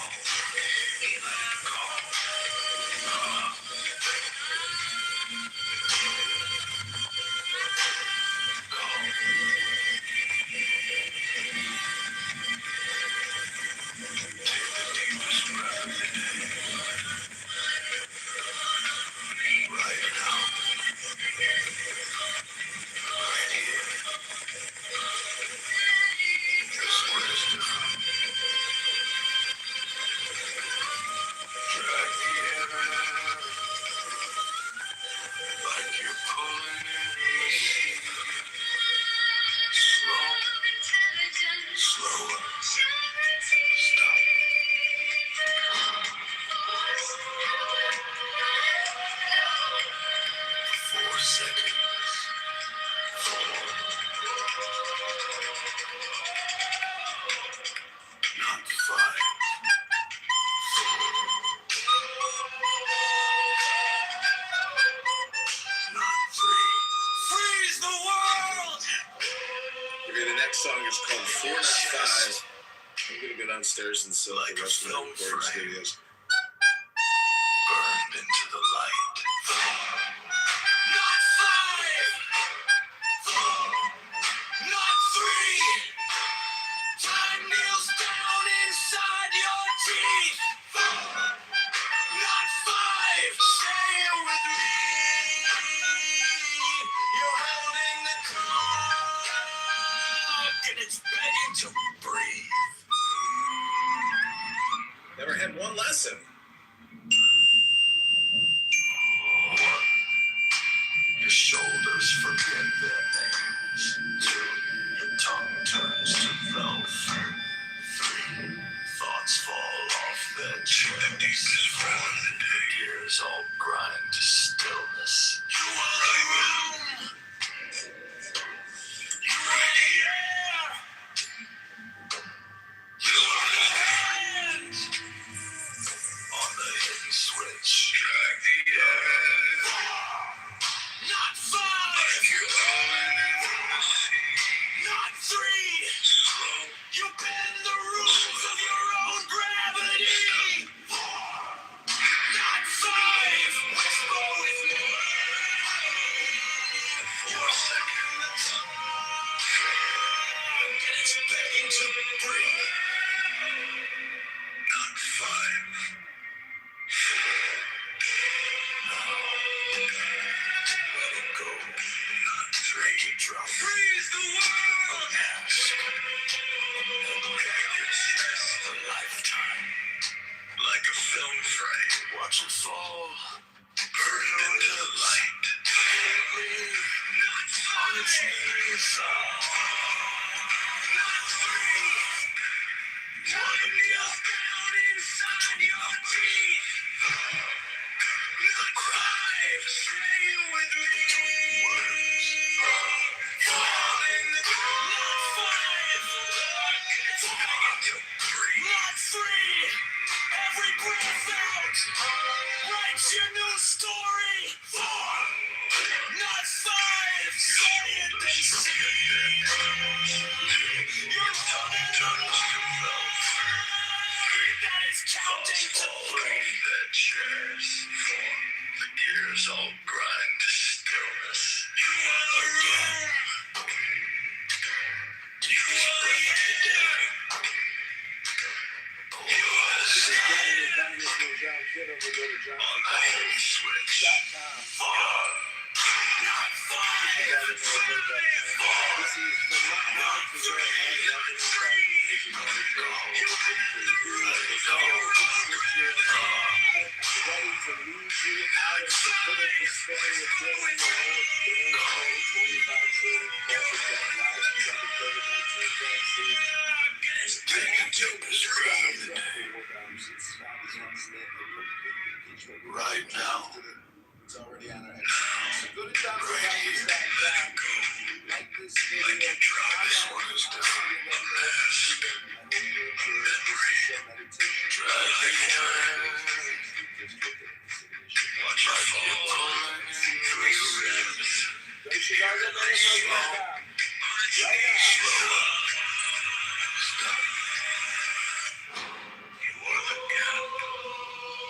Let it go. seconds. 4. Not 5. Not 3. Freeze the world! Okay, the next song is called 4 Not 5. I'm gonna go downstairs and sell the rest of the recording studios. Burned into the light. Not 5! Not 3! Time kneels down inside your teeth. Not 5! Stay with me. You're holding the clock and it's begging to breathe. Never had one lesson. 1. Your shoulders forget their names. 2. Your tongue turns to velvet. 3. Thoughts fall off their chairs. 4. Gears all grind to stillness. You are the room. You are the air. You are the hand. On the hidden switch. Drag the air. Not 5. Not 3. You bend the rules of your own gravity. Not 5. Whisper with me. You're second the tongue and it's begging to breathe. Not 5. Let it go. Not 3. Drop. Freeze the world. Ask. A lifetime. Like a film frame. Watch it fall. Burned into the light. On its knees. Not 3. Time kneels down inside your teeth. Not 5. Stay with me. Falling the not 5. It's begging to breathe. Not 3. Every breath out. Write your new story. 4. Not 5. Say it and see. Your tongue turns to velvet. That is counting to 3. The chairs. 4. The gears all grind to stillness. You are the room. You are the air. You are the sound. On the hidden switch. 4. Not 5. Not 3. Not 3. You bend the rules of your own gravity. Ready to lead you out of the pit of despair within the Lord. 25 trillion corporate debt lies you got the COVID-19 vaccine. It's taking to prescribe right now. It's already on our head. So go to like this video. Like your drugs, what is down past. Try the watch your fall. Go to Chicago, you are the gap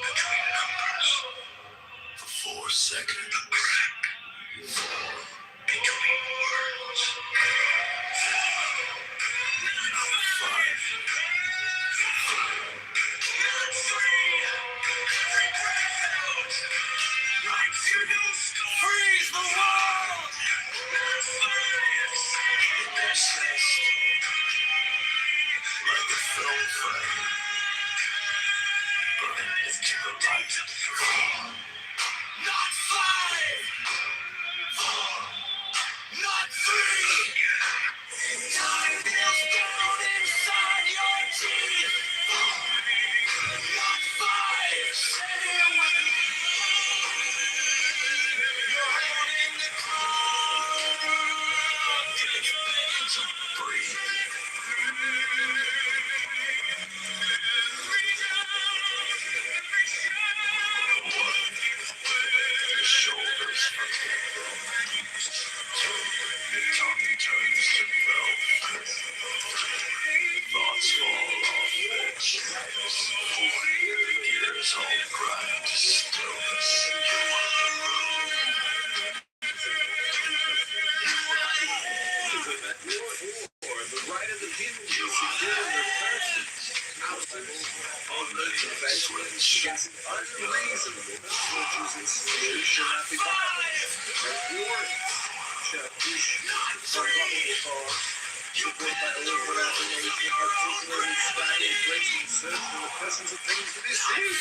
between numbers. For 4 seconds, the crack between words. 5. Not 3. Every breath out. Write your new story. Freeze the world. Not 5. Persist. Like a film frame. Burn into the light. 4. Not 5. 4. Not 3. tongue turns to velvet. Thoughts fall off their chairs. Gears all grind to stillness. You are the room. The right of the people to secure their persons, houses, on the switch. It's unreasonable that soldiers and slaves should not be violent. And war shall push unbelievable cause. Supported by over affirmation, articulated, style, embracing, search for the persons of things to be seen.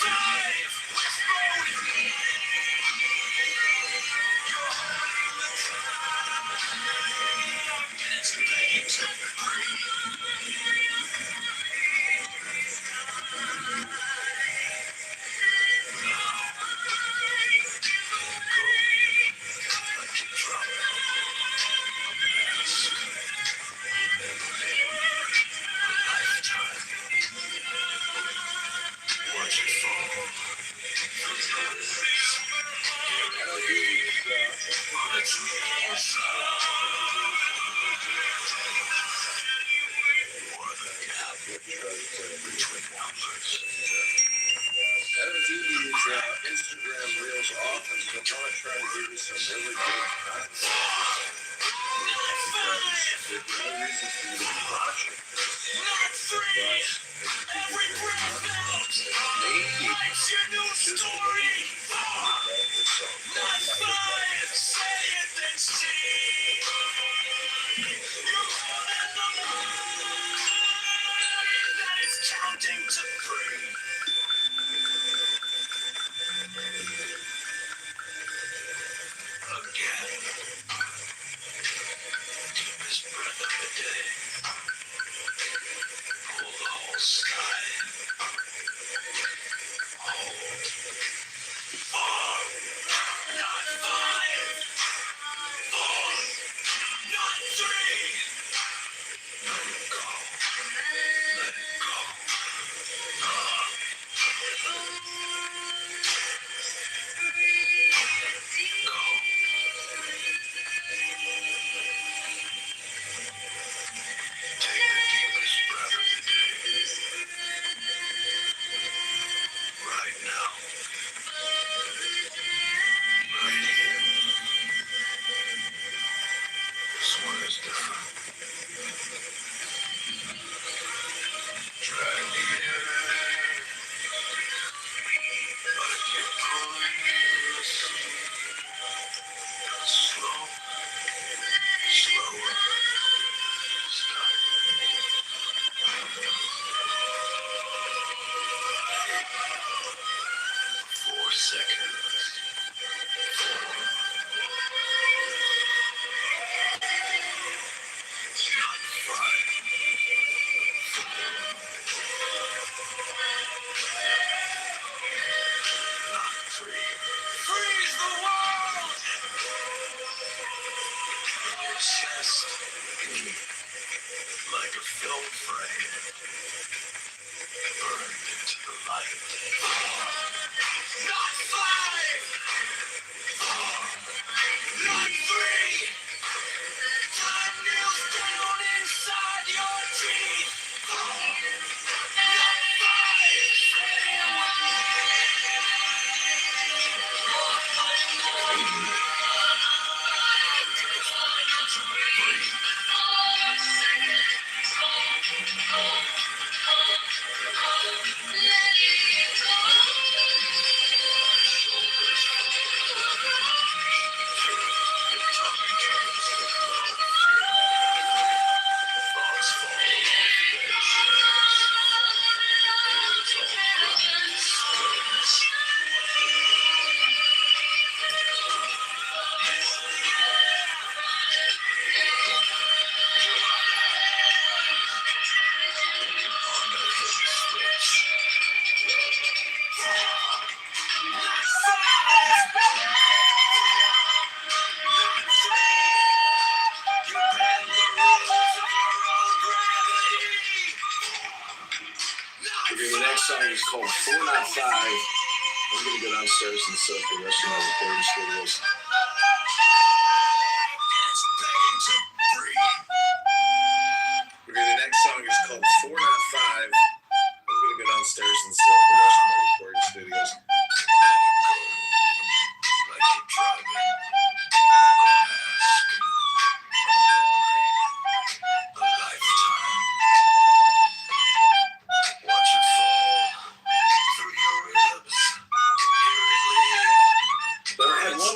Instagram reels often because I try to give you some really good content because there's no reason for you to be watching this. Every breath counts. Life's your new story. Not five, say it then see. You're holding the line that is counting to three. Again. Deepest breath of the day. Pull the whole sky. Hold. 4, not 5. 4, not 3. Let it go. Let it go. Take the deepest breath of the day. Right now. Right here. This one is different. Drag the air. Like you're pulling in the sea. Slow. Slower. Stop. 4 seconds. 4. Not 5. 3. Freeze the world! In your chest. Like a film frame. Burned into the light. Not 5! Not 3! Time kneels down inside your teeth! Not 5! Stay with me! Okay, the next song is called 4 Not 5. I'm gonna go downstairs and set up the rest of my recording studios.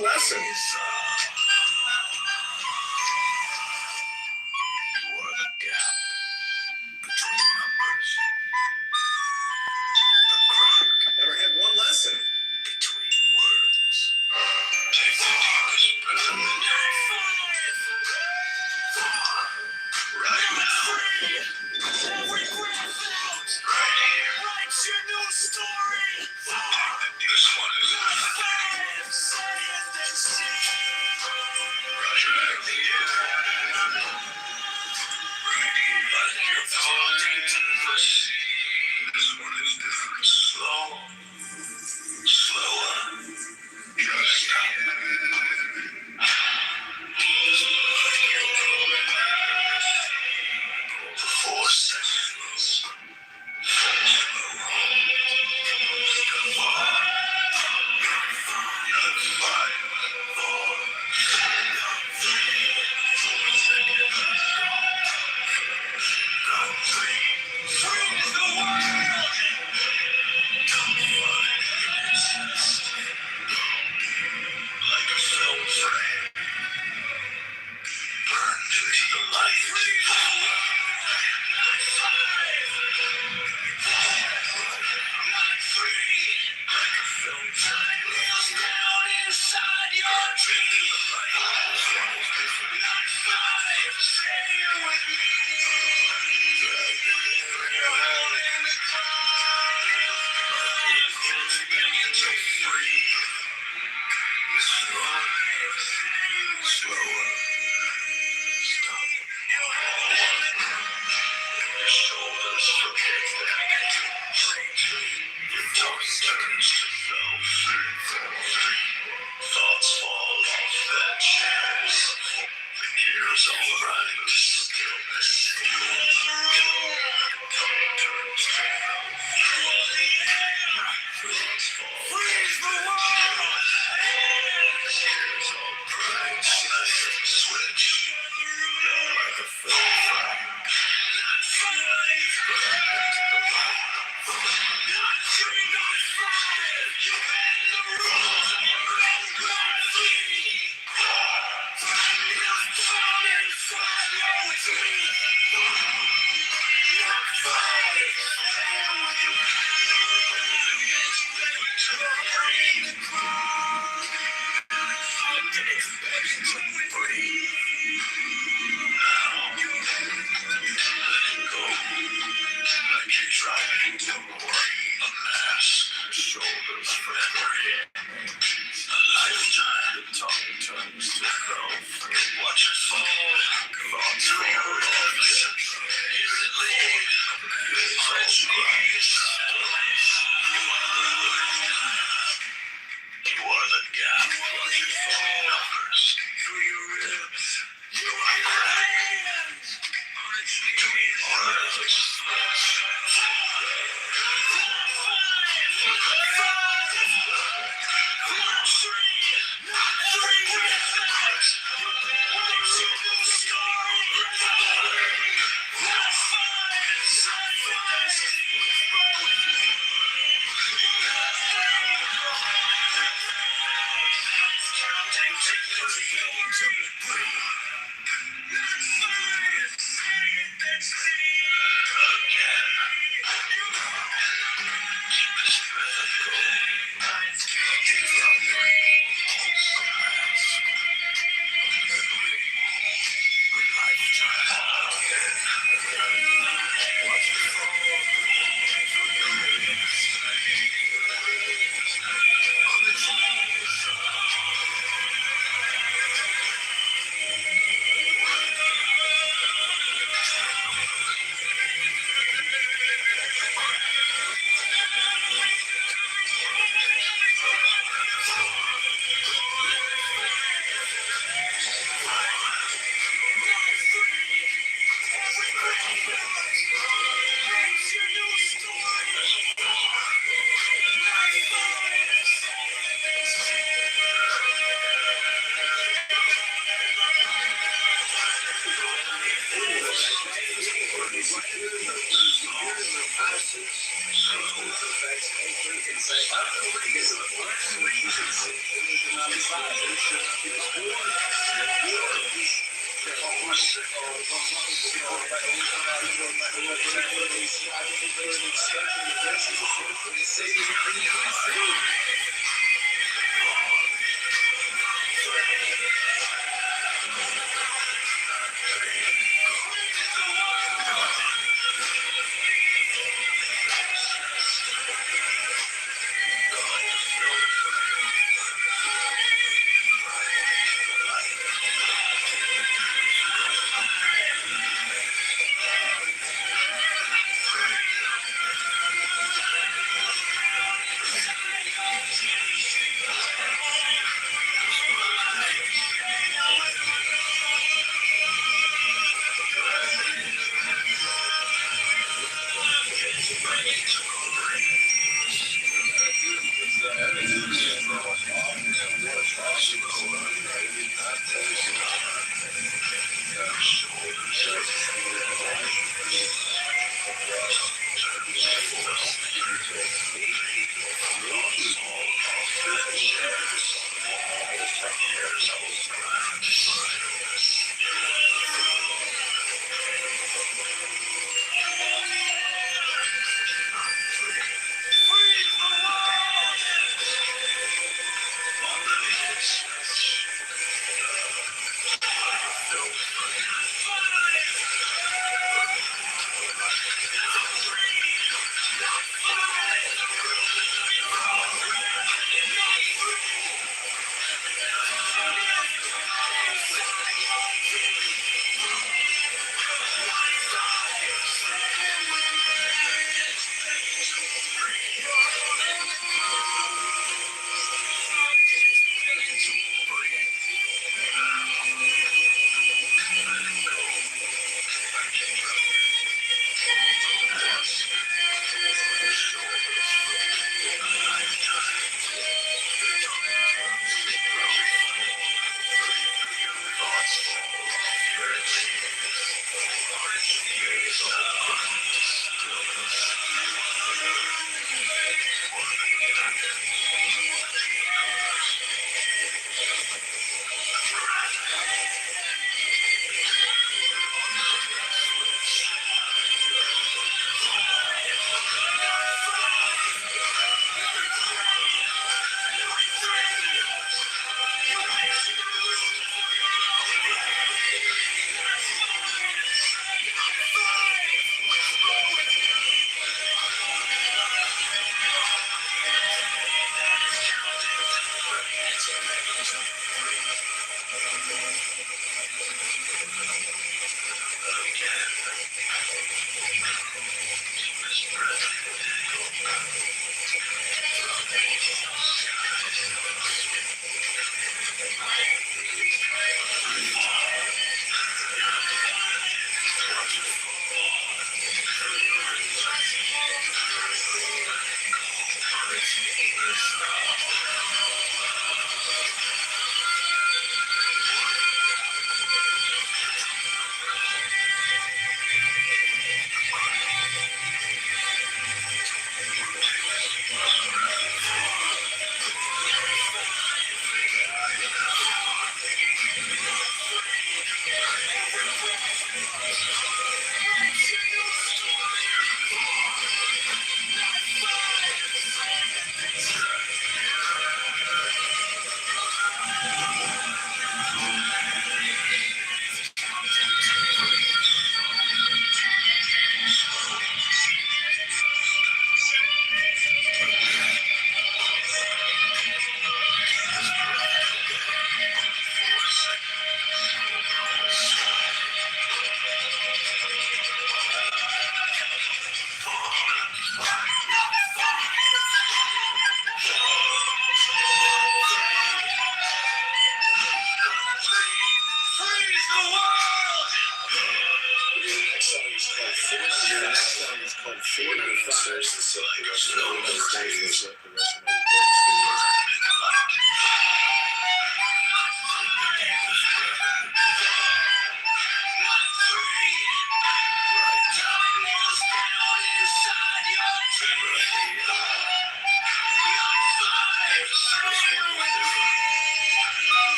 one lesson. You are the gap between numbers. The crack. Never had one lesson. Between words. Take the deepest breath of the day. Right now. Every breath out. Right here. Write your new story. This one is five. Say it, then see. Roger, the air. Ready, like your falling to the sea. This one is different. Slow. Slower. Just stop. For 4 seconds.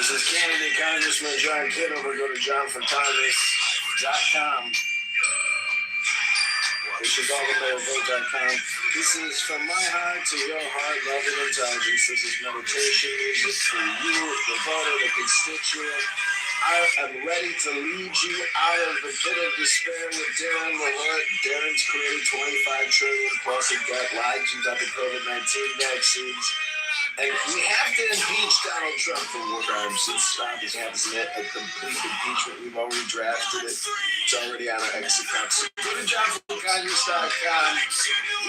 This is candidate Congressman John Kitover. Go to johnforcongress.com. The ChicagoMayorVote.com. This is from my heart to your heart, love and intelligence. This is meditation music for you, the voter, the constituent. I am ready to lead you out of the pit of despair with Darren LaHood. Darren's created $25 trillion plus in debt, lied you about the COVID-19 vaccines. And we have to impeach Donald Trump for war crimes. Since Trump hasn't yet a complete impeachment. We've already drafted it. It's already on our exit account. So go to johnforcongress.com.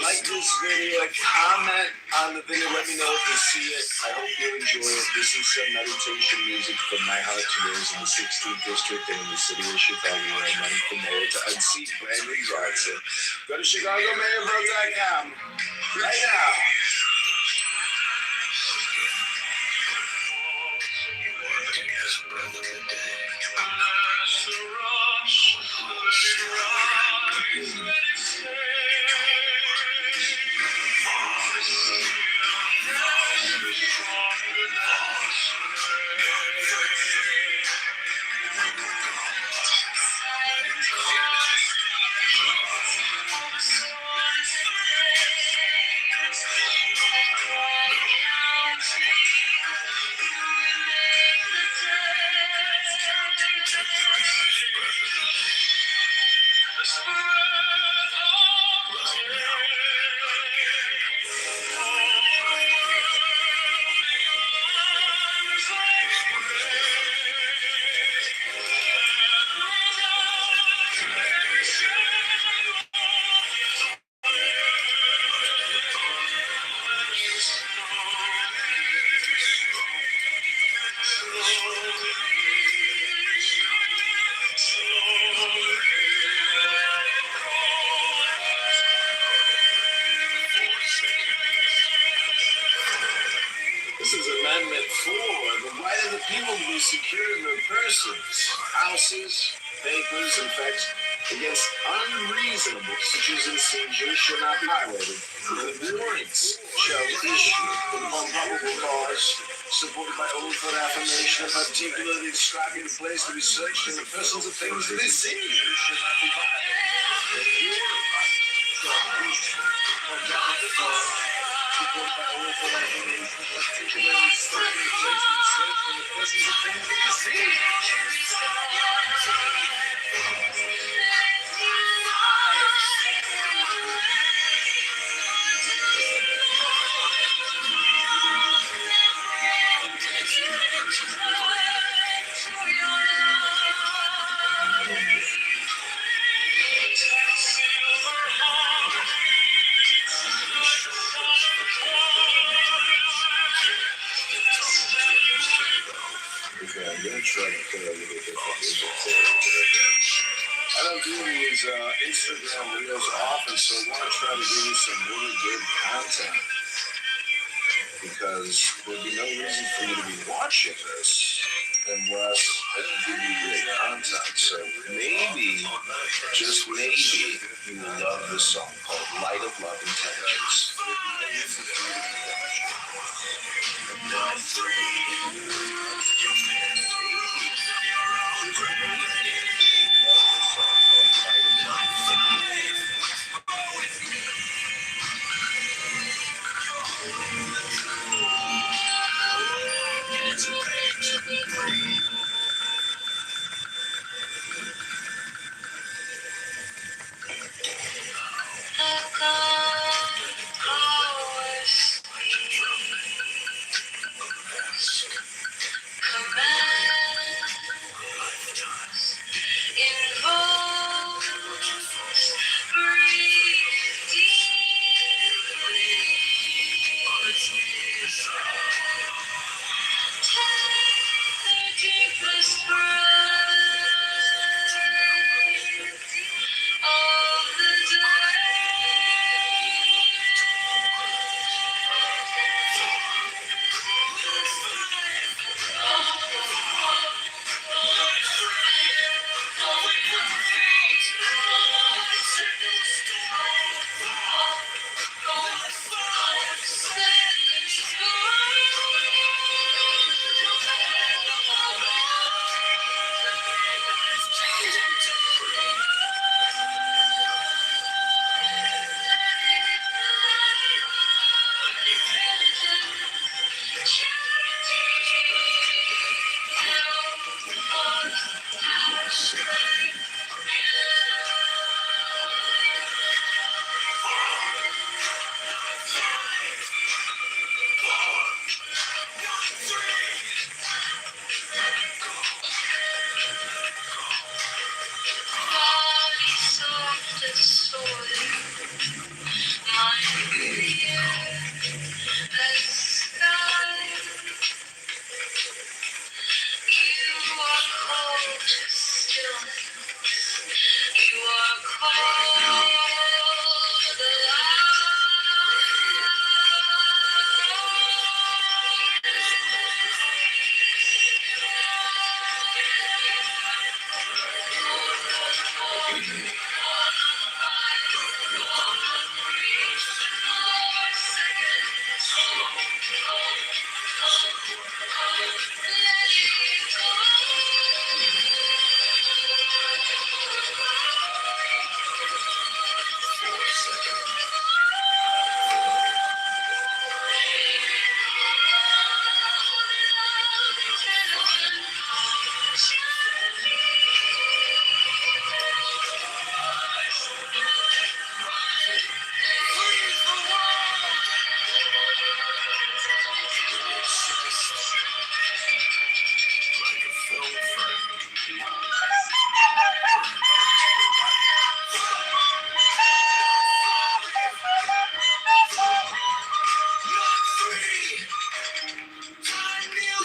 Like this video. Comment on the video. Let me know if you see it. I hope you enjoy it. This is some meditation music from my heart to yours in the 16th district and in the city of Chicago, where I'm running for mayor to unseat Brandon Johnson. Go to ChicagoMayorVote.com right now. This is Amendment 4, the right of the people to be secure in their persons, houses, papers, and effects against unreasonable searches and seizures shall not be violated. The warrants shall issue upon probable cause, supported by oath or affirmation, and particularly describing the place to be searched and the persons of things to be seized shall not be violated. The warrant shall issue upon probable cause, supported by oath or affirmation, and particularly describing the place to be searched and the persons of things to be seized. Okay, I'm gonna try to play a little bit I don't do these Instagram reels often, so I want to try to give you some really good content because there'd be no reason for you to be watching this unless I can give you great content. So maybe, just maybe, you will love this song called Light of Love Intelligence.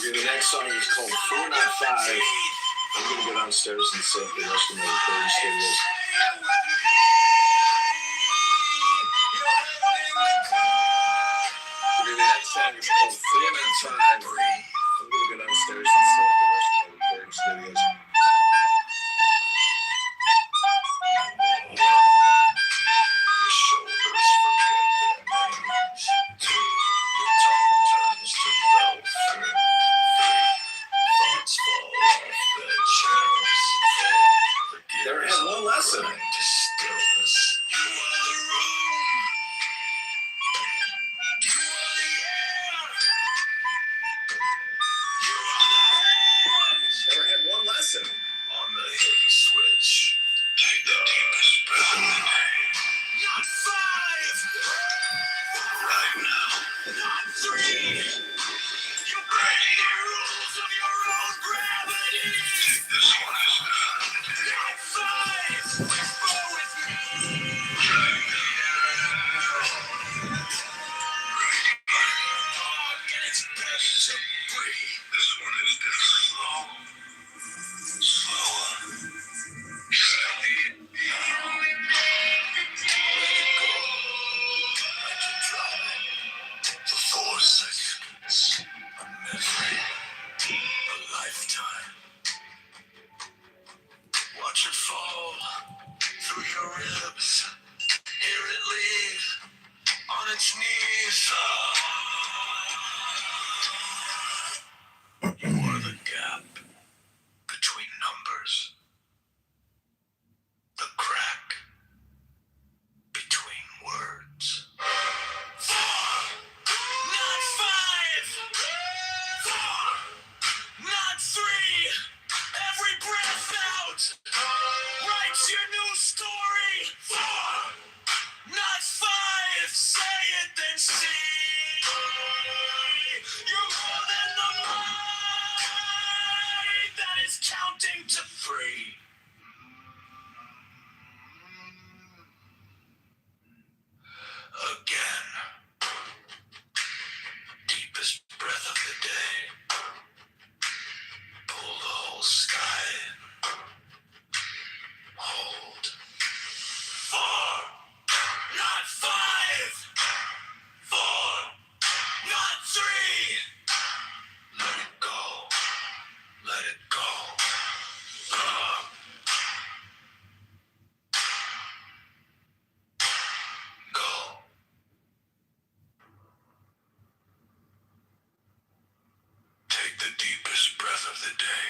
The next song is called 4 Not 5. I'm going to go downstairs and set up the rest of my recording studios. The next song is called 4 Not 5. I'm going to go downstairs and set up the rest of my recording studios. Your shoulders forget their names. 2, your tongue turns to velvet. 3, thoughts fall off their chairs. 4, never had one lesson. To stillness. You are the room. You are the air. You are the hands. Never had one lesson. On the hidden switch. Take the deepest breath of the day. Not 5. Right now. Not 3. You're breaking the rules of your own gravity. This one is different. Not 5. Whisper with me. Right here. And it's begging to breathe. This one is different. Slower. Steady. Now. Let it go. Let it drop. For 4 seconds. A memory. A lifetime. Watch it fall through your ribs. Hear it leave on its knees. You are the gap between numbers. The crack between words. 4. Not 5. 4. Not 3. Every breath out. Write your new story. 4. Not 5. Say it, then see. You're more than the mind that is counting to 3. Again. Deepest breath of the day. Pull the whole sky in. Hold. 4. Not 5. 4. Not 3. Let it go. Let it go. Go. Take the deepest breath of the day.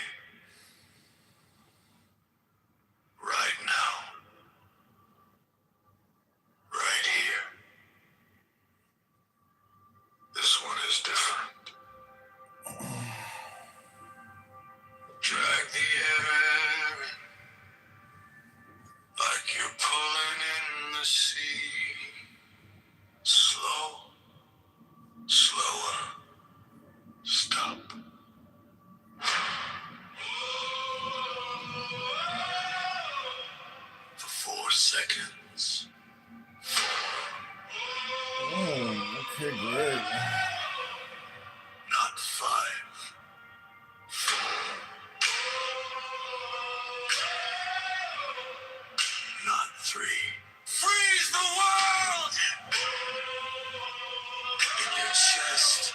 Right now. Right here. This one is different. Drag the air in, like you're pulling in the sea. Slow. Slower. Stop. For 4 seconds. seconds. Oh, okay, great. Not 5. 4. Not 3. Freeze the world! In your chest,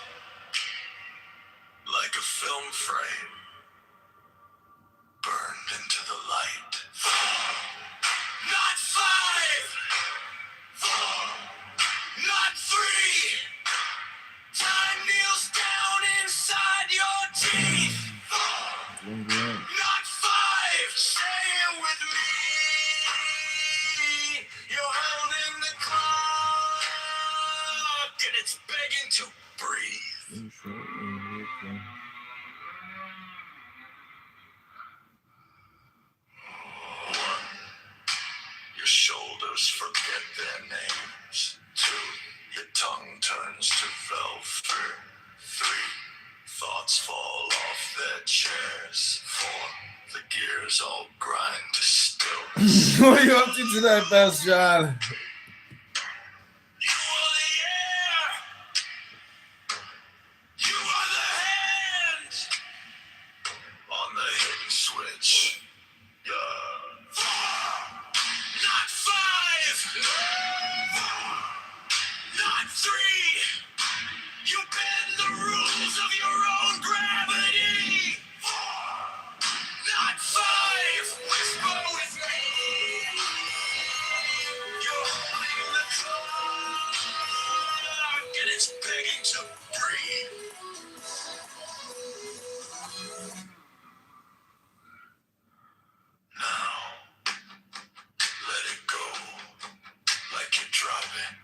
like a film frame, burned into the light. 4. Not 5! 4. Not 3! Time kneels down inside your teeth. 4. Not 5! Say it with me. You're holding the clock and it's begging to breathe. Your shoulders forget their names. 2. Your tongue turns to velvet. 3. Thoughts fall off their chairs. 4. The gears all grind to stillness. What are you up to tonight, Best John? You are the air. You are the hand on the hidden switch. Yeah. 4. Not 5. 4. Not 3. You bend the rules of your own gravity. 4. Not 5. Whisper with me. You're holding the clock and it's begging to breathe. Now, let it go like you're dropping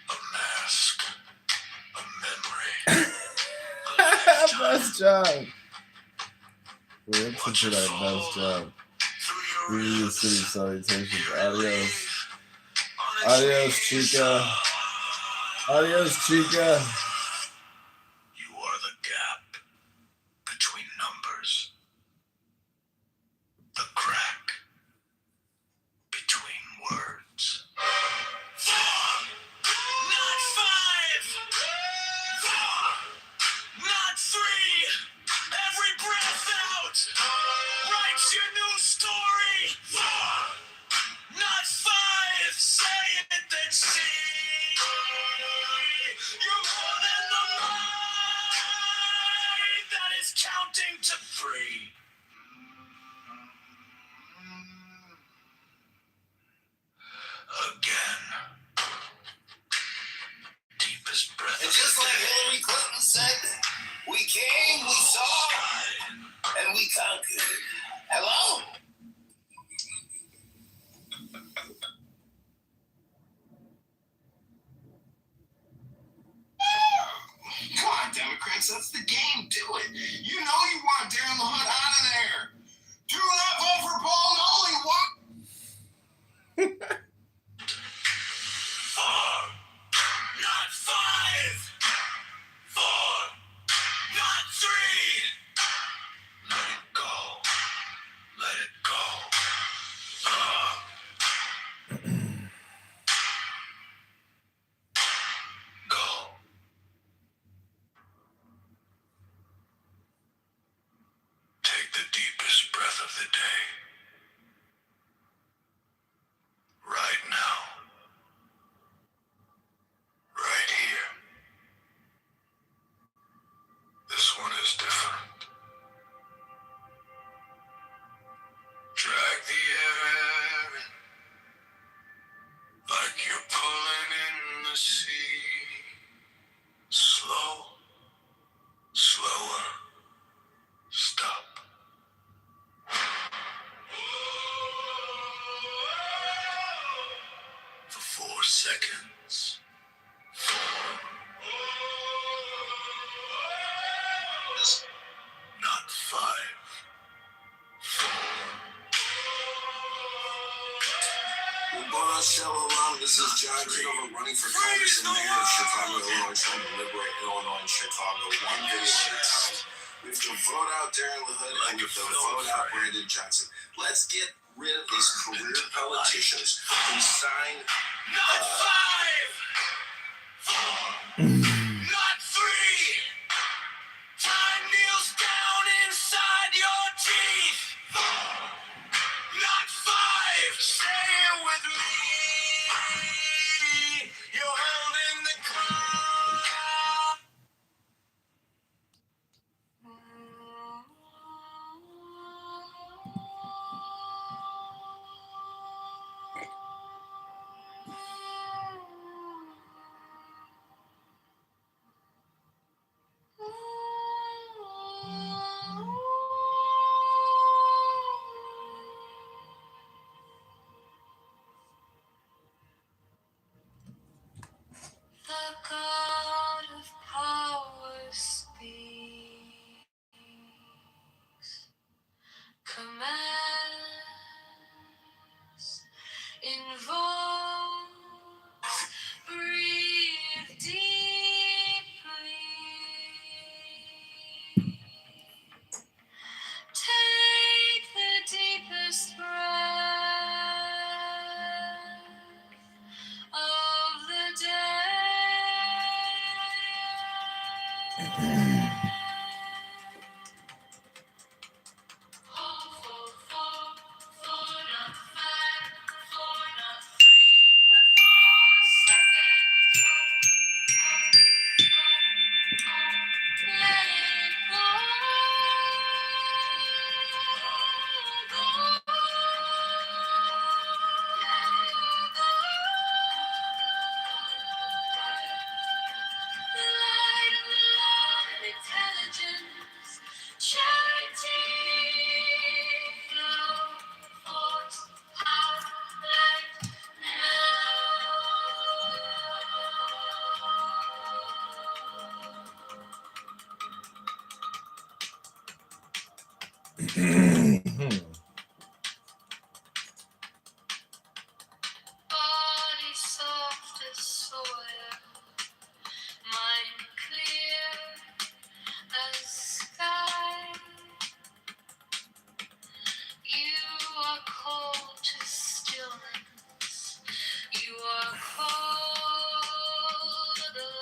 a mask, a memory. Best job. We're up to tonight, Best job. Reading the city salutations. Adios. Adios, chica. Adios, chica. You are the gap between numbers. The crack between words. 4. Not 5. 4. Not 3. Every breath out writes your new story. 4. Not 5. Say it then see. You're more than the mind that is counting to 3. Again. Deepest breath. And just like Hillary Clinton said, we came, we saw, and we conquered. Hello? Come on, Democrats, that's the game. Do it. You know you want Darren the Hood out of there. Do not vote for Paul Nolan. What? 4. Not 5. 4. Not 3. Let it go. Let it go. Go. Take the deepest breath of the day. Right now. Right here. This one is different. Drag the air in, like you're pulling in the sea. Slow, slower, stop. For 4 seconds. 4. Not 5. 4. We're going on show around. This is John Kitover running for Congressman, mayor of Chicago, Illinois, trying to liberate Illinois and Chicago one video at a time. We have to vote out Darren LaHood and we have to vote out Brandon Johnson. Let's get rid of these career politicians who sign. Not 5! Not 3! Time kneels down inside your teeth! Not 5! Say it with me! You're holding the clock! The God of power speaks, commands, involves, breathe deeply. Take the deepest breath of the day. Body soft as soil, mind clear as sky. You are cold to stillness. You are cold alive.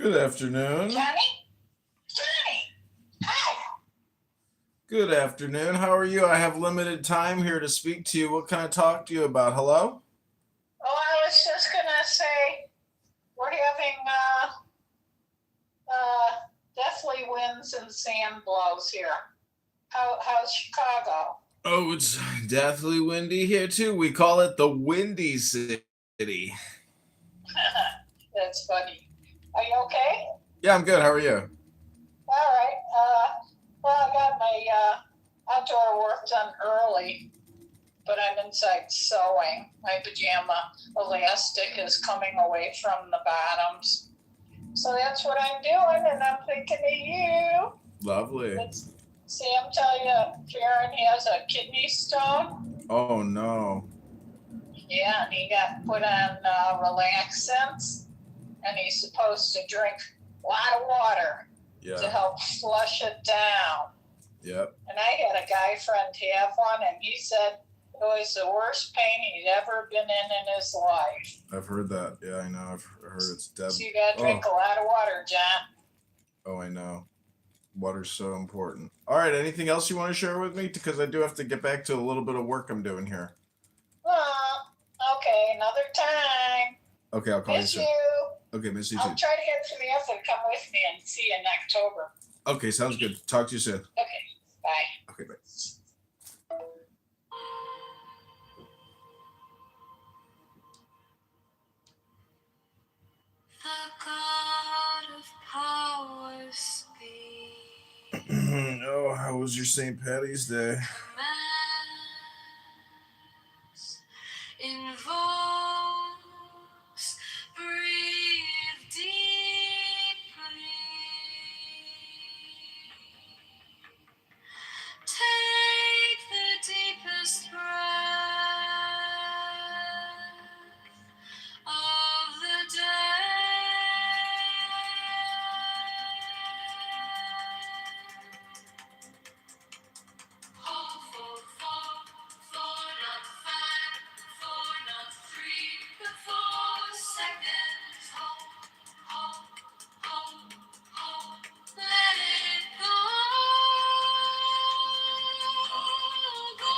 Good afternoon. Johnny? Hi. Good afternoon. How are you? I have limited time here to speak to you. What can I talk to you about? Hello? Oh, I was just gonna say we're having deathly winds and sand blows here. How's Chicago? Oh, it's deathly windy here too. We call it the Windy City. That's funny. Are you okay? Yeah, I'm good. How are you? All right. Well, I got my outdoor work done early, but I'm inside sewing. My pajama elastic is coming away from the bottoms. So that's what I'm doing, and I'm thinking of you. Lovely. Did Sam tell you Karen has a kidney stone? Oh, no. Yeah, and he got put on relaxants, and he's supposed to drink a lot of water to help flush it down. Yep. And I had a guy friend have one, and he said it was the worst pain he'd ever been in his life. I've heard that. Yeah, I know. I've heard it's dead. So you got to drink a lot of water, John. Oh, I know. Water's so important. All right. Anything else you want to share with me? Because I do have to get back to a little bit of work I'm doing here. Okay, another time. Okay, I'll call Miss you soon. you. Okay, miss you I'll too. try to get Samantha to come with me and see you in October. Okay, sounds good. Talk to you soon. Okay, bye. Okay, bye. The God of power speak. Oh, how was your St. Patty's Day? Invokes, breathe deeply. Take the deepest breath of the day. Hold for 4, not 5, 4, not 3, but 4 seconds. Hold, let it go. Go.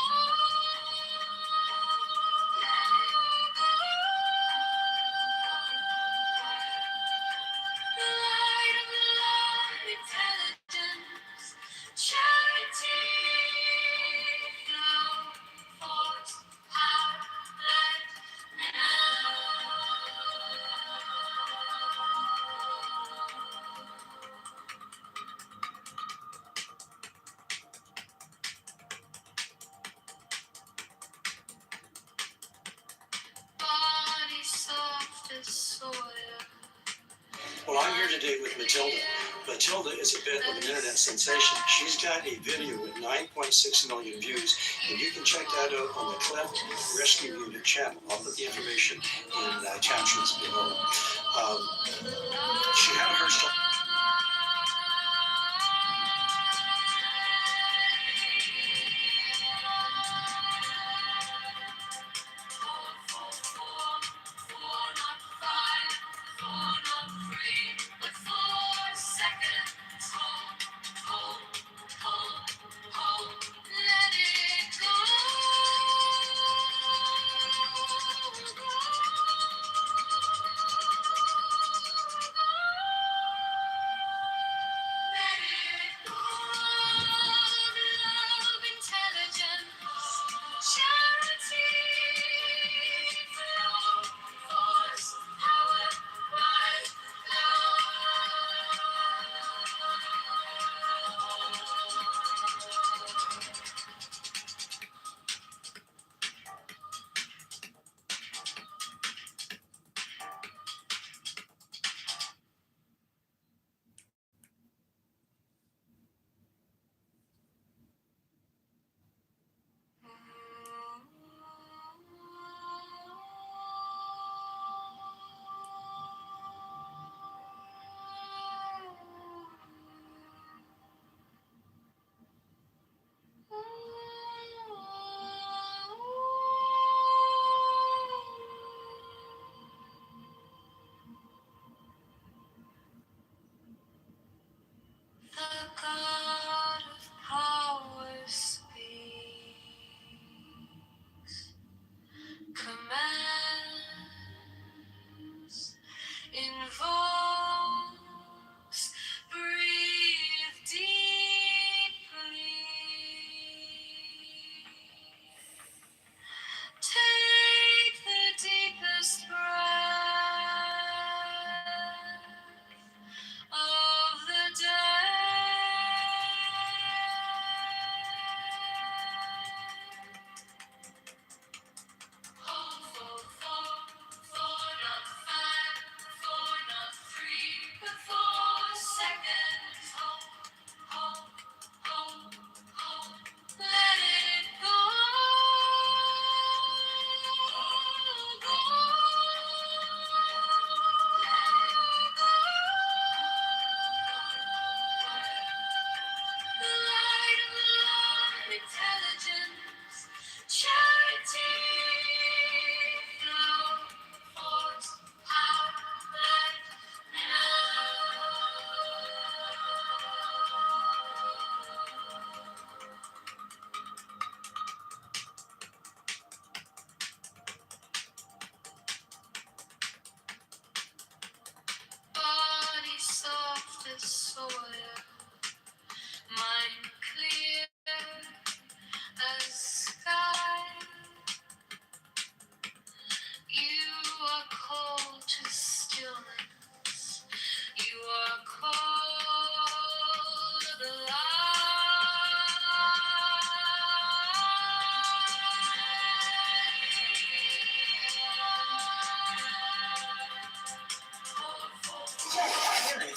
The light of love, intelligence, charity, flow, force, power, light, now. Body soft as soil. Well, I'm here today with Matilda. Matilda is a bit of an internet sensation. She's got a video with 9.6 million views, and you can check that out on the Cleft Rescue Unit channel. I'll put the information in captions below. She had her stuff.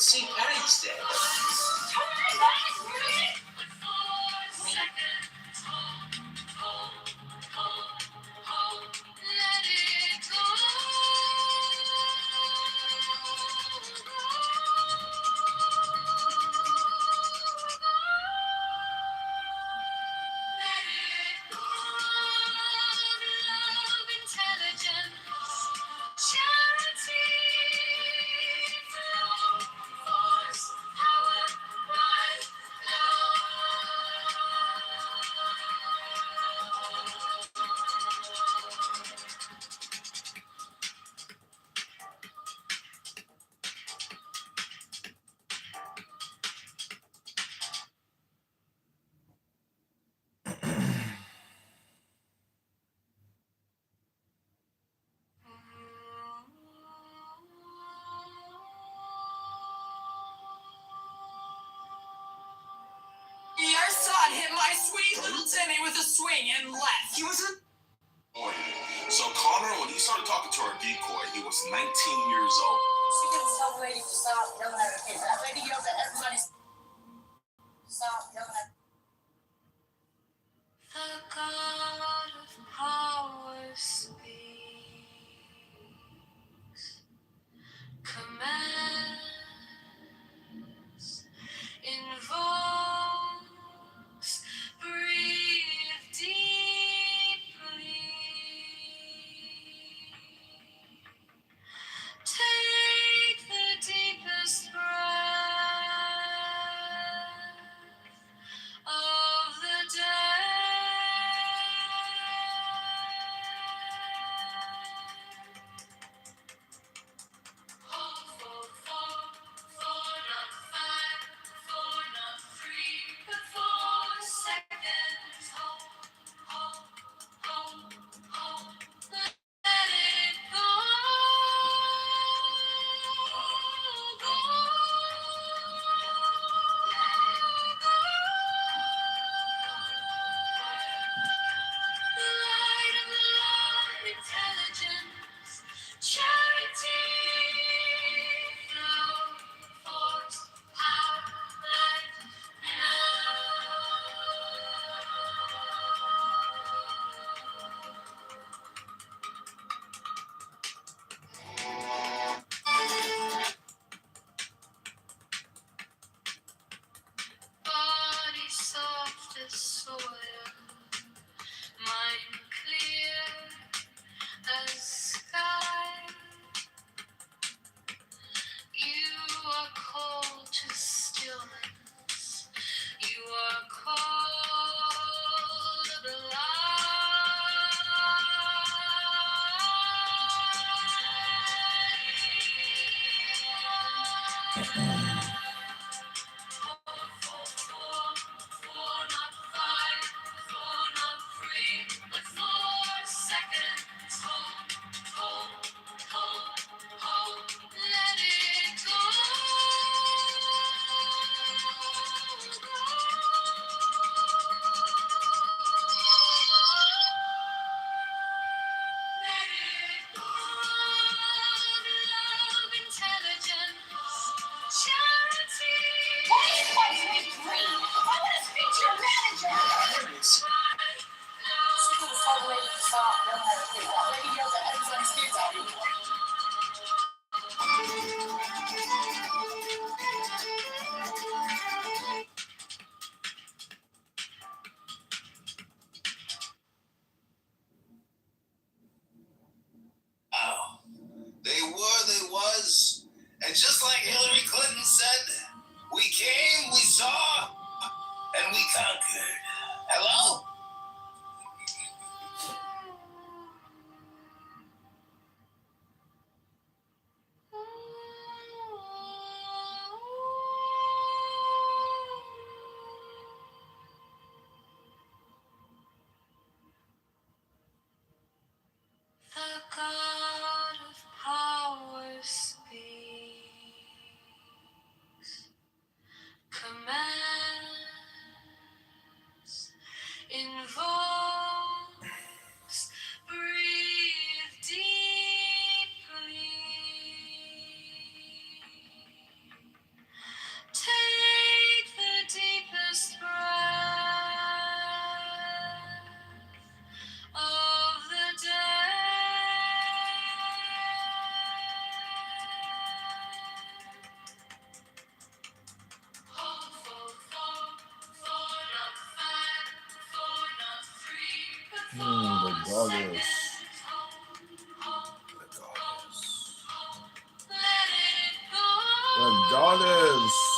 St. Patty's Day. Your son hit my sweet little Timmy with a swing and left. He was a So Connor, when he started talking to our decoy, he was 19 years old. She can tell the lady to stop yelling at her kids. That lady yells at everybody. Stop yelling at. The God of power speaks. Commands. Invokes. Breathe deeply. Take the deepest breath of the day. Hold for, not 5, 4, not 3, but 4 seconds. Hold. Let it go. The light of the Lord, intelligence, charity, flow, force, power, light, body soft as soil, mind clear as sky. You are cold to stillness. You are cold Let it go. Let it go. Love, intelligence, charity. Why is my drink green? I want to speak to your manager. She could have told the lady to stop yelling at her kids. That lady yells at everybody's kids out here. Oh, they was. And just like Hillary Clinton said, we came, we saw, and we conquered. Hello? The God of power speaks, commands, invokes, breathe deeply. The goddess. The goddess.